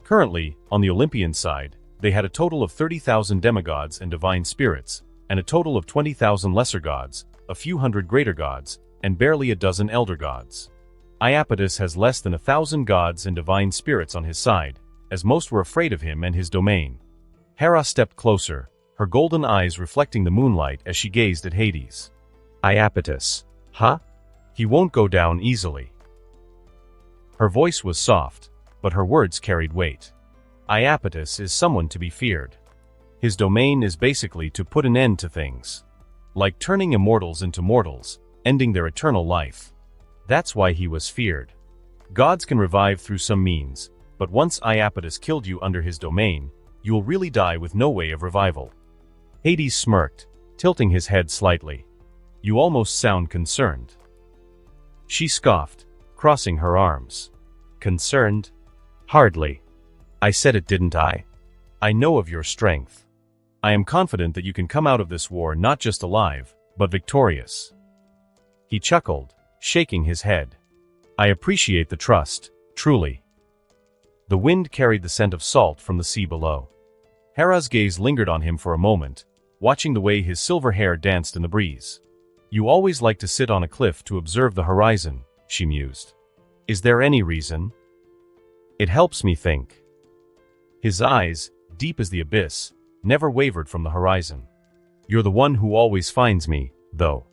Currently, on the Olympian side, they had a total of 30,000 demigods and divine spirits, and a total of 20,000 lesser gods, a few hundred greater gods, and barely a dozen elder gods. Iapetus has less than 1,000 gods and divine spirits on his side, as most were afraid of him and his domain. Hera stepped closer, her golden eyes reflecting the moonlight as she gazed at Hades. Iapetus, huh? He won't go down easily. Her voice was soft, but her words carried weight. Iapetus is someone to be feared. His domain is basically to put an end to things. Like turning immortals into mortals, ending their eternal life. That's why he was feared. Gods can revive through some means, but once Iapetus killed you under his domain, you will really die with no way of revival. Hades smirked, tilting his head slightly. You almost sound concerned. She scoffed, crossing her arms. Concerned? Hardly. I said it, didn't I? I know of your strength. I am confident that you can come out of this war not just alive, but victorious. He chuckled, shaking his head. I appreciate the trust, truly. The wind carried the scent of salt from the sea below. Hera's gaze lingered on him for a moment, watching the way his silver hair danced in the breeze. You always like to sit on a cliff to observe the horizon, she mused. Is there any reason? It helps me think. His eyes, deep as the abyss, never wavered from the horizon. You're the one who always finds me, though.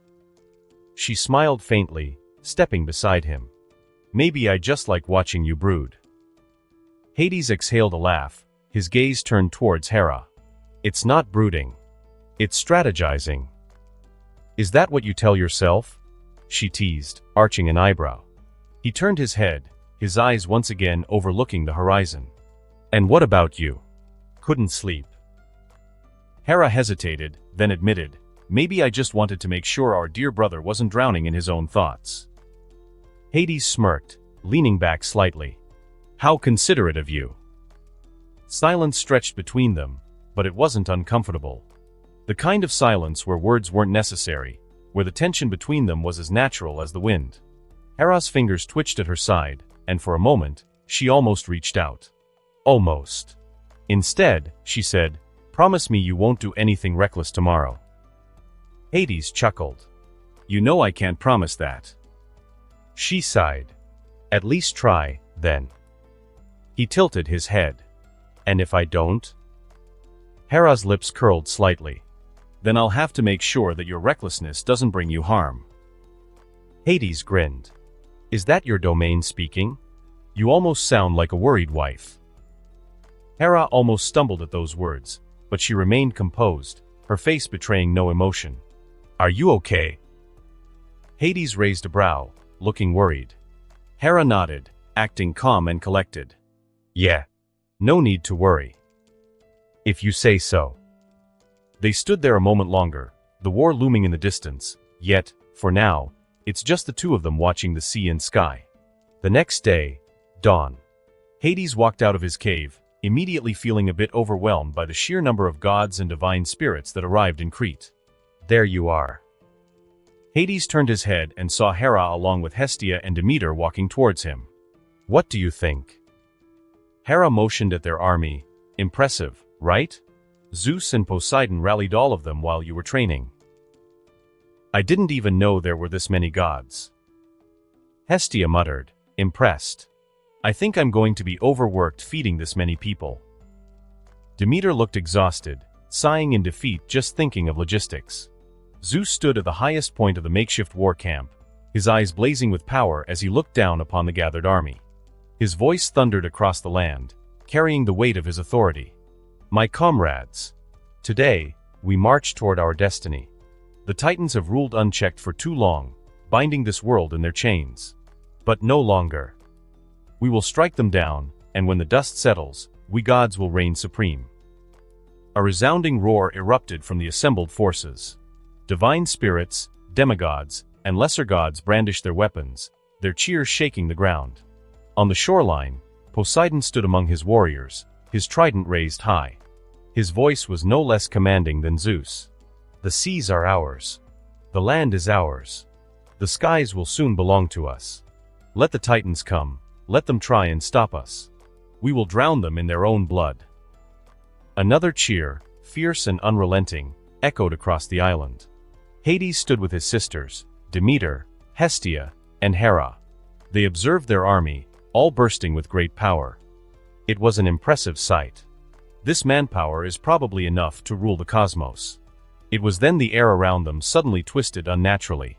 She smiled faintly, stepping beside him. Maybe I just like watching you brood. Hades exhaled a laugh, his gaze turned towards Hera. It's not brooding. It's strategizing. Is that what you tell yourself? She teased, arching an eyebrow. He turned his head, his eyes once again overlooking the horizon. And what about you? Couldn't sleep. Hera hesitated, then admitted, maybe I just wanted to make sure our dear brother wasn't drowning in his own thoughts. Hades smirked, leaning back slightly. How considerate of you. Silence stretched between them, but it wasn't uncomfortable. The kind of silence where words weren't necessary, where the tension between them was as natural as the wind. Hera's fingers twitched at her side, and for a moment, she almost reached out. Almost. Instead, she said, promise me you won't do anything reckless tomorrow. Hades chuckled. You know I can't promise that. She sighed. At least try, then. He tilted his head. And if I don't? Hera's lips curled slightly. Then I'll have to make sure that your recklessness doesn't bring you harm. Hades grinned. Is that your domain speaking? You almost sound like a worried wife. Hera almost stumbled at those words, but she remained composed, her face betraying no emotion. Are you okay? Hades raised a brow, looking worried. Hera nodded, acting calm and collected. Yeah. No need to worry. If you say so. They stood there a moment longer, the war looming in the distance, yet, for now, it's just the two of them watching the sea and sky. The next day, dawn. Hades walked out of his cave, immediately feeling a bit overwhelmed by the sheer number of gods and divine spirits that arrived in Crete. "There you are." Hades turned his head and saw Hera along with Hestia and Demeter walking towards him. "What do you think?" Hera motioned at their army. "Impressive, right? Zeus and Poseidon rallied all of them while you were training. I didn't even know there were this many gods." Hestia muttered, impressed. "I think I'm going to be overworked feeding this many people." Demeter looked exhausted, sighing in defeat just thinking of logistics. Zeus stood at the highest point of the makeshift war camp, his eyes blazing with power as he looked down upon the gathered army. His voice thundered across the land, carrying the weight of his authority. "My comrades, today, we march toward our destiny. The Titans have ruled unchecked for too long, binding this world in their chains. But no longer. We will strike them down, and when the dust settles, we gods will reign supreme." A resounding roar erupted from the assembled forces. Divine spirits, demigods, and lesser gods brandished their weapons, their cheers shaking the ground. On the shoreline, Poseidon stood among his warriors, his trident raised high. His voice was no less commanding than Zeus. "The seas are ours. The land is ours. The skies will soon belong to us. Let the Titans come, let them try and stop us. We will drown them in their own blood." Another cheer, fierce and unrelenting, echoed across the island. Hades stood with his sisters, Demeter, Hestia, and Hera. They observed their army, all bursting with great power. It was an impressive sight. This manpower is probably enough to rule the cosmos. It was then the air around them suddenly twisted unnaturally.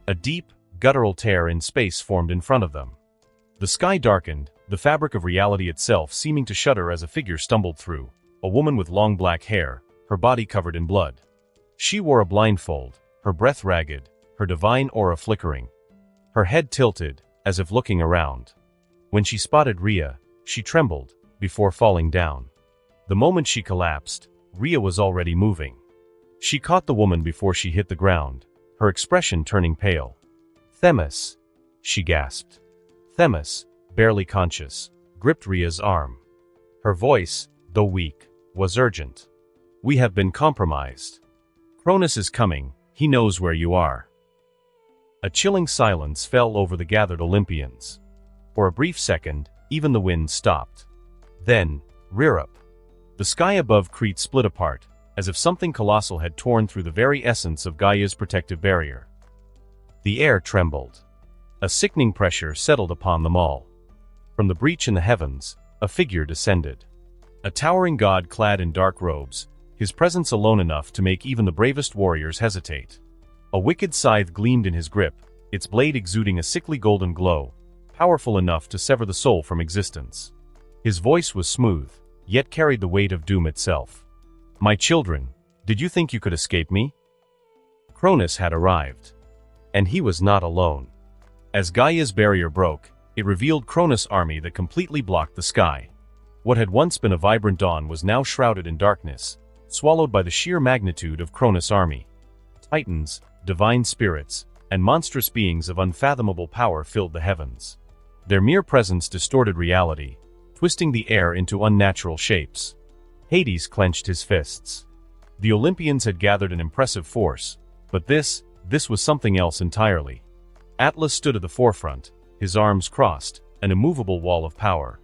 A deep, guttural tear in space formed in front of them. The sky darkened, the fabric of reality itself seeming to shudder as a figure stumbled through, a woman with long black hair, her body covered in blood. She wore a blindfold, her breath ragged, her divine aura flickering. Her head tilted, as if looking around. When she spotted Rhea, she trembled, before falling down. The moment she collapsed, Rhea was already moving. She caught the woman before she hit the ground, her expression turning pale. "Themis," she gasped. Themis, barely conscious, gripped Rhea's arm. Her voice, though weak, was urgent. "We have been compromised. Cronus is coming, he knows where you are." A chilling silence fell over the gathered Olympians. For a brief second, even the wind stopped. Then, rear up. The sky above Crete split apart, as if something colossal had torn through the very essence of Gaia's protective barrier. The air trembled. A sickening pressure settled upon them all. From the breach in the heavens, a figure descended. A towering god clad in dark robes, his presence alone enough to make even the bravest warriors hesitate. A wicked scythe gleamed in his grip, its blade exuding a sickly golden glow, powerful enough to sever the soul from existence. His voice was smooth, yet carried the weight of doom itself. "My children, did you think you could escape me?" Cronus had arrived. And he was not alone. As Gaia's barrier broke, it revealed Cronus' army that completely blocked the sky. What had once been a vibrant dawn was now shrouded in darkness, swallowed by the sheer magnitude of Cronus' army. Titans, divine spirits, and monstrous beings of unfathomable power filled the heavens. Their mere presence distorted reality, twisting the air into unnatural shapes. Hades clenched his fists. The Olympians had gathered an impressive force, but this was something else entirely. Atlas stood at the forefront, his arms crossed, an immovable wall of power.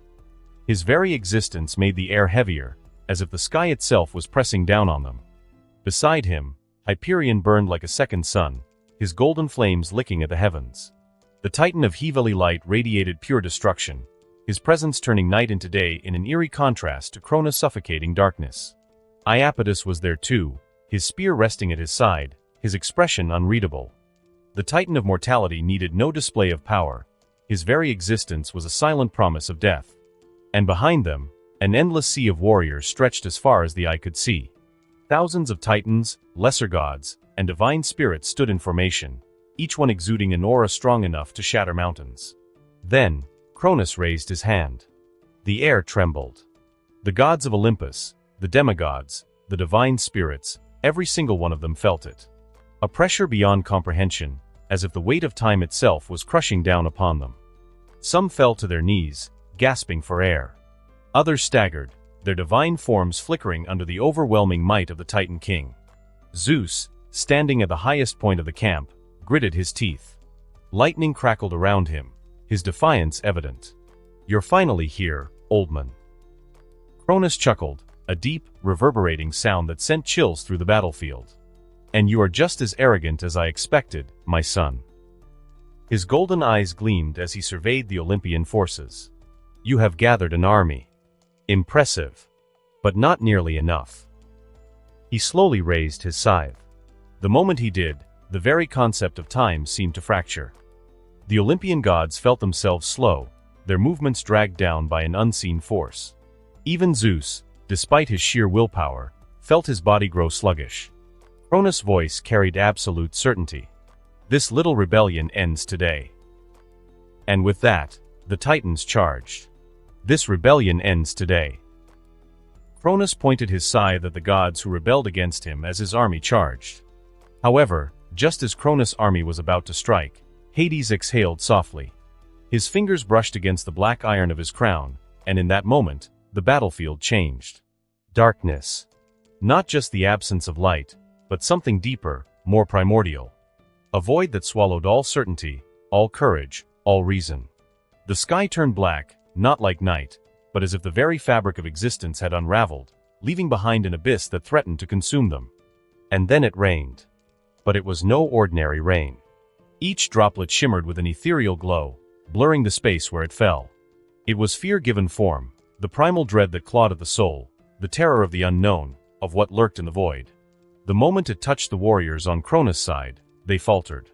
His very existence made the air heavier, as if the sky itself was pressing down on them. Beside him, Hyperion burned like a second sun, his golden flames licking at the heavens. The Titan of Heveli light radiated pure destruction, his presence turning night into day in an eerie contrast to Cronus' suffocating darkness. Iapetus was there too, his spear resting at his side, his expression unreadable. The Titan of mortality needed no display of power, his very existence was a silent promise of death. And behind them, an endless sea of warriors stretched as far as the eye could see. Thousands of Titans, lesser gods, and divine spirits stood in formation, each one exuding an aura strong enough to shatter mountains. Then, Cronus raised his hand. The air trembled. The gods of Olympus, the demigods, the divine spirits, every single one of them felt it. A pressure beyond comprehension, as if the weight of time itself was crushing down upon them. Some fell to their knees, gasping for air. Others staggered, their divine forms flickering under the overwhelming might of the Titan King. Zeus, standing at the highest point of the camp, gritted his teeth. Lightning crackled around him, his defiance evident. "You're finally here, old man." Cronus chuckled, a deep, reverberating sound that sent chills through the battlefield. "And you are just as arrogant as I expected, my son." His golden eyes gleamed as he surveyed the Olympian forces. "You have gathered an army. Impressive. But not nearly enough." He slowly raised his scythe. The moment he did, the very concept of time seemed to fracture. The Olympian gods felt themselves slow, their movements dragged down by an unseen force. Even Zeus, despite his sheer willpower, felt his body grow sluggish. Cronus' voice carried absolute certainty. "This little rebellion ends today." And with that, the Titans charged. "This rebellion ends today." Cronus pointed his scythe at the gods who rebelled against him as his army charged. However, just as Cronus' army was about to strike, Hades exhaled softly. His fingers brushed against the black iron of his crown, and in that moment, the battlefield changed. Darkness. Not just the absence of light, but something deeper, more primordial. A void that swallowed all certainty, all courage, all reason. The sky turned black, not like night, but as if the very fabric of existence had unraveled, leaving behind an abyss that threatened to consume them. And then it rained. But it was no ordinary rain. Each droplet shimmered with an ethereal glow, blurring the space where it fell. It was fear given form, the primal dread that clawed at the soul, the terror of the unknown, of what lurked in the void. The moment it touched the warriors on Cronus' side, they faltered.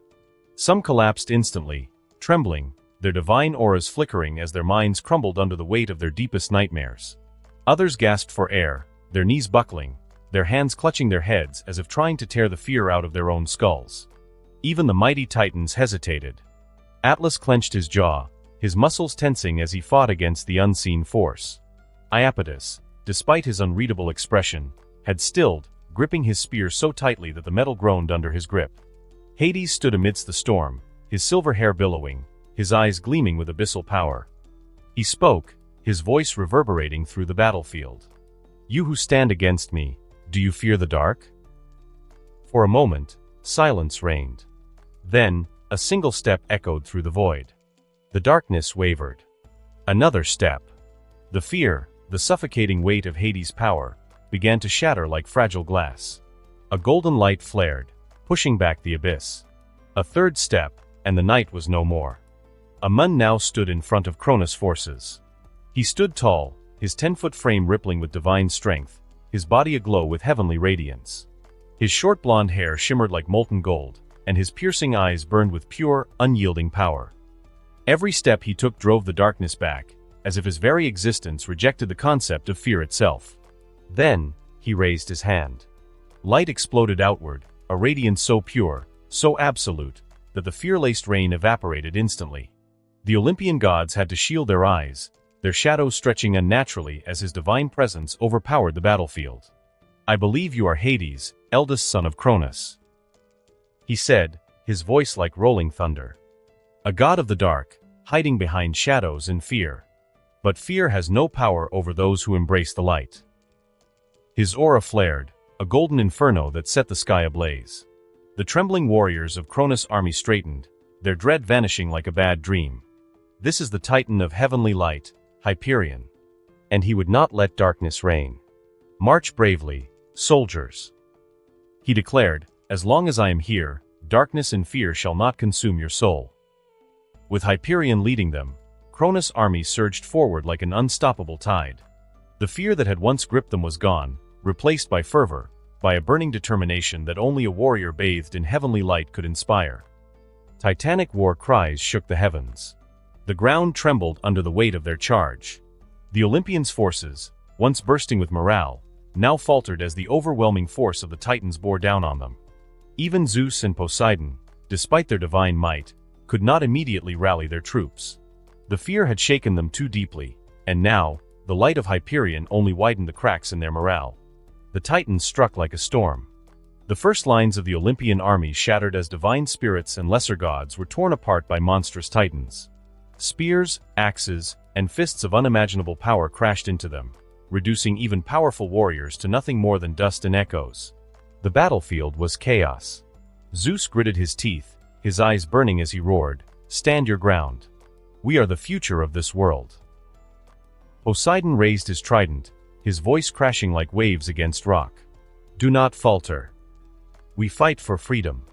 Some collapsed instantly, trembling, their divine auras flickering as their minds crumbled under the weight of their deepest nightmares. Others gasped for air, their knees buckling, their hands clutching their heads as if trying to tear the fear out of their own skulls. Even the mighty Titans hesitated. Atlas clenched his jaw, his muscles tensing as he fought against the unseen force. Iapetus, despite his unreadable expression, had stilled, gripping his spear so tightly that the metal groaned under his grip. Hades stood amidst the storm, his silver hair billowing, his eyes gleaming with abyssal power. He spoke, his voice reverberating through the battlefield. "You who stand against me, do you fear the dark?" For a moment, silence reigned. Then, a single step echoed through the void. The darkness wavered. Another step. The fear, the suffocating weight of Hades' power, began to shatter like fragile glass. A golden light flared, pushing back the abyss. A third step, and the night was no more. Amun now stood in front of Cronus' forces. He stood tall, his 10-foot frame rippling with divine strength, his body aglow with heavenly radiance. His short blonde hair shimmered like molten gold, and his piercing eyes burned with pure, unyielding power. Every step he took drove the darkness back, as if his very existence rejected the concept of fear itself. Then, he raised his hand. Light exploded outward, a radiance so pure, so absolute, that the fear-laced rain evaporated instantly. The Olympian gods had to shield their eyes, their shadows stretching unnaturally as his divine presence overpowered the battlefield. "I believe you are Hades, eldest son of Cronus," he said, his voice like rolling thunder. "A god of the dark, hiding behind shadows and fear. But fear has no power over those who embrace the light." His aura flared, a golden inferno that set the sky ablaze. The trembling warriors of Cronus' army straightened, their dread vanishing like a bad dream. This is the Titan of heavenly light, Hyperion. And he would not let darkness reign. "March bravely, soldiers," he declared, "as long as I am here, darkness and fear shall not consume your soul." With Hyperion leading them, Cronus' army surged forward like an unstoppable tide. The fear that had once gripped them was gone, replaced by fervor, by a burning determination that only a warrior bathed in heavenly light could inspire. Titanic war cries shook the heavens. The ground trembled under the weight of their charge. The Olympians' forces, once bursting with morale, now faltered as the overwhelming force of the Titans bore down on them. Even Zeus and Poseidon, despite their divine might, could not immediately rally their troops. The fear had shaken them too deeply, and now, the light of Hyperion only widened the cracks in their morale. The Titans struck like a storm. The first lines of the Olympian army shattered as divine spirits and lesser gods were torn apart by monstrous Titans. Spears, axes, and fists of unimaginable power crashed into them. reducing even powerful warriors to nothing more than dust and echoes. The battlefield was chaos. Zeus gritted his teeth, his eyes burning as he roared, "Stand your ground. We are the future of this world." Poseidon raised his trident, his voice crashing like waves against rock. "Do not falter. We fight for freedom."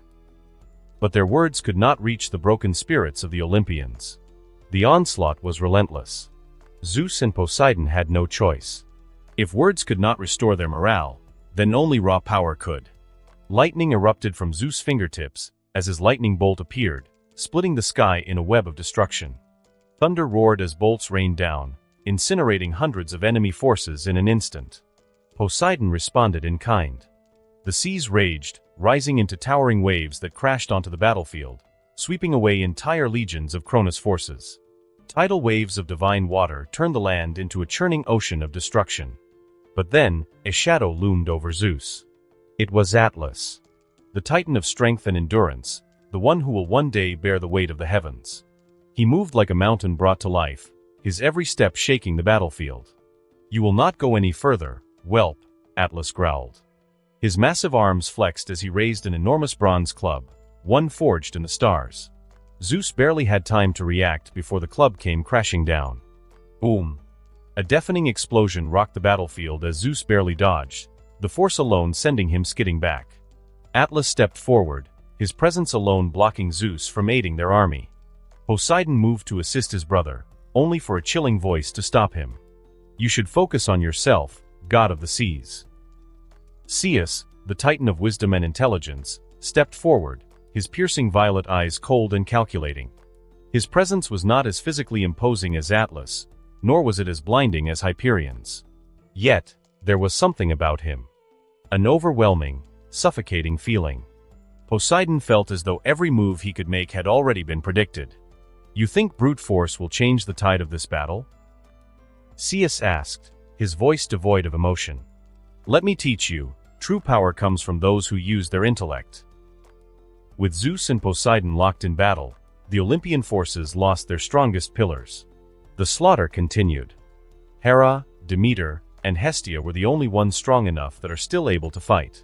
But their words could not reach the broken spirits of the Olympians. The onslaught was relentless. Zeus and Poseidon had no choice. If words could not restore their morale, then only raw power could. Lightning erupted from Zeus' fingertips as his lightning bolt appeared, splitting the sky in a web of destruction. Thunder roared as bolts rained down, incinerating hundreds of enemy forces in an instant. Poseidon responded in kind. The seas raged, rising into towering waves that crashed onto the battlefield, sweeping away entire legions of Cronus forces. Tidal waves of divine water turned the land into a churning ocean of destruction. But then, a shadow loomed over Zeus. It was Atlas, the titan of strength and endurance, the one who will one day bear the weight of the heavens. He moved like a mountain brought to life, his every step shaking the battlefield. "You will not go any further, whelp," Atlas growled. His massive arms flexed as he raised an enormous bronze club, one forged in the stars. Zeus barely had time to react before the club came crashing down. Boom! A deafening explosion rocked the battlefield as Zeus barely dodged, the force alone sending him skidding back. Atlas stepped forward, his presence alone blocking Zeus from aiding their army. Poseidon moved to assist his brother, only for a chilling voice to stop him. "You should focus on yourself, god of the seas." Zeus, the titan of wisdom and intelligence, stepped forward, his piercing violet eyes cold and calculating. His presence was not as physically imposing as Atlas, nor was it as blinding as Hyperion's. Yet, there was something about him. An overwhelming, suffocating feeling. Poseidon felt as though every move he could make had already been predicted. "You think brute force will change the tide of this battle?" Zeus asked, his voice devoid of emotion. "Let me teach you, true power comes from those who use their intellect." With Zeus and Poseidon locked in battle, the Olympian forces lost their strongest pillars. The slaughter continued. Hera, Demeter, and Hestia were the only ones strong enough that are still able to fight.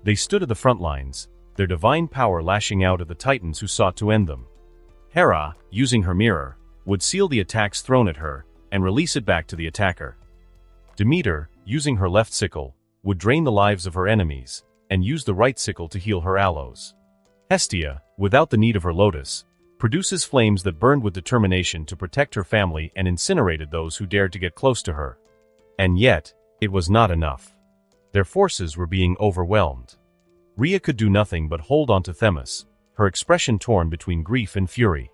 They stood at the front lines, their divine power lashing out at the titans who sought to end them. Hera, using her mirror, would seal the attacks thrown at her, and release it back to the attacker. Demeter, using her left sickle, would drain the lives of her enemies, and use the right sickle to heal her allies. Hestia, without the need of her lotus, produces flames that burned with determination to protect her family and incinerated those who dared to get close to her. And yet, it was not enough. Their forces were being overwhelmed. Rhea could do nothing but hold on to Themis, her expression torn between grief and fury.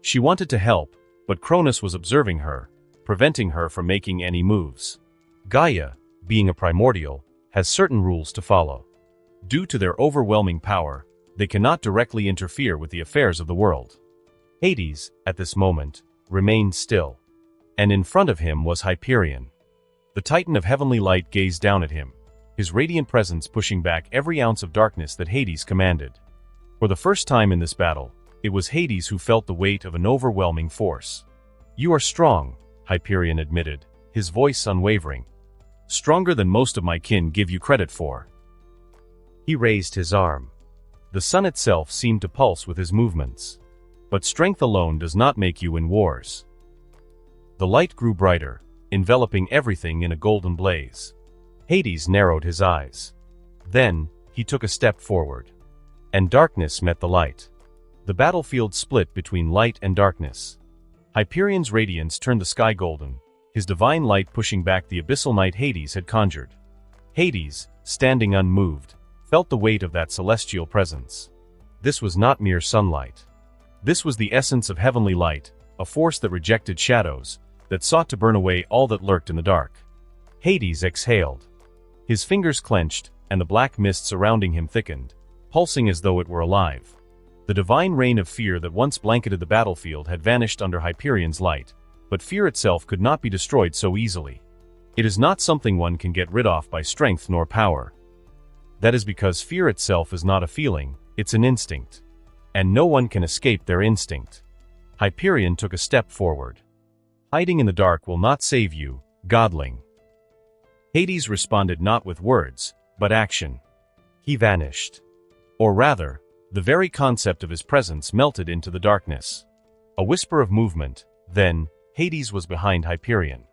She wanted to help, but Cronus was observing her, preventing her from making any moves. Gaia, being a primordial, has certain rules to follow. Due to their overwhelming power, they cannot directly interfere with the affairs of the world. Hades, at this moment, remained still. And in front of him was Hyperion. The titan of heavenly light gazed down at him, his radiant presence pushing back every ounce of darkness that Hades commanded. For the first time in this battle, it was Hades who felt the weight of an overwhelming force. "You are strong," Hyperion admitted, his voice unwavering. "Stronger than most of my kin give you credit for." He raised his arm. The sun itself seemed to pulse with his movements. But strength alone does not make you in wars. The light grew brighter, enveloping everything in a golden blaze. Hades narrowed his eyes. Then, he took a step forward. And darkness met the light. The battlefield split between light and darkness. Hyperion's radiance turned the sky golden, his divine light pushing back the abyssal night Hades had conjured. Hades, standing unmoved, felt the weight of that celestial presence. This was not mere sunlight. This was the essence of heavenly light, a force that rejected shadows, that sought to burn away all that lurked in the dark. Hades exhaled. His fingers clenched, and the black mist surrounding him thickened, pulsing as though it were alive. The divine rain of fear that once blanketed the battlefield had vanished under Hyperion's light, but fear itself could not be destroyed so easily. It is not something one can get rid of by strength nor power. That is because fear itself is not a feeling, it's an instinct. And no one can escape their instinct. Hyperion took a step forward. "Hiding in the dark will not save you, godling." Hades responded not with words, but action. He vanished. Or rather, the very concept of his presence melted into the darkness. A whisper of movement, then, Hades was behind Hyperion.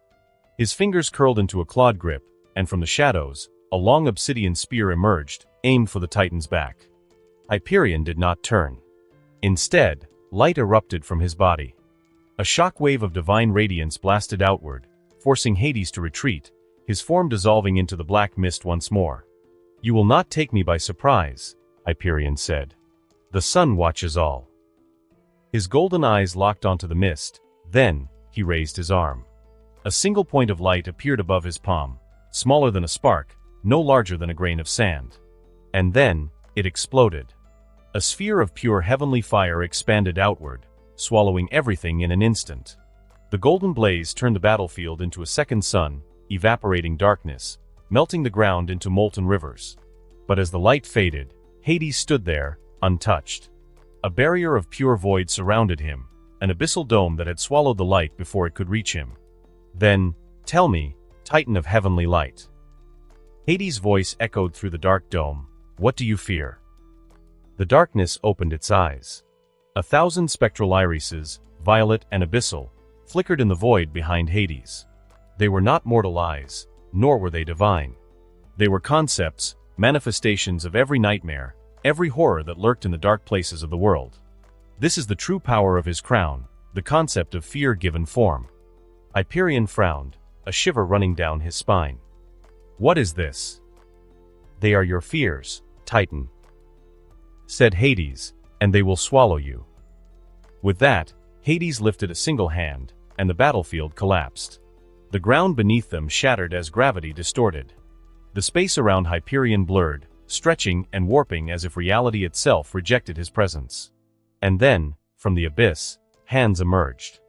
His fingers curled into a clawed grip, and from the shadows, a long obsidian spear emerged, aimed for the Titan's back. Hyperion did not turn. Instead, light erupted from his body. A shock wave of divine radiance blasted outward, forcing Hades to retreat, his form dissolving into the black mist once more. "You will not take me by surprise," Hyperion said. "The sun watches all." His golden eyes locked onto the mist, then, he raised his arm. A single point of light appeared above his palm, smaller than a spark, no larger than a grain of sand. And then, it exploded. A sphere of pure heavenly fire expanded outward, swallowing everything in an instant. The golden blaze turned the battlefield into a second sun, evaporating darkness, melting the ground into molten rivers. But as the light faded, Hades stood there, untouched. A barrier of pure void surrounded him, an abyssal dome that had swallowed the light before it could reach him. "Then, tell me, Titan of heavenly light." Hades' voice echoed through the dark dome, "What do you fear?" The darkness opened its eyes. 1,000 spectral irises, violet and abyssal, flickered in the void behind Hades. They were not mortal eyes, nor were they divine. They were concepts, manifestations of every nightmare, every horror that lurked in the dark places of the world. This is the true power of his crown, the concept of fear given form. Hyperion frowned, a shiver running down his spine. "What is this?" "They are your fears, Titan," said Hades, "and they will swallow you." With that, Hades lifted a single hand, and the battlefield collapsed. The ground beneath them shattered as gravity distorted. The space around Hyperion blurred, stretching and warping as if reality itself rejected his presence. And then, from the abyss, hands emerged.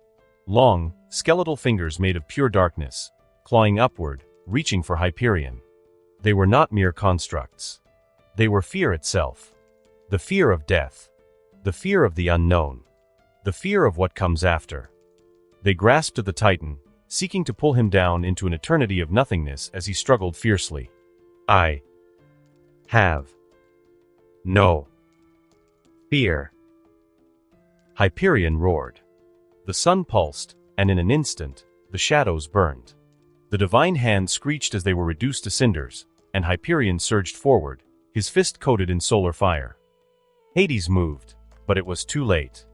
Long, skeletal fingers made of pure darkness, clawing upward, reaching for Hyperion. They were not mere constructs. They were fear itself. The fear of death. The fear of the unknown. The fear of what comes after. They grasped at the Titan, seeking to pull him down into an eternity of nothingness as he struggled fiercely. "I have no fear," Hyperion roared. The sun pulsed, and in an instant, the shadows burned. The divine hand screeched as they were reduced to cinders, and Hyperion surged forward, his fist coated in solar fire. Hades moved, but it was too late.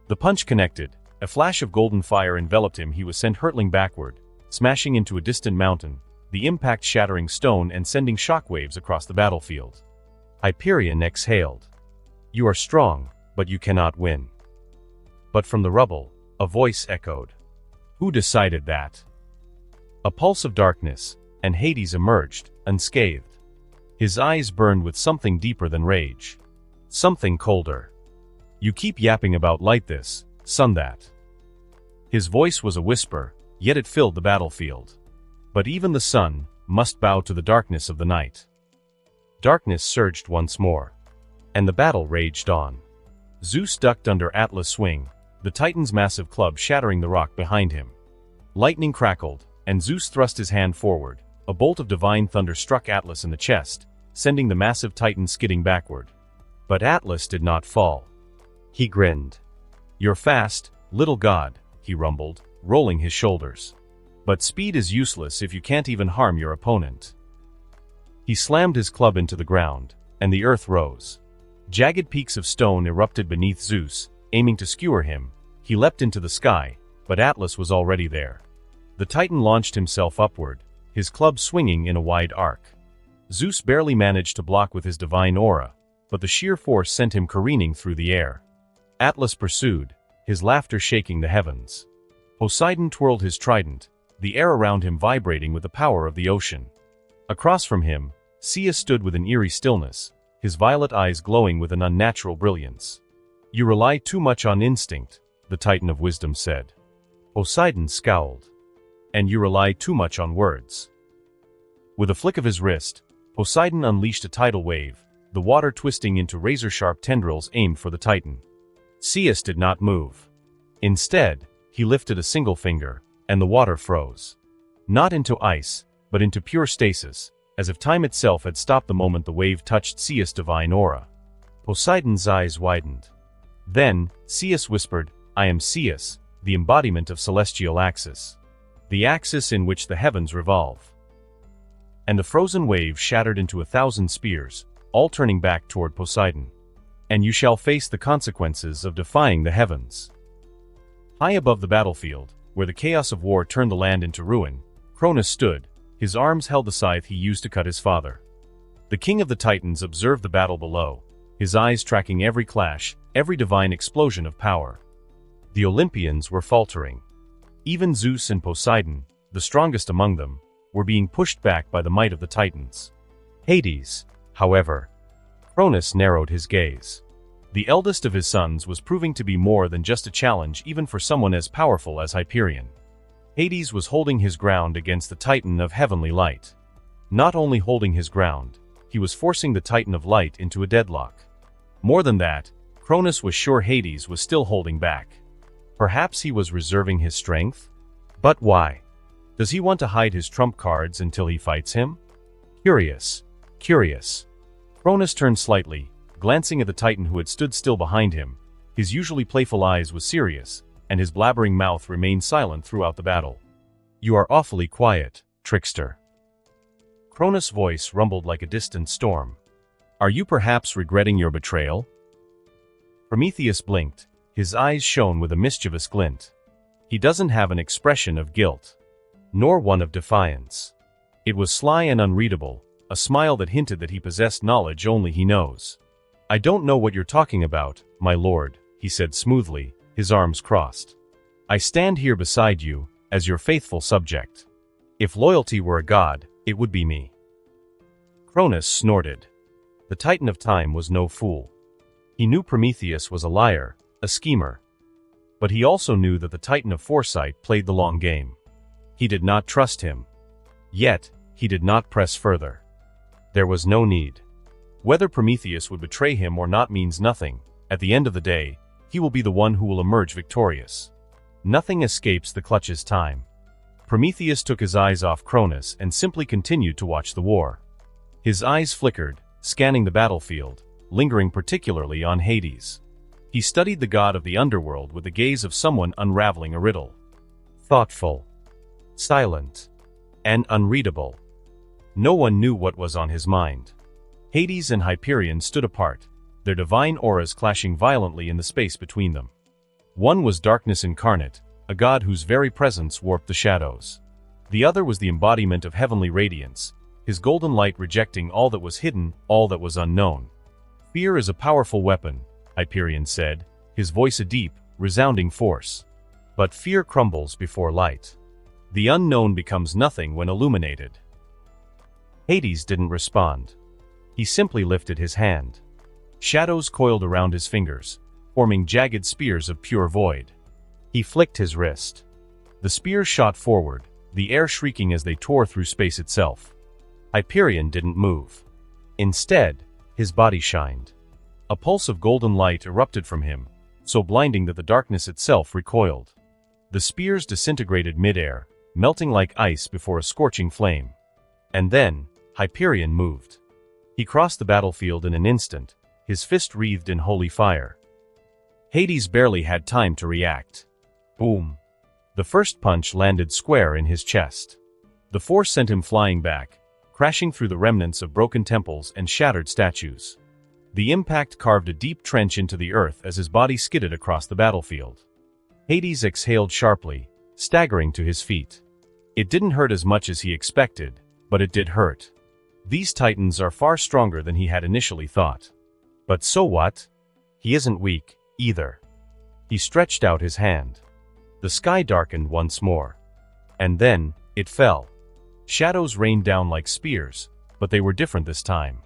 The punch connected, a flash of golden fire enveloped him. He was sent hurtling backward, smashing into a distant mountain, the impact shattering stone and sending shockwaves across the battlefield. Hyperion exhaled. "You are strong, but you cannot win." But from the rubble, a voice echoed. "Who decided that?" A pulse of darkness, and Hades emerged, unscathed. His eyes burned with something deeper than rage. Something colder. "You keep yapping about light this, sun that." His voice was a whisper, yet it filled the battlefield. But even the sun must bow to the darkness of the night. Darkness surged once more. And the battle raged on. Zeus ducked under Atlas' swing, the Titan's massive club shattering the rock behind him. Lightning crackled, and Zeus thrust his hand forward. A bolt of divine thunder struck Atlas in the chest, sending the massive Titan skidding backward. But Atlas did not fall. He grinned. "You're fast, little god," he rumbled, rolling his shoulders. "But speed is useless if you can't even harm your opponent." He slammed his club into the ground, and the earth rose. Jagged peaks of stone erupted beneath Zeus, aiming to skewer him. He leapt into the sky, but Atlas was already there. The Titan launched himself upward, his club swinging in a wide arc. Zeus barely managed to block with his divine aura, but the sheer force sent him careening through the air. Atlas pursued, his laughter shaking the heavens. Poseidon twirled his trident, the air around him vibrating with the power of the ocean. Across from him, Sia stood with an eerie stillness, his violet eyes glowing with an unnatural brilliance. "You rely too much on instinct," the Titan of Wisdom said. Poseidon scowled. "And you rely too much on words." With a flick of his wrist, Poseidon unleashed a tidal wave, the water twisting into razor-sharp tendrils aimed for the Titan. Zeus did not move. Instead, he lifted a single finger, and the water froze. Not into ice, but into pure stasis, as if time itself had stopped the moment the wave touched Ceus' divine aura. Poseidon's eyes widened. Then, Ceus whispered, "I am Ceus, the embodiment of celestial axis. The axis in which the heavens revolve." And the frozen wave shattered into 1,000 spears, all turning back toward Poseidon. "And you shall face the consequences of defying the heavens." High above the battlefield, where the chaos of war turned the land into ruin, Cronus stood. His arms held the scythe he used to cut his father. The king of the Titans observed the battle below, his eyes tracking every clash, every divine explosion of power. The Olympians were faltering. Even Zeus and Poseidon, the strongest among them, were being pushed back by the might of the Titans. Hades, however. Cronus narrowed his gaze. The eldest of his sons was proving to be more than just a challenge even for someone as powerful as Hyperion. Hades was holding his ground against the Titan of heavenly light. Not only holding his ground, he was forcing the Titan of light into a deadlock. More than that, Cronus was sure Hades was still holding back. Perhaps he was reserving his strength? But why? Does he want to hide his trump cards until he fights him? Curious. Cronus turned slightly, glancing at the Titan who had stood still behind him. His usually playful eyes were serious, and his blabbering mouth remained silent throughout the battle. "You are awfully quiet, trickster." Cronus' voice rumbled like a distant storm. "Are you perhaps regretting your betrayal?" Prometheus blinked, his eyes shone with a mischievous glint. He doesn't have an expression of guilt, nor one of defiance. It was sly and unreadable, a smile that hinted that he possessed knowledge only he knows. "I don't know what you're talking about, my lord," he said smoothly, his arms crossed. "I stand here beside you, as your faithful subject. If loyalty were a god, it would be me." Cronus snorted. The Titan of Time was no fool. He knew Prometheus was a liar, a schemer. But he also knew that the Titan of Foresight played the long game. He did not trust him. Yet, he did not press further. There was no need. Whether Prometheus would betray him or not means nothing. At the end of the day, he will be the one who will emerge victorious. Nothing escapes the clutch's time. Prometheus took his eyes off Cronus and simply continued to watch the war. His eyes flickered, scanning the battlefield, lingering particularly on Hades. He studied the god of the underworld with the gaze of someone unraveling a riddle. Thoughtful, silent, and unreadable. No one knew what was on his mind. Hades and Hyperion stood apart, their divine auras clashing violently in the space between them. One was darkness incarnate, a god whose very presence warped the shadows. The other was the embodiment of heavenly radiance, his golden light rejecting all that was hidden, all that was unknown. "Fear is a powerful weapon," Hyperion said, his voice a deep, resounding force. "But fear crumbles before light. The unknown becomes nothing when illuminated." Hades didn't respond. He simply lifted his hand. Shadows coiled around his fingers, forming jagged spears of pure void. He flicked his wrist. The spears shot forward, the air shrieking as they tore through space itself. Hyperion didn't move. Instead, his body shined. A pulse of golden light erupted from him, so blinding that the darkness itself recoiled. The spears disintegrated midair, melting like ice before a scorching flame. And then, Hyperion moved. He crossed the battlefield in an instant, his fist wreathed in holy fire. Hades barely had time to react. Boom! The first punch landed square in his chest. The force sent him flying back, crashing through the remnants of broken temples and shattered statues. The impact carved a deep trench into the earth as his body skidded across the battlefield. Hades exhaled sharply, staggering to his feet. It didn't hurt as much as he expected, but it did hurt. These titans are far stronger than he had initially thought. But so what? He isn't weak, either. He stretched out his hand. The sky darkened once more. And then, it fell. Shadows rained down like spears, but they were different this time.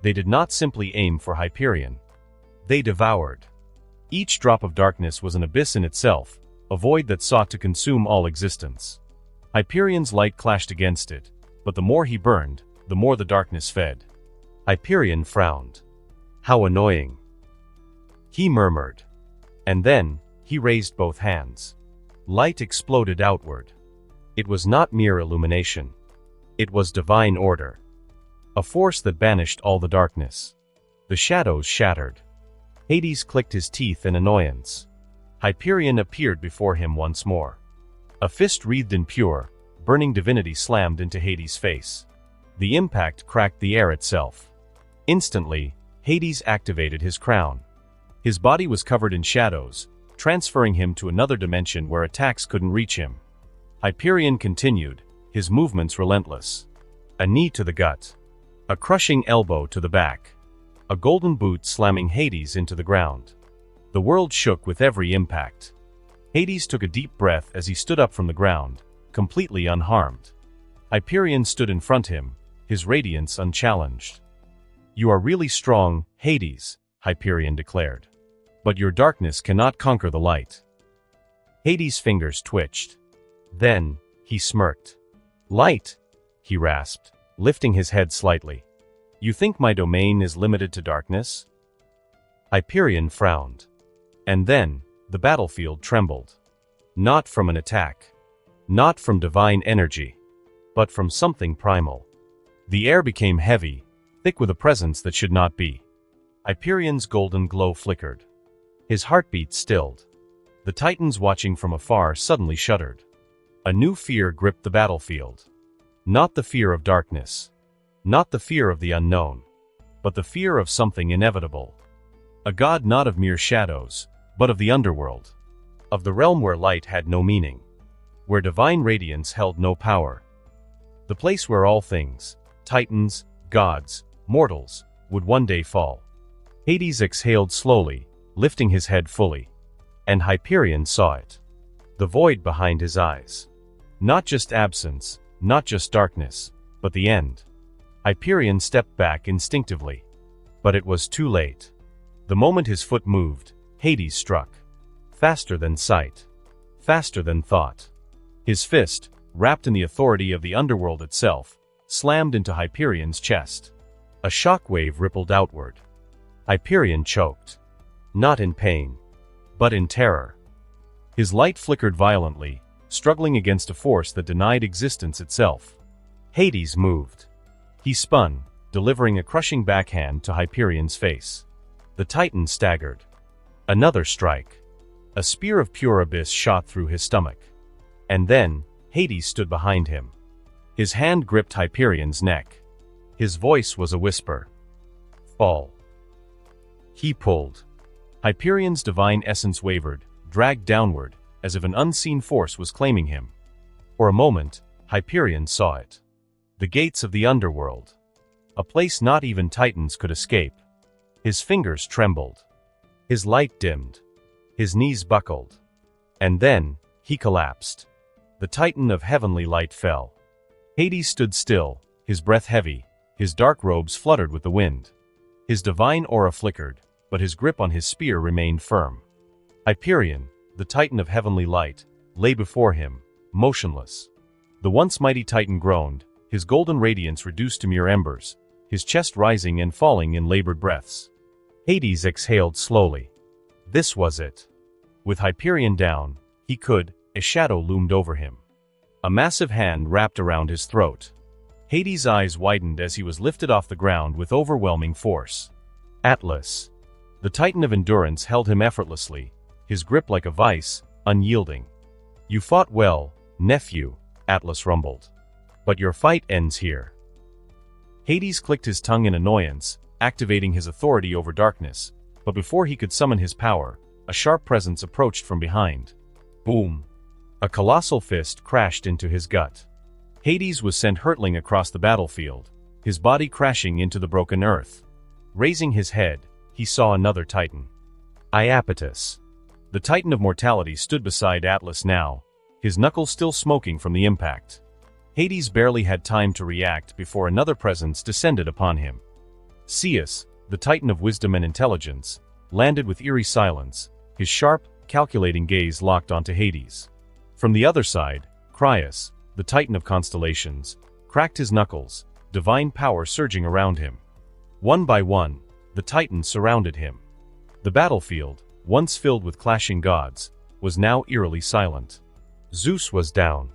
They did not simply aim for Hyperion. They devoured. Each drop of darkness was an abyss in itself, a void that sought to consume all existence. Hyperion's light clashed against it, but the more he burned, the more the darkness fed. Hyperion frowned. "How annoying," he murmured. And then, he raised both hands. Light exploded outward. It was not mere illumination. It was divine order. A force that banished all the darkness. The shadows shattered. Hades clicked his teeth in annoyance. Hyperion appeared before him once more. A fist wreathed in pure, burning divinity slammed into Hades' face. The impact cracked the air itself. Instantly, Hades activated his crown. His body was covered in shadows, transferring him to another dimension where attacks couldn't reach him. Hyperion continued, his movements relentless. A knee to the gut. A crushing elbow to the back. A golden boot slamming Hades into the ground. The world shook with every impact. Hades took a deep breath as he stood up from the ground, completely unharmed. Hyperion stood in front of him, his radiance unchallenged. "You are really strong, Hades," Hyperion declared. "But your darkness cannot conquer the light." Hades' fingers twitched. Then, he smirked. "Light," he rasped, lifting his head slightly. "You think my domain is limited to darkness?" Hyperion frowned. And then, the battlefield trembled. Not from an attack. Not from divine energy. But from something primal. The air became heavy, thick with a presence that should not be. Hyperion's golden glow flickered. His heartbeat stilled. The Titans watching from afar suddenly shuddered. A new fear gripped the battlefield. Not the fear of darkness. Not the fear of the unknown. But the fear of something inevitable. A god not of mere shadows, but of the underworld. Of the realm where light had no meaning. Where divine radiance held no power. The place where all things, Titans, gods, mortals, would one day fall. Hades exhaled slowly, lifting his head fully. And Hyperion saw it. The void behind his eyes. Not just absence, not just darkness, but the end. Hyperion stepped back instinctively. But it was too late. The moment his foot moved, Hades struck. Faster than sight. Faster than thought. His fist, wrapped in the authority of the underworld itself, slammed into Hyperion's chest. A shockwave rippled outward. Hyperion choked. Not in pain, but in terror. His light flickered violently, struggling against a force that denied existence itself. Hades moved. He spun, delivering a crushing backhand to Hyperion's face. The Titan staggered. Another strike. A spear of pure abyss shot through his stomach. And then, Hades stood behind him. His hand gripped Hyperion's neck. His voice was a whisper. "Fall." He pulled. Hyperion's divine essence wavered, dragged downward, as if an unseen force was claiming him. For a moment, Hyperion saw it. The gates of the underworld. A place not even Titans could escape. His fingers trembled. His light dimmed. His knees buckled. And then, he collapsed. The Titan of heavenly light fell. Hades stood still, his breath heavy, his dark robes fluttered with the wind. His divine aura flickered, but his grip on his spear remained firm. Hyperion, the Titan of heavenly light, lay before him, motionless. The once mighty Titan groaned, his golden radiance reduced to mere embers, his chest rising and falling in labored breaths. Hades exhaled slowly. This was it. With Hyperion down, a shadow loomed over him. A massive hand wrapped around his throat. Hades' eyes widened as he was lifted off the ground with overwhelming force. Atlas. The Titan of endurance held him effortlessly, his grip like a vice, unyielding. "You fought well, nephew," Atlas rumbled. "But your fight ends here." Hades clicked his tongue in annoyance, activating his authority over darkness, but before he could summon his power, a sharp presence approached from behind. Boom! A colossal fist crashed into his gut. Hades was sent hurtling across the battlefield, his body crashing into the broken earth. Raising his head, he saw another Titan. Iapetus. The Titan of mortality stood beside Atlas now, his knuckles still smoking from the impact. Hades barely had time to react before another presence descended upon him. Zeus, the Titan of wisdom and intelligence, landed with eerie silence, his sharp, calculating gaze locked onto Hades. From the other side, Crius, the Titan of constellations, cracked his knuckles, divine power surging around him. One by one, the Titans surrounded him. The battlefield, once filled with clashing gods, was now eerily silent. Zeus was down.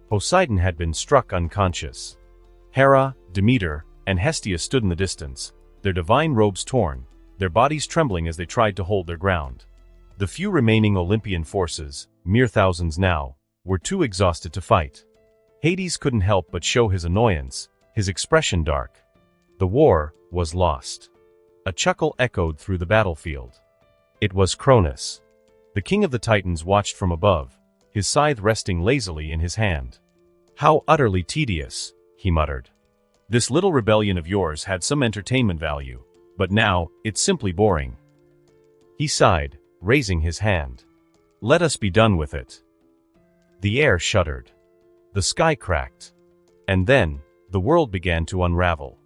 Poseidon had been struck unconscious. Hera, Demeter, and Hestia stood in the distance, their divine robes torn, their bodies trembling as they tried to hold their ground. The few remaining Olympian forces, mere thousands now, were too exhausted to fight. Hades couldn't help but show his annoyance, his expression dark. The war was lost. A chuckle echoed through the battlefield. It was Cronus. The king of the Titans watched from above, his scythe resting lazily in his hand. "How utterly tedious," he muttered. "This little rebellion of yours had some entertainment value, but now, it's simply boring." He sighed, raising his hand. "Let us be done with it." The air shuddered. The sky cracked. And then, the world began to unravel.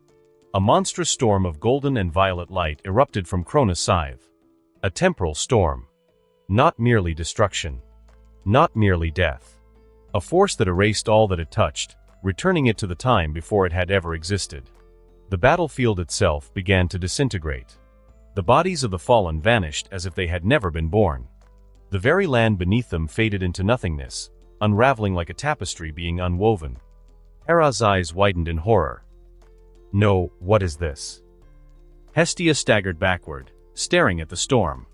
A monstrous storm of golden and violet light erupted from Cronus' scythe. A temporal storm. Not merely destruction. Not merely death. A force that erased all that it touched, returning it to the time before it had ever existed. The battlefield itself began to disintegrate. The bodies of the fallen vanished as if they had never been born. The very land beneath them faded into nothingness, unraveling like a tapestry being unwoven. Hera's eyes widened in horror. "No, what is this?" Hestia staggered backward, staring at the storm.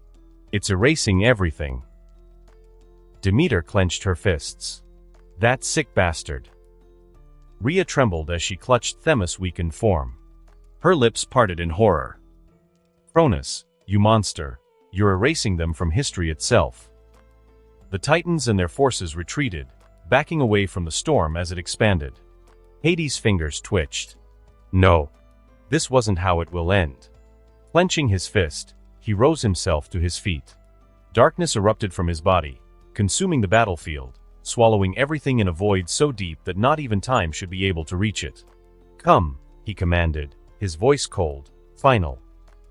"It's erasing everything." Demeter clenched her fists. "That sick bastard." Rhea trembled as she clutched Themis' weakened form. Her lips parted in horror. "Cronus, you monster, you're erasing them from history itself." The Titans and their forces retreated, backing away from the storm as it expanded. Hades' fingers twitched. No. This wasn't how it will end. Clenching his fist, he rose himself to his feet. Darkness erupted from his body, consuming the battlefield, swallowing everything in a void so deep that not even time should be able to reach it. "Come," he commanded, his voice cold, final.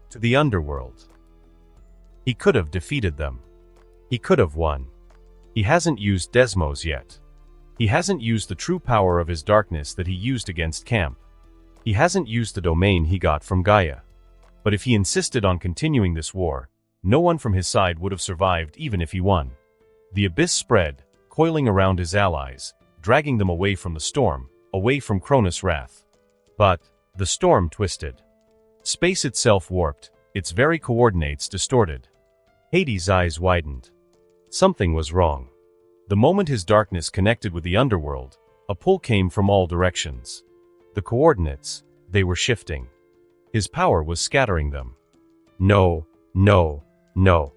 "To the Underworld." He could have defeated them. He could have won. He hasn't used Desmos yet. He hasn't used the true power of his darkness that he used against Camp. He hasn't used the domain he got from Gaia. But if he insisted on continuing this war, no one from his side would have survived even if he won. The abyss spread, coiling around his allies, dragging them away from the storm, away from Cronus' wrath. But the storm twisted. Space itself warped, its very coordinates distorted. Hades' eyes widened. Something was wrong. The moment his darkness connected with the Underworld, a pull came from all directions. The coordinates, they were shifting. His power was scattering them. No, no, no.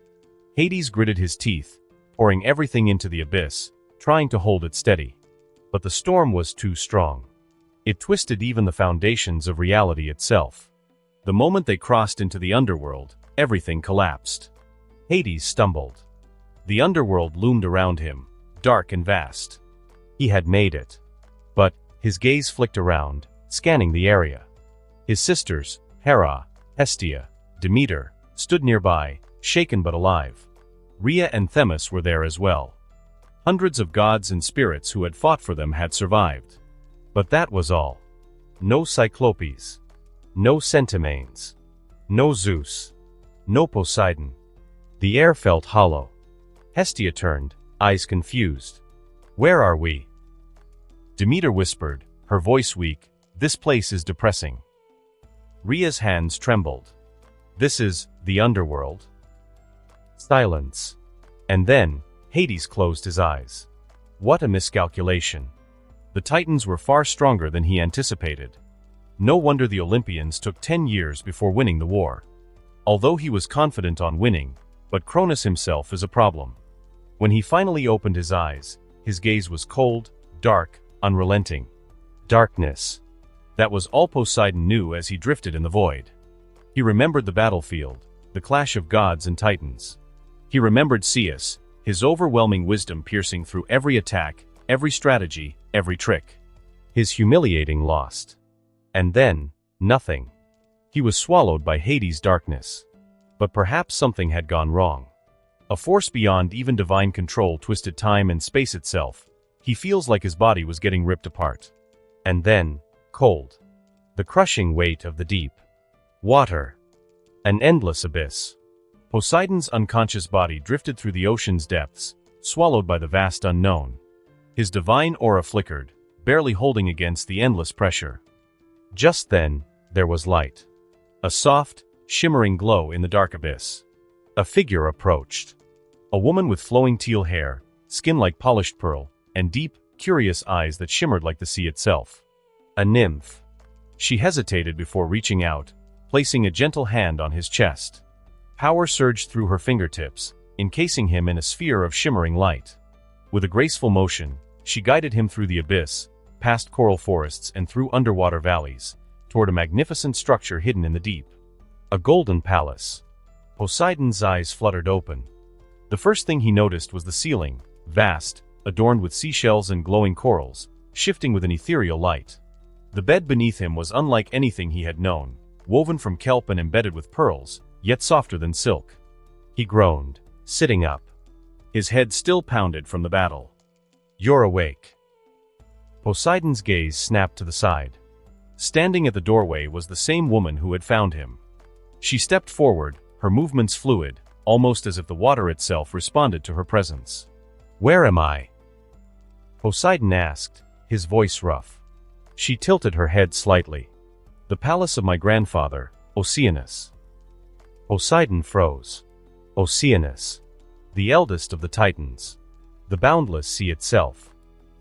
Hades gritted his teeth, pouring everything into the abyss, trying to hold it steady. But the storm was too strong. It twisted even the foundations of reality itself. The moment they crossed into the Underworld, everything collapsed. Hades stumbled. The Underworld loomed around him, dark and vast. He had made it. But his gaze flicked around, scanning the area. His sisters, Hera, Hestia, Demeter, stood nearby, shaken but alive. Rhea and Themis were there as well. Hundreds of gods and spirits who had fought for them had survived. But that was all. No Cyclopes. No Centimanes. No Zeus. No Poseidon. The air felt hollow. Hestia turned, eyes confused. "Where are we?" Demeter whispered, her voice weak, "This place is depressing." Rhea's hands trembled. "This is the Underworld?" Silence. And then, Hades closed his eyes. What a miscalculation. The Titans were far stronger than he anticipated. No wonder the Olympians took 10 years before winning the war. Although he was confident on winning, but Cronus himself is a problem. When he finally opened his eyes, his gaze was cold, dark, unrelenting. Darkness. That was all Poseidon knew as he drifted in the void. He remembered the battlefield, the clash of gods and titans. He remembered Zeus, his overwhelming wisdom piercing through every attack, every strategy, every trick. His humiliating loss. And then, nothing. He was swallowed by Hades' darkness. But perhaps something had gone wrong. A force beyond even divine control twisted time and space itself. He feels like his body was getting ripped apart. And then, cold. The crushing weight of the deep. Water. An endless abyss. Poseidon's unconscious body drifted through the ocean's depths, swallowed by the vast unknown. His divine aura flickered, barely holding against the endless pressure. Just then, there was light. A soft, shimmering glow in the dark abyss. A figure approached. A woman with flowing teal hair, skin like polished pearl, and deep, curious eyes that shimmered like the sea itself. A nymph. She hesitated before reaching out, placing a gentle hand on his chest. Power surged through her fingertips, encasing him in a sphere of shimmering light. With a graceful motion, she guided him through the abyss, past coral forests and through underwater valleys, toward a magnificent structure hidden in the deep. A golden palace. Poseidon's eyes fluttered open. The first thing he noticed was the ceiling, vast, adorned with seashells and glowing corals, shifting with an ethereal light. The bed beneath him was unlike anything he had known, woven from kelp and embedded with pearls, yet softer than silk. He groaned, sitting up. His head still pounded from the battle. "You're awake." Poseidon's gaze snapped to the side. Standing at the doorway was the same woman who had found him. She stepped forward, her movements fluid, almost as if the water itself responded to her presence. "Where am I?" Poseidon asked, his voice rough. She tilted her head slightly. "The palace of my grandfather, Oceanus." Poseidon froze. Oceanus. The eldest of the Titans. The boundless sea itself.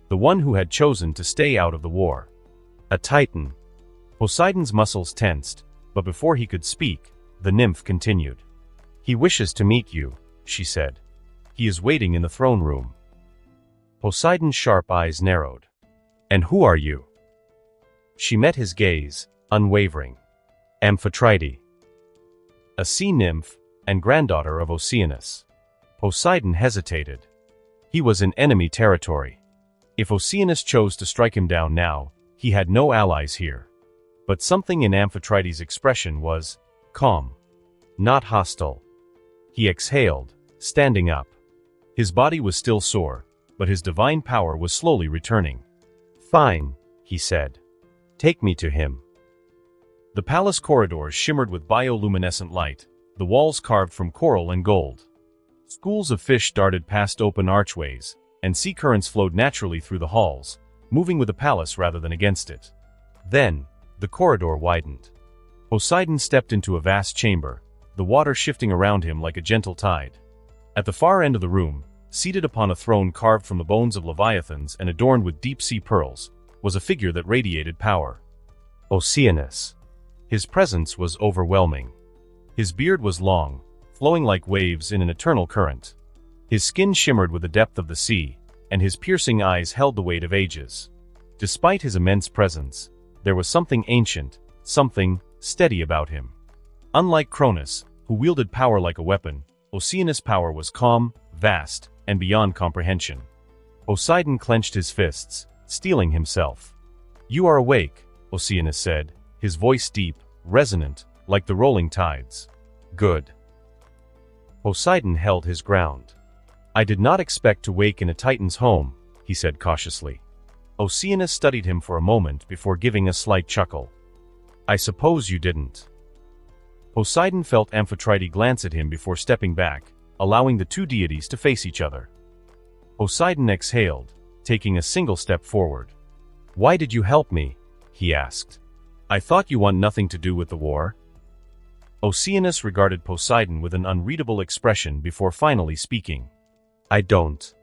The one who had chosen to stay out of the war. A Titan. Poseidon's muscles tensed, but before he could speak, the nymph continued. "He wishes to meet you," she said. "He is waiting in the throne room." Poseidon's sharp eyes narrowed. "And who are you?" She met his gaze, unwavering. "Amphitrite. A sea nymph, and granddaughter of Oceanus." Poseidon hesitated. He was in enemy territory. If Oceanus chose to strike him down now, he had no allies here. But something in Amphitrite's expression was calm, not hostile. He exhaled, standing up. His body was still sore, but his divine power was slowly returning. "Fine," he said. "Take me to him." The palace corridors shimmered with bioluminescent light, the walls carved from coral and gold. Schools of fish darted past open archways, and sea currents flowed naturally through the halls, moving with the palace rather than against it. Then, the corridor widened. Poseidon stepped into a vast chamber, the water shifting around him like a gentle tide. At the far end of the room, seated upon a throne carved from the bones of leviathans and adorned with deep-sea pearls, was a figure that radiated power. Oceanus. His presence was overwhelming. His beard was long, flowing like waves in an eternal current. His skin shimmered with the depth of the sea, and his piercing eyes held the weight of ages. Despite his immense presence, there was something ancient, something steady about him. Unlike Cronus, who wielded power like a weapon, Oceanus' power was calm, vast, and beyond comprehension. Poseidon clenched his fists, steeling himself. "You are awake," Oceanus said, his voice deep, resonant, like the rolling tides. "Good." Poseidon held his ground. "I did not expect to wake in a Titan's home," he said cautiously. Oceanus studied him for a moment before giving a slight chuckle. "I suppose you didn't." Poseidon felt Amphitrite glance at him before stepping back, allowing the two deities to face each other. Poseidon exhaled, taking a single step forward. "Why did you help me?" he asked. "I thought you want nothing to do with the war." Oceanus regarded Poseidon with an unreadable expression before finally speaking. "I don't.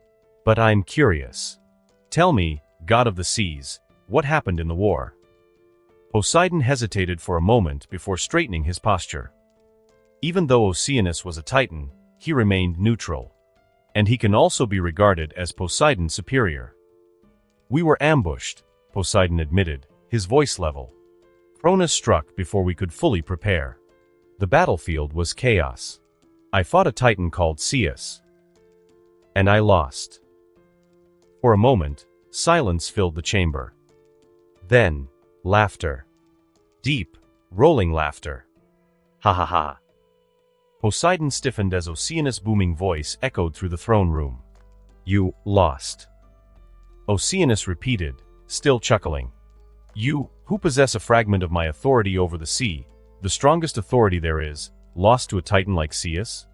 But I'm curious. Tell me, god of the seas, what happened in the war?" Poseidon hesitated for a moment before straightening his posture. Even though Oceanus was a Titan, he remained neutral. And he can also be regarded as Poseidon's superior. "We were ambushed," Poseidon admitted, his voice level. "Cronus struck before we could fully prepare. The battlefield was chaos. I fought a Titan called Ceus. And I lost." For a moment, silence filled the chamber. Then, laughter. Deep, rolling laughter. "Ha ha ha." Poseidon stiffened as Oceanus' booming voice echoed through the throne room. "You lost." Oceanus repeated, still chuckling. "You, who possess a fragment of my authority over the sea, the strongest authority there is, lost to a Titan like Ceus?"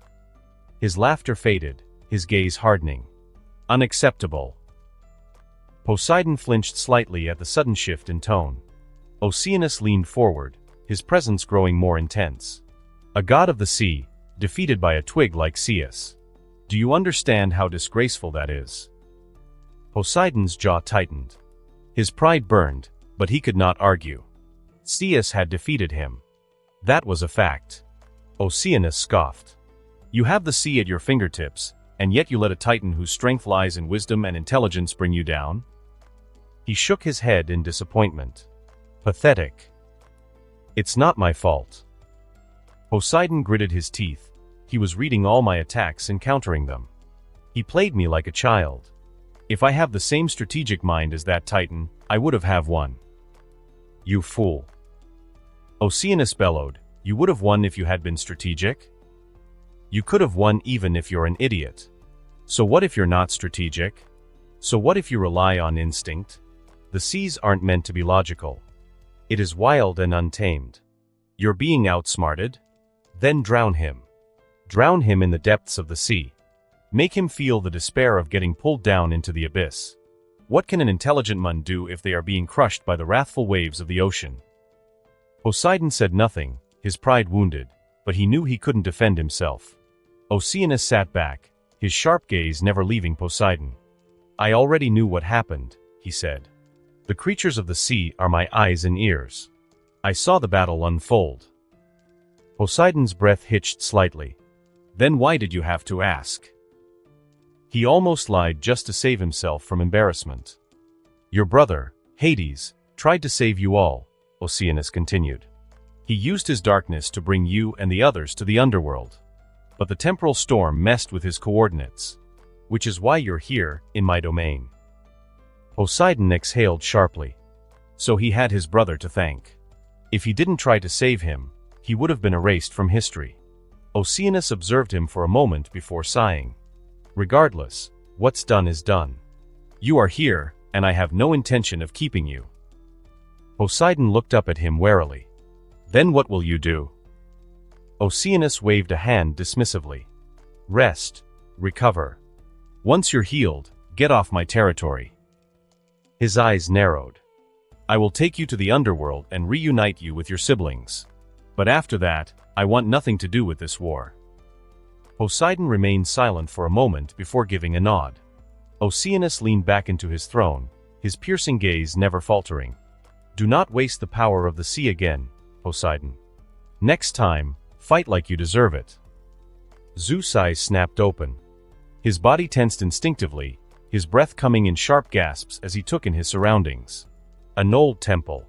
His laughter faded, his gaze hardening. "Unacceptable." Poseidon flinched slightly at the sudden shift in tone. Oceanus leaned forward, his presence growing more intense. A god of the sea, defeated by a twig like Ceus. Do you understand how disgraceful that is? Poseidon's jaw tightened. His pride burned, but he could not argue. Ceus had defeated him. That was a fact. Oceanus scoffed. You have the sea at your fingertips, and yet you let a titan whose strength lies in wisdom and intelligence bring you down? He shook his head in disappointment. Pathetic. It's not my fault. Poseidon gritted his teeth. He was reading all my attacks and countering them. He played me like a child. If I have the same strategic mind as that titan, I would have won. You fool. Oceanus bellowed. You would have won if you had been strategic? You could have won even if you're an idiot. So what if you're not strategic? So what if you rely on instinct? The seas aren't meant to be logical. It is wild and untamed. You're being outsmarted? Then drown him. Drown him in the depths of the sea. Make him feel the despair of getting pulled down into the abyss. What can an intelligent man do if they are being crushed by the wrathful waves of the ocean? Poseidon said nothing, his pride wounded, but he knew he couldn't defend himself. Oceanus sat back, his sharp gaze never leaving Poseidon. I already knew what happened, he said. The creatures of the sea are my eyes and ears. I saw the battle unfold. Poseidon's breath hitched slightly. Then why did you have to ask? He almost lied just to save himself from embarrassment. Your brother, Hades, tried to save you all, Oceanus continued. He used his darkness to bring you and the others to the Underworld. But the temporal storm messed with his coordinates. Which is why you're here, in my domain. Poseidon exhaled sharply. So he had his brother to thank. If he didn't try to save him, he would have been erased from history. Oceanus observed him for a moment before sighing. Regardless, what's done is done. You are here, and I have no intention of keeping you. Poseidon looked up at him warily. Then what will you do? Oceanus waved a hand dismissively. Rest. Recover. Once you're healed, get off my territory. His eyes narrowed. I will take you to the Underworld and reunite you with your siblings. But after that, I want nothing to do with this war. Poseidon remained silent for a moment before giving a nod. Oceanus leaned back into his throne, his piercing gaze never faltering. Do not waste the power of the sea again, Poseidon. Next time, fight like you deserve it. Zeus' eyes snapped open. His body tensed instinctively, his breath coming in sharp gasps as he took in his surroundings. An old temple.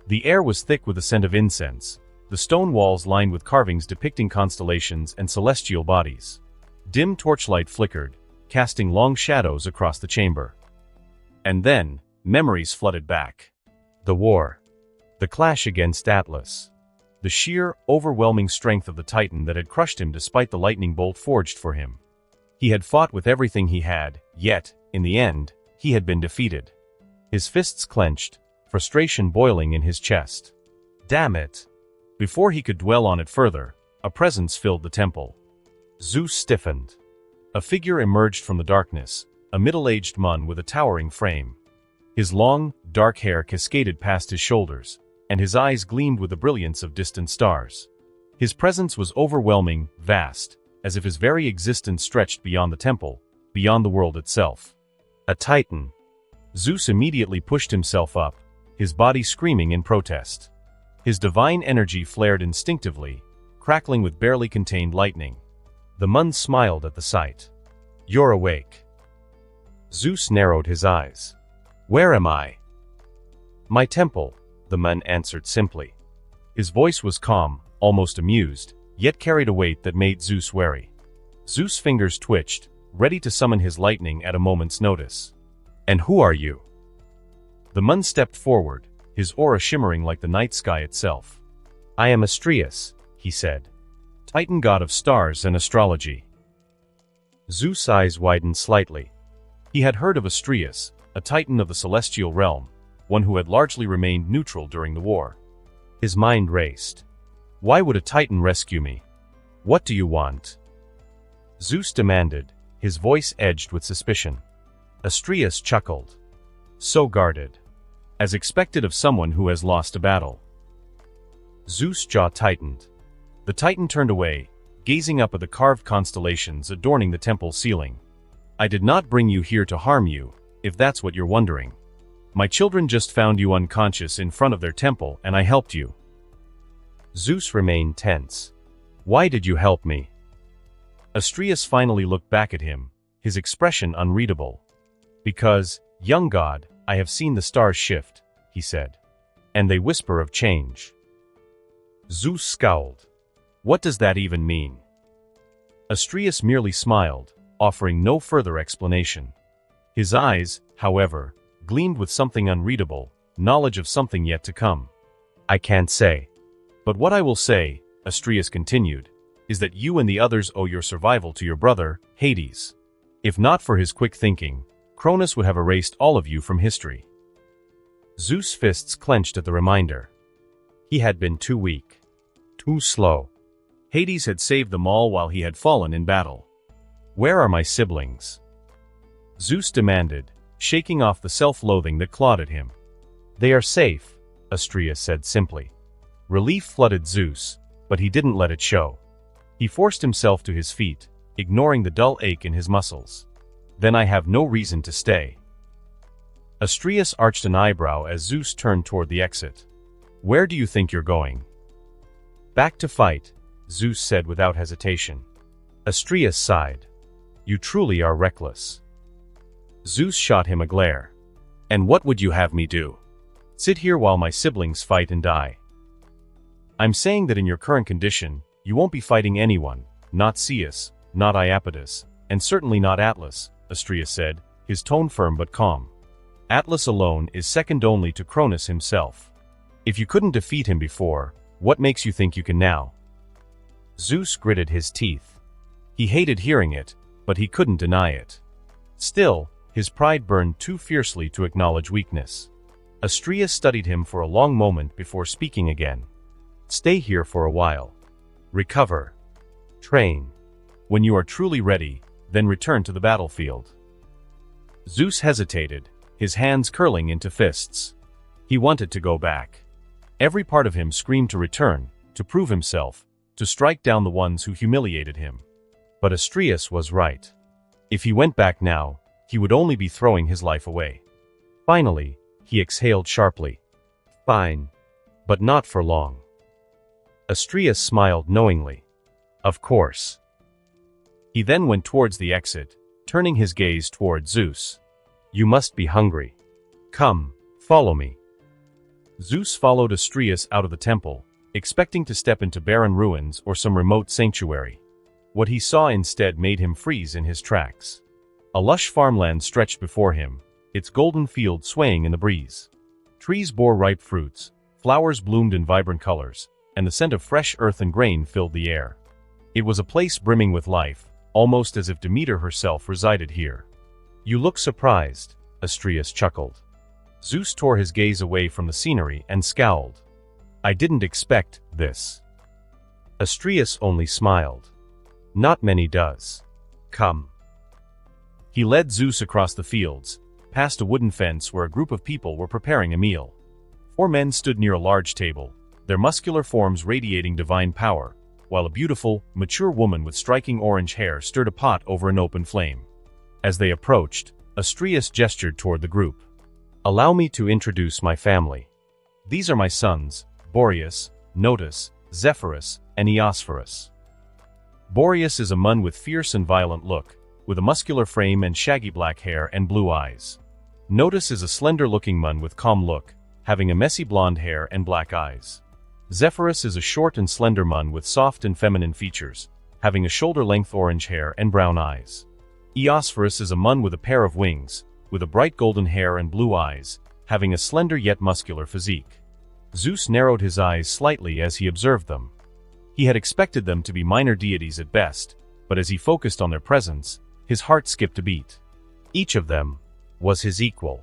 The air was thick with the scent of incense, the stone walls lined with carvings depicting constellations and celestial bodies. Dim torchlight flickered, casting long shadows across the chamber. And then, memories flooded back. The war. The clash against Atlas. The sheer, overwhelming strength of the Titan that had crushed him despite the lightning bolt forged for him. He had fought with everything he had, yet, in the end, he had been defeated. His fists clenched, frustration boiling in his chest. Damn it! Before he could dwell on it further, a presence filled the temple. Zeus stiffened. A figure emerged from the darkness, a middle-aged man with a towering frame. His long, dark hair cascaded past his shoulders, and his eyes gleamed with the brilliance of distant stars. His presence was overwhelming, vast, as if his very existence stretched beyond the temple, beyond the world itself. A Titan. Zeus immediately pushed himself up, his body screaming in protest. His divine energy flared instinctively, crackling with barely contained lightning. The Mun smiled at the sight. You're awake. Zeus narrowed his eyes. Where am I? My temple, the Mun answered simply. His voice was calm, almost amused, yet carried a weight that made Zeus wary. Zeus' fingers twitched, ready to summon his lightning at a moment's notice. And who are you? The Mun stepped forward, his aura shimmering like the night sky itself. I am Astraeus, he said. Titan god of stars and astrology. Zeus' eyes widened slightly. He had heard of Astraeus, a titan of the celestial realm, one who had largely remained neutral during the war. His mind raced. Why would a titan rescue me? What do you want? Zeus demanded, his voice edged with suspicion. Astraeus chuckled. So guarded. as expected of someone who has lost a battle. Zeus' jaw tightened. The Titan turned away, gazing up at the carved constellations adorning the temple ceiling. I did not bring you here to harm you, if that's what you're wondering. My children just found you unconscious in front of their temple and I helped you. Zeus remained tense. Why did you help me? Astraeus finally looked back at him, his expression unreadable. Because, young god, I have seen the stars shift, he said. And they whisper of change. Zeus scowled. What does that even mean? Astraeus merely smiled, offering no further explanation. His eyes, however, gleamed with something unreadable, knowledge of something yet to come. I can't say. But what I will say, Astraeus continued, is that you and the others owe your survival to your brother, Hades. If not for his quick thinking, Cronus would have erased all of you from history. Zeus' fists clenched at the reminder. He had been too weak. Too slow. Hades had saved them all while he had fallen in battle. Where are my siblings? Zeus demanded, shaking off the self-loathing that clawed at him. They are safe, Astraeus said simply. Relief flooded Zeus, but he didn't let it show. He forced himself to his feet, ignoring the dull ache in his muscles. Then I have no reason to stay. Astraeus arched an eyebrow as Zeus turned toward the exit. Where do you think you're going? Back to fight, Zeus said without hesitation. Astraeus sighed. You truly are reckless. Zeus shot him a glare. And what would you have me do? Sit here while my siblings fight and die. I'm saying that in your current condition, you won't be fighting anyone, not Zeus, not Iapetus, and certainly not Atlas, Astraeus said, his tone firm but calm. Atlas alone is second only to Cronus himself. If you couldn't defeat him before, what makes you think you can now? Zeus gritted his teeth. He hated hearing it, but he couldn't deny it. Still, his pride burned too fiercely to acknowledge weakness. Astraeus studied him for a long moment before speaking again. Stay here for a while. Recover. Train. When you are truly ready, then return to the battlefield. Zeus hesitated, his hands curling into fists. He wanted to go back. Every part of him screamed to return, to prove himself, to strike down the ones who humiliated him. But Astraeus was right. If he went back now, he would only be throwing his life away. Finally, he exhaled sharply. Fine. But not for long. Astraeus smiled knowingly. Of course. He then went towards the exit, turning his gaze toward Zeus. You must be hungry. Come, follow me. Zeus followed Astraeus out of the temple, expecting to step into barren ruins or some remote sanctuary. What he saw instead made him freeze in his tracks. A lush farmland stretched before him, its golden field swaying in the breeze. Trees bore ripe fruits, flowers bloomed in vibrant colors, and the scent of fresh earth and grain filled the air. It was a place brimming with life, almost as if Demeter herself resided here. You look surprised, Astraeus chuckled. Zeus tore his gaze away from the scenery and scowled. I didn't expect this. Astraeus only smiled. Not many does. Come. He led Zeus across the fields, past a wooden fence where a group of people were preparing a meal. 4 men stood near a large table, their muscular forms radiating divine power, while a beautiful, mature woman with striking orange hair stirred a pot over an open flame. As they approached, Astraeus gestured toward the group. Allow me to introduce my family. These are my sons, Boreas, Notus, Zephyrus, and Eosphorus. Boreas is a man with fierce and violent look, with a muscular frame and shaggy black hair and blue eyes. Notus is a slender-looking man with calm look, having a messy blonde hair and black eyes. Zephyrus is a short and slender man with soft and feminine features, having a shoulder-length orange hair and brown eyes. Eosphorus is a man with a pair of wings, with a bright golden hair and blue eyes, having a slender yet muscular physique. Zeus narrowed his eyes slightly as he observed them. He had expected them to be minor deities at best, but as he focused on their presence, his heart skipped a beat. Each of them was his equal.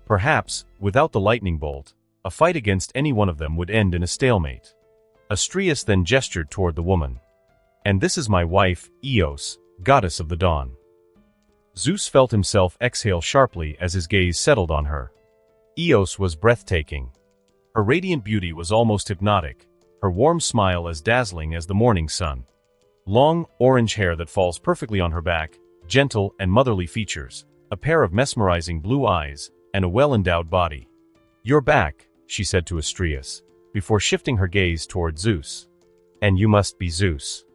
Perhaps, without the lightning bolt, a fight against any one of them would end in a stalemate. Astraeus then gestured toward the woman. And this is my wife, Eos, goddess of the dawn. Zeus felt himself exhale sharply as his gaze settled on her. Eos was breathtaking. Her radiant beauty was almost hypnotic, her warm smile as dazzling as the morning sun. Long, orange hair that falls perfectly on her back, gentle and motherly features, a pair of mesmerizing blue eyes, and a well-endowed body. "You're back," she said to Astrius, before shifting her gaze toward Zeus. "And you must be Zeus.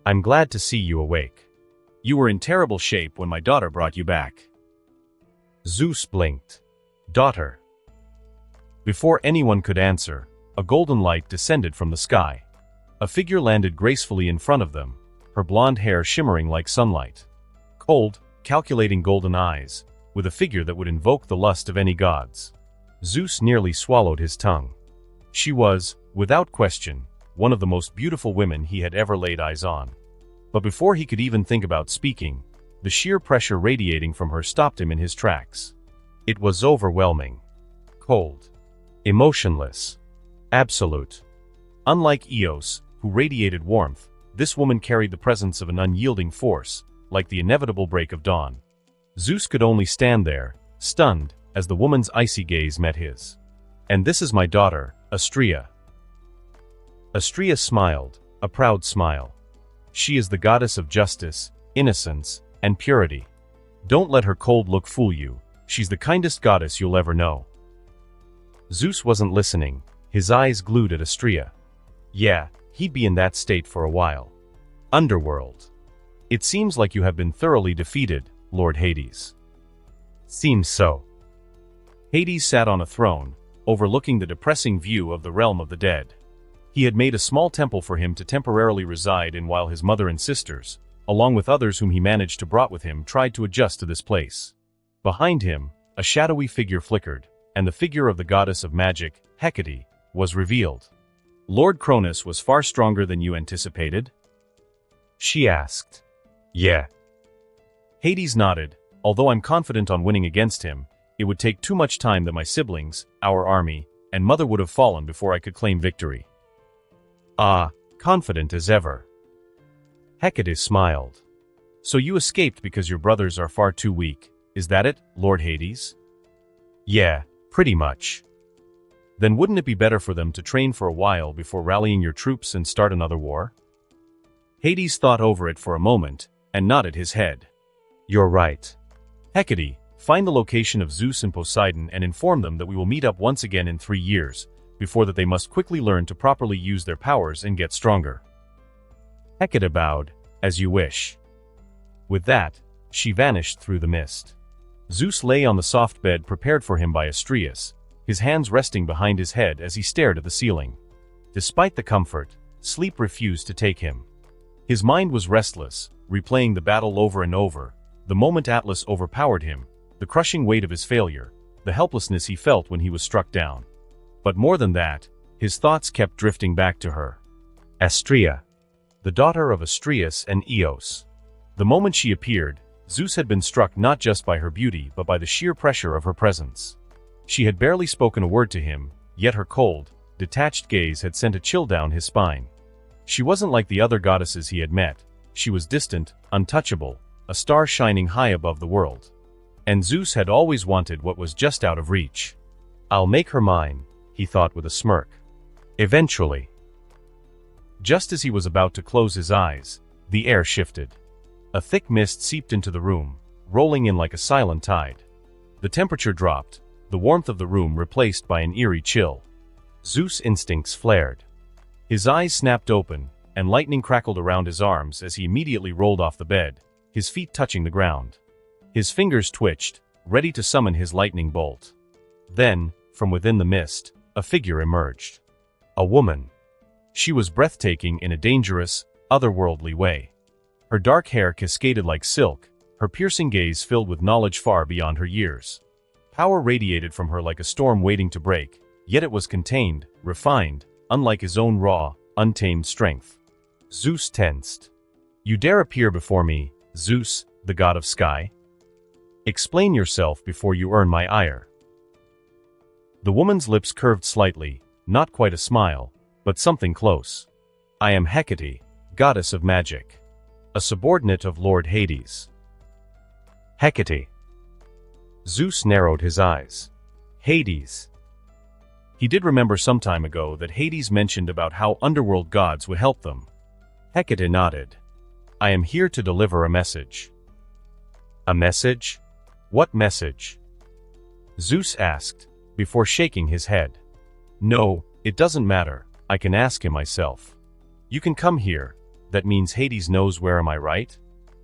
I'm glad to see you awake. You were in terrible shape when my daughter brought you back." Zeus blinked. "Daughter?" Before anyone could answer, a golden light descended from the sky. A figure landed gracefully in front of them, her blonde hair shimmering like sunlight. Cold, calculating golden eyes, with a figure that would invoke the lust of any gods. Zeus nearly swallowed his tongue. She was, without question, one of the most beautiful women he had ever laid eyes on. But before he could even think about speaking, the sheer pressure radiating from her stopped him in his tracks. It was overwhelming. Cold. Emotionless. Absolute. Unlike Eos, who radiated warmth, this woman carried the presence of an unyielding force, like the inevitable break of dawn. Zeus could only stand there, stunned, as the woman's icy gaze met his. "And this is my daughter, Astrea." Astrea smiled, a proud smile. "She is the goddess of justice, innocence, and purity. Don't let her cold look fool you, she's the kindest goddess you'll ever know." Zeus wasn't listening, his eyes glued at Astrea. Yeah, he'd be in that state for a while. "Underworld. It seems like you have been thoroughly defeated, Lord Hades." "Seems so." Hades sat on a throne, overlooking the depressing view of the realm of the dead. He had made a small temple for him to temporarily reside in while his mother and sisters, along with others whom he managed to brought with him, tried to adjust to this place. Behind him, a shadowy figure flickered, and the figure of the goddess of magic, Hecate, was revealed. "Lord Cronus was far stronger than you anticipated?" she asked. "Yeah." Hades nodded. "Although I'm confident on winning against him, it would take too much time that my siblings, our army, and mother would have fallen before I could claim victory." "Ah, confident as ever." Hecate smiled. "So you escaped because your brothers are far too weak, is that it, Lord Hades?" "Yeah, pretty much." "Then wouldn't it be better for them to train for a while before rallying your troops and start another war?" Hades thought over it for a moment, and nodded his head. "You're right. Hecate, find the location of Zeus and Poseidon and inform them that we will meet up once again in 3 years, before that they must quickly learn to properly use their powers and get stronger." Hecate bowed. "As you wish." With that, she vanished through the mist. Zeus lay on the soft bed prepared for him by Astrius, his hands resting behind his head as he stared at the ceiling. Despite the comfort, sleep refused to take him. His mind was restless, replaying the battle over and over, the moment Atlas overpowered him, the crushing weight of his failure, the helplessness he felt when he was struck down. But more than that, his thoughts kept drifting back to her. Astrea, the daughter of Astrius and Eos. The moment she appeared, Zeus had been struck not just by her beauty but by the sheer pressure of her presence. She had barely spoken a word to him, yet her cold, detached gaze had sent a chill down his spine. She wasn't like the other goddesses he had met. She was distant, untouchable, a star shining high above the world. And Zeus had always wanted what was just out of reach. "I'll make her mine," he thought with a smirk. "Eventually." Just as he was about to close his eyes, the air shifted. A thick mist seeped into the room, rolling in like a silent tide. The temperature dropped, the warmth of the room replaced by an eerie chill. Zeus' instincts flared. His eyes snapped open, and lightning crackled around his arms as he immediately rolled off the bed, his feet touching the ground. His fingers twitched, ready to summon his lightning bolt. Then, from within the mist, a figure emerged. A woman. She was breathtaking in a dangerous, otherworldly way. Her dark hair cascaded like silk, her piercing gaze filled with knowledge far beyond her years. Power radiated from her like a storm waiting to break, yet it was contained, refined, unlike his own raw, untamed strength. Zeus tensed. "You dare appear before me, Zeus, the god of sky? Explain yourself before you earn my ire." The woman's lips curved slightly, not quite a smile, but something close. "I am Hecate, goddess of magic. A subordinate of Lord Hades." Hecate. Zeus narrowed his eyes. Hades. He did remember some time ago that Hades mentioned about how underworld gods would help them. Hecate nodded. I am here to deliver a message. A message? What message? Zeus asked, before shaking his head. No, it doesn't matter, I can ask him myself. You can come here, that means Hades knows where, am I right?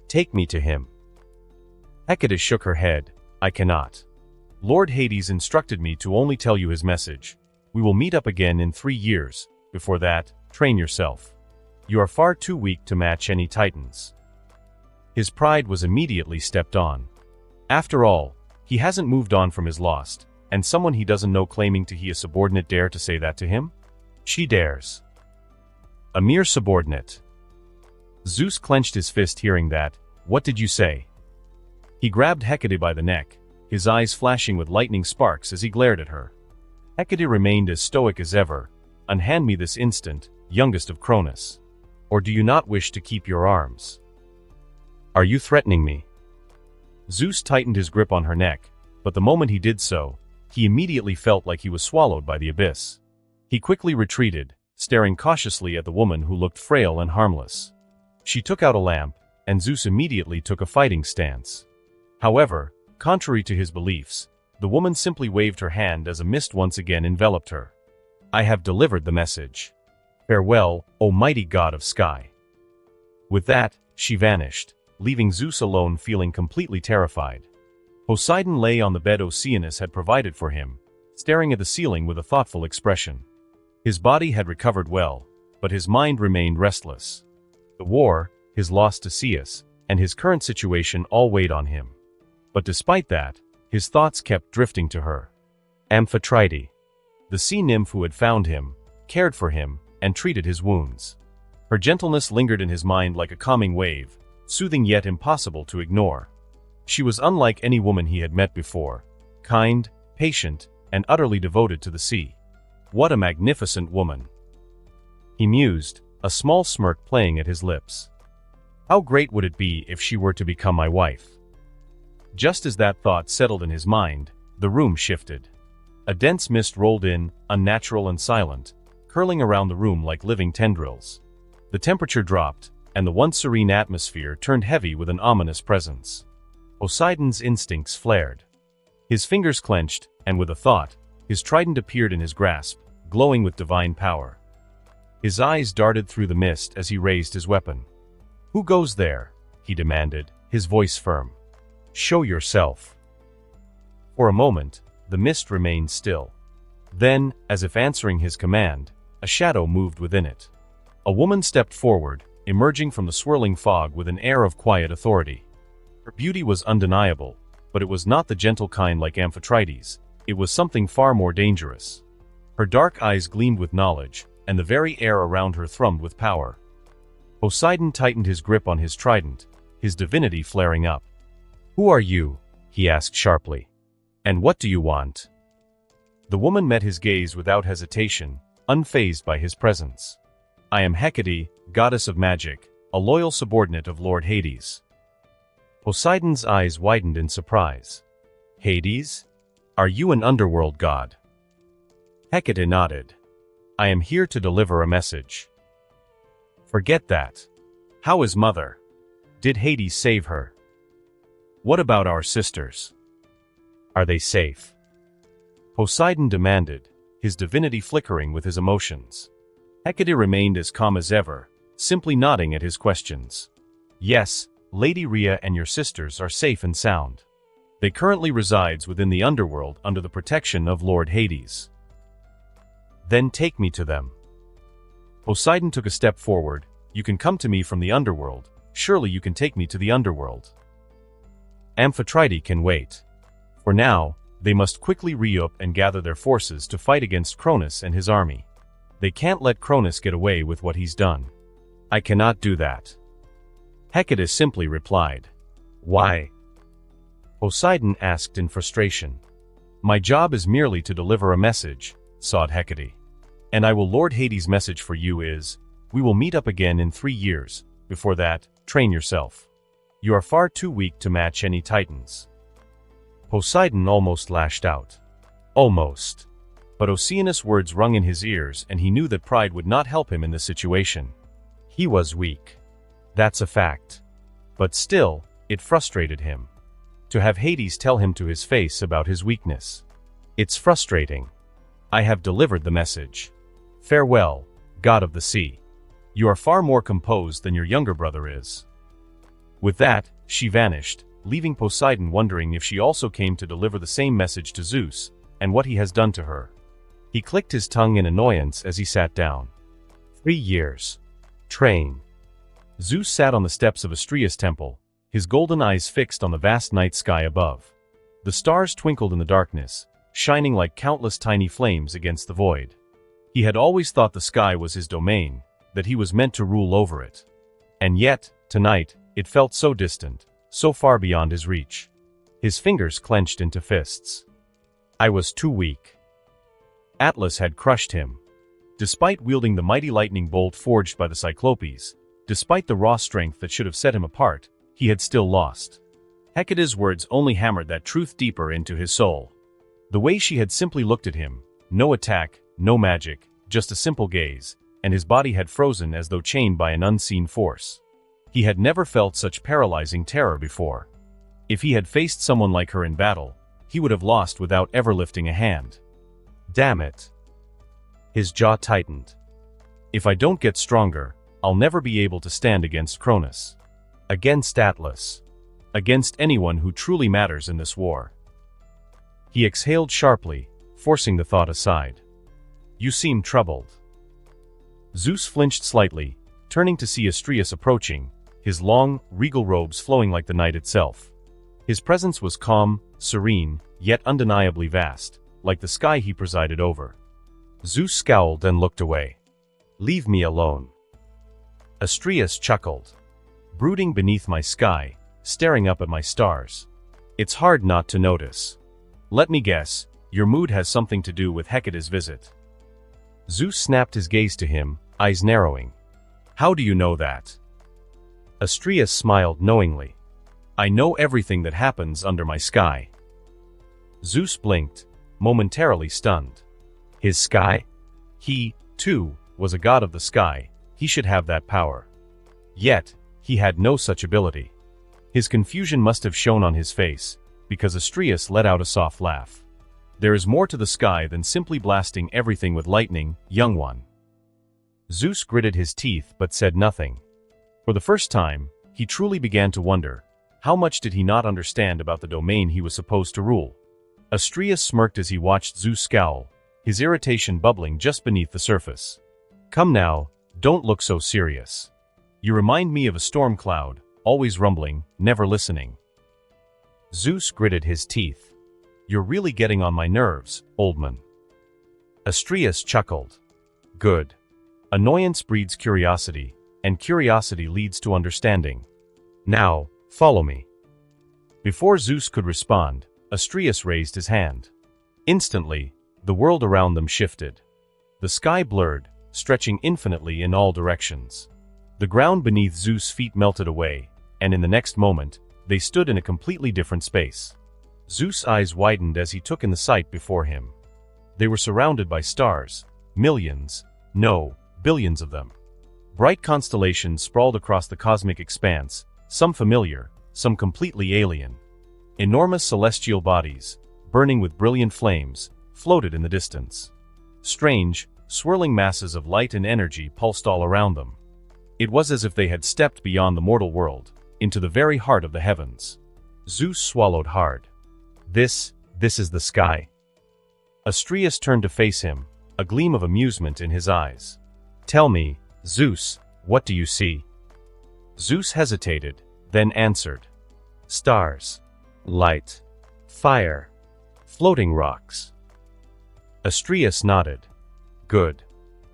Take me to him. Hecate shook her head, I cannot. Lord Hades instructed me to only tell you his message. We will meet up again in 3 years, before that, train yourself. You are far too weak to match any titans. His pride was immediately stepped on. After all, he hasn't moved on from his lost, and someone he doesn't know claiming to be a subordinate dare to say that to him? She dares. A mere subordinate. Zeus clenched his fist hearing that. What did you say? He grabbed Hecate by the neck, his eyes flashing with lightning sparks as he glared at her. Hecate remained as stoic as ever. Unhand me this instant, youngest of Cronus. Or do you not wish to keep your arms? Are you threatening me? Zeus tightened his grip on her neck, but the moment he did so, he immediately felt like he was swallowed by the abyss. He quickly retreated, staring cautiously at the woman who looked frail and harmless. She took out a lamp, and Zeus immediately took a fighting stance. However, contrary to his beliefs, the woman simply waved her hand as a mist once again enveloped her. I have delivered the message. Farewell, O mighty god of sky. With that, she vanished, leaving Zeus alone feeling completely terrified. Poseidon lay on the bed Oceanus had provided for him, staring at the ceiling with a thoughtful expression. His body had recovered well, but his mind remained restless. The war, his loss to Zeus, and his current situation all weighed on him. But despite that, his thoughts kept drifting to her. Amphitrite, the sea nymph who had found him, cared for him, and treated his wounds. Her gentleness lingered in his mind like a calming wave, soothing yet impossible to ignore. She was unlike any woman he had met before, kind, patient, and utterly devoted to the sea. What a magnificent woman! He mused, a small smirk playing at his lips. How great would it be if she were to become my wife? Just as that thought settled in his mind, the room shifted. A dense mist rolled in, unnatural and silent, curling around the room like living tendrils. The temperature dropped, and the once serene atmosphere turned heavy with an ominous presence. Poseidon's instincts flared. His fingers clenched, and with a thought, his trident appeared in his grasp, glowing with divine power. His eyes darted through the mist as he raised his weapon. Who goes there? He demanded, his voice firm. Show yourself. For a moment, the mist remained still. Then, as if answering his command, a shadow moved within it. A woman stepped forward, emerging from the swirling fog with an air of quiet authority. Her beauty was undeniable, but it was not the gentle kind like Amphitrite's. It was something far more dangerous. Her dark eyes gleamed with knowledge, and the very air around her thrummed with power. Poseidon tightened his grip on his trident, his divinity flaring up. Who are you? He asked sharply. And what do you want? The woman met his gaze without hesitation, unfazed by his presence. I am Hecate, goddess of magic, a loyal subordinate of Lord Hades. Poseidon's eyes widened in surprise. Hades? Are you an underworld god? Hecate nodded. I am here to deliver a message. Forget that. How is Mother? Did Hades save her? What about our sisters? Are they safe? Poseidon demanded, his divinity flickering with his emotions. Hecate remained as calm as ever, simply nodding at his questions. Yes, Lady Rhea and your sisters are safe and sound. They currently resides within the underworld under the protection of Lord Hades. Then take me to them. Poseidon took a step forward. You can come to me from the underworld. Surely you can take me to the underworld. Amphitrite can wait. For now, they must quickly re-up and gather their forces to fight against Cronus and his army. They can't let Cronus get away with what he's done. I cannot do that. Hecate simply replied. Why? Poseidon asked in frustration. My job is merely to deliver a message, sobbed Hecate. And I will Lord Hades' message for you is, we will meet up again in 3 years. Before that, train yourself. You are far too weak to match any titans. Poseidon almost lashed out. Almost. But Oceanus' words rung in his ears, and he knew that pride would not help him in this situation. He was weak. That's a fact. But still, it frustrated him. To have Hades tell him to his face about his weakness. It's frustrating. I have delivered the message. Farewell, god of the sea. You are far more composed than your younger brother is. With that, she vanished, leaving Poseidon wondering if she also came to deliver the same message to Zeus, and what he has done to her. He clicked his tongue in annoyance as he sat down. 3 years. Train. Zeus sat on the steps of Astraeus' temple, his golden eyes fixed on the vast night sky above. The stars twinkled in the darkness, shining like countless tiny flames against the void. He had always thought the sky was his domain, that he was meant to rule over it. And yet, tonight, it felt so distant, so far beyond his reach. His fingers clenched into fists. I was too weak. Atlas had crushed him. Despite wielding the mighty lightning bolt forged by the Cyclopes, despite the raw strength that should have set him apart, he had still lost. Hecate's words only hammered that truth deeper into his soul. The way she had simply looked at him, no attack, no magic, just a simple gaze, and his body had frozen as though chained by an unseen force. He had never felt such paralyzing terror before. If he had faced someone like her in battle, he would have lost without ever lifting a hand. Damn it. His jaw tightened. If I don't get stronger, I'll never be able to stand against Cronus. Against Atlas. Against anyone who truly matters in this war. He exhaled sharply, forcing the thought aside. You seem troubled. Zeus flinched slightly, turning to see Astraeus approaching, his long, regal robes flowing like the night itself. His presence was calm, serene, yet undeniably vast, like the sky he presided over. Zeus scowled and looked away. Leave me alone. Astraeus chuckled. Brooding beneath my sky, staring up at my stars. It's hard not to notice. Let me guess, your mood has something to do with Hecate's visit. Zeus snapped his gaze to him, eyes narrowing. How do you know that? Astraeus smiled knowingly. I know everything that happens under my sky. Zeus blinked, momentarily stunned. His sky? He, too, was a god of the sky. He should have that power. Yet, he had no such ability. His confusion must have shown on his face, because Astraeus let out a soft laugh. There is more to the sky than simply blasting everything with lightning, young one. Zeus gritted his teeth but said nothing. For the first time, he truly began to wonder, how much did he not understand about the domain he was supposed to rule? Astraeus smirked as he watched Zeus scowl, his irritation bubbling just beneath the surface. Come now, don't look so serious. You remind me of a storm cloud, always rumbling, never listening. Zeus gritted his teeth. You're really getting on my nerves, old man. Astraeus chuckled. Good. Annoyance breeds curiosity, and curiosity leads to understanding. Now, follow me. Before Zeus could respond, Astraeus raised his hand. Instantly, the world around them shifted. The sky blurred, stretching infinitely in all directions. The ground beneath Zeus' feet melted away, and in the next moment, they stood in a completely different space. Zeus' eyes widened as he took in the sight before him. They were surrounded by stars, millions, no, billions of them. Bright constellations sprawled across the cosmic expanse, some familiar, some completely alien. Enormous celestial bodies, burning with brilliant flames, floated in the distance. Strange, swirling masses of light and energy pulsed all around them. It was as if they had stepped beyond the mortal world, into the very heart of the heavens. Zeus swallowed hard. This is the sky. Astraeus turned to face him, a gleam of amusement in his eyes. Tell me, Zeus, what do you see? Zeus hesitated, then answered. Stars. Light. Fire. Floating rocks. Astraeus nodded. Good.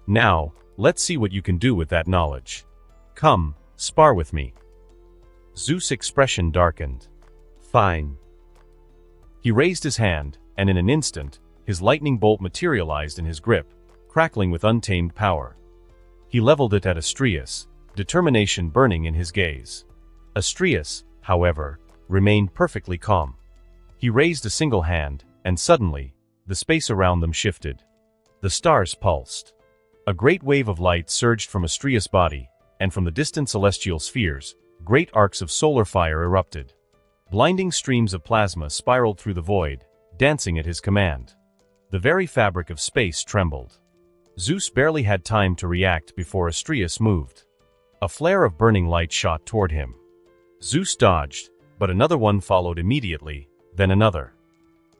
Now, let's see what you can do with that knowledge. Come, spar with me. Zeus' expression darkened. Fine. He raised his hand, and in an instant, his lightning bolt materialized in his grip, crackling with untamed power. He leveled it at Astraeus, determination burning in his gaze. Astraeus, however, remained perfectly calm. He raised a single hand, and suddenly, the space around them shifted. The stars pulsed. A great wave of light surged from Astrius' body, and from the distant celestial spheres, great arcs of solar fire erupted. Blinding streams of plasma spiraled through the void, dancing at his command. The very fabric of space trembled. Zeus barely had time to react before Astrius moved. A flare of burning light shot toward him. Zeus dodged, but another one followed immediately, then another.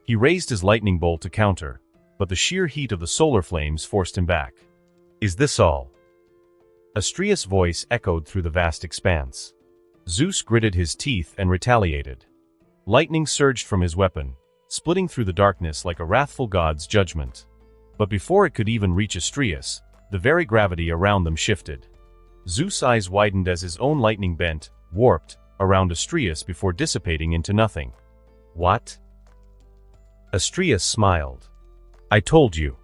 He raised his lightning bolt to counter, but the sheer heat of the solar flames forced him back. "Is this all?" Astrius' voice echoed through the vast expanse. Zeus gritted his teeth and retaliated. Lightning surged from his weapon, splitting through the darkness like a wrathful god's judgment. But before it could even reach Astrius, the very gravity around them shifted. Zeus' eyes widened as his own lightning bent, warped, around Astrius before dissipating into nothing. "What?" Astrius smiled. "I told you.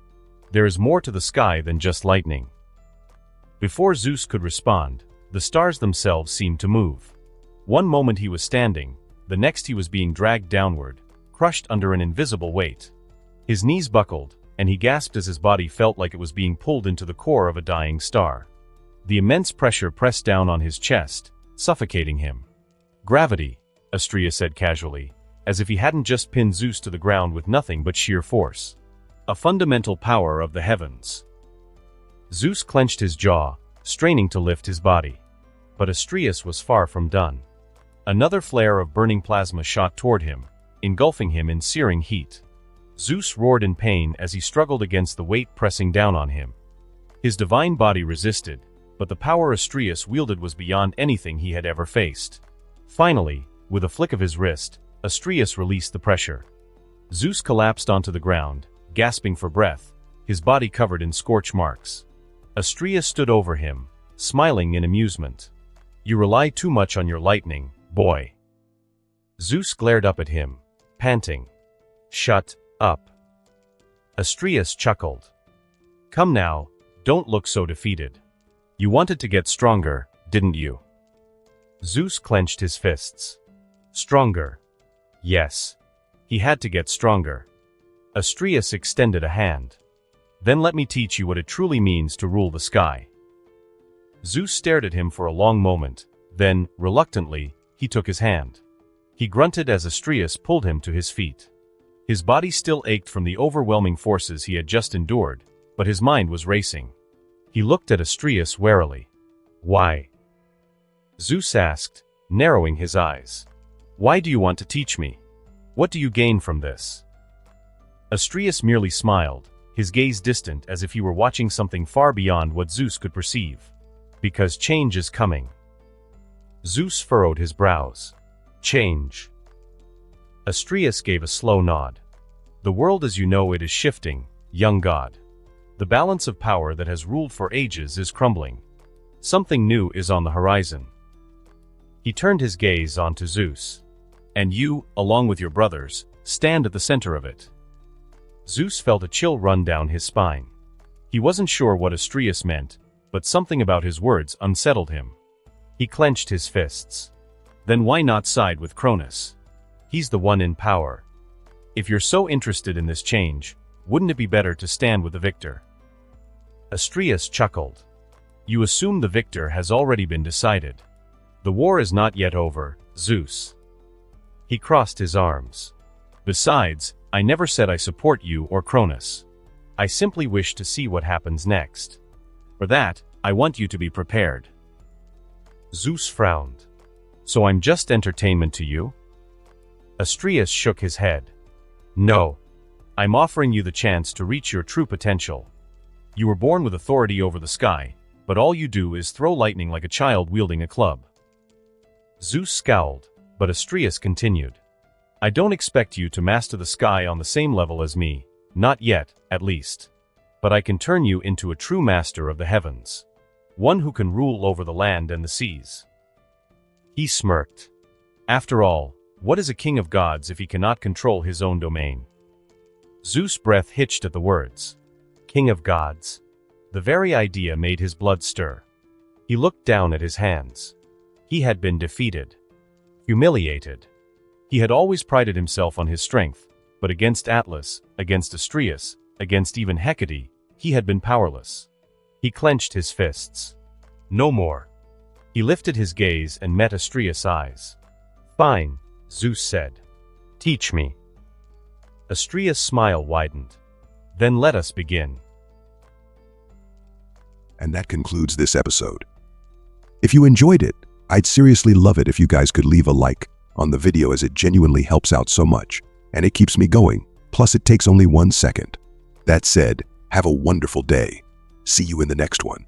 There is more to the sky than just lightning." Before Zeus could respond, the stars themselves seemed to move. One moment he was standing, the next he was being dragged downward, crushed under an invisible weight. His knees buckled, and he gasped as his body felt like it was being pulled into the core of a dying star. The immense pressure pressed down on his chest, suffocating him. "Gravity," Astrius said casually, as if he hadn't just pinned Zeus to the ground with nothing but sheer force. "A fundamental power of the heavens." Zeus clenched his jaw, straining to lift his body. But Astrius was far from done. Another flare of burning plasma shot toward him, engulfing him in searing heat. Zeus roared in pain as he struggled against the weight pressing down on him. His divine body resisted, but the power Astrius wielded was beyond anything he had ever faced. Finally, with a flick of his wrist, Astrius released the pressure. Zeus collapsed onto the ground, gasping for breath, his body covered in scorch marks. Astrius stood over him, smiling in amusement. "You rely too much on your lightning, boy." Zeus glared up at him, panting. "Shut up." Astrius chuckled. "Come now, don't look so defeated. You wanted to get stronger, didn't you?" Zeus clenched his fists. "Stronger." Yes. He had to get stronger. Astrius extended a hand. "Then let me teach you what it truly means to rule the sky." Zeus stared at him for a long moment, then, reluctantly, he took his hand. He grunted as Astrius pulled him to his feet. His body still ached from the overwhelming forces he had just endured, but his mind was racing. He looked at Astrius warily. "Why?" Zeus asked, narrowing his eyes. "Why do you want to teach me? What do you gain from this?" Astrius merely smiled, his gaze distant as if he were watching something far beyond what Zeus could perceive. "Because change is coming." Zeus furrowed his brows. "Change." Astrius gave a slow nod. "The world as you know it is shifting, young god. The balance of power that has ruled for ages is crumbling. Something new is on the horizon." He turned his gaze onto Zeus. "And you, along with your brothers, stand at the center of it." Zeus felt a chill run down his spine. He wasn't sure what Astrius meant, but something about his words unsettled him. He clenched his fists. "Then why not side with Cronus? He's the one in power. If you're so interested in this change, wouldn't it be better to stand with the victor?" Astrius chuckled. "You assume the victor has already been decided. The war is not yet over, Zeus." He crossed his arms. "Besides, I never said I support you or Cronus. I simply wish to see what happens next. For that, I want you to be prepared." Zeus frowned. "So I'm just entertainment to you?" Astrius shook his head. "No. I'm offering you the chance to reach your true potential. You were born with authority over the sky, but all you do is throw lightning like a child wielding a club." Zeus scowled, but Astrius continued. "I don't expect you to master the sky on the same level as me, not yet, at least. But I can turn you into a true master of the heavens. One who can rule over the land and the seas." He smirked. After all, what is a king of gods if he cannot control his own domain? Zeus' breath hitched at the words. King of gods. The very idea made his blood stir. He looked down at his hands. He had been defeated. Humiliated. He had always prided himself on his strength, but against Atlas, against Astraeus, against even Hecate, he had been powerless. He clenched his fists. No more. He lifted his gaze and met Astraeus' eyes. "Fine," Zeus said. "Teach me." Astraeus' smile widened. "Then let us begin." And that concludes this episode. If you enjoyed it, I'd seriously love it if you guys could leave a like on the video, as it genuinely helps out so much, and it keeps me going, plus it takes only 1 second. That said, have a wonderful day. See you in the next one.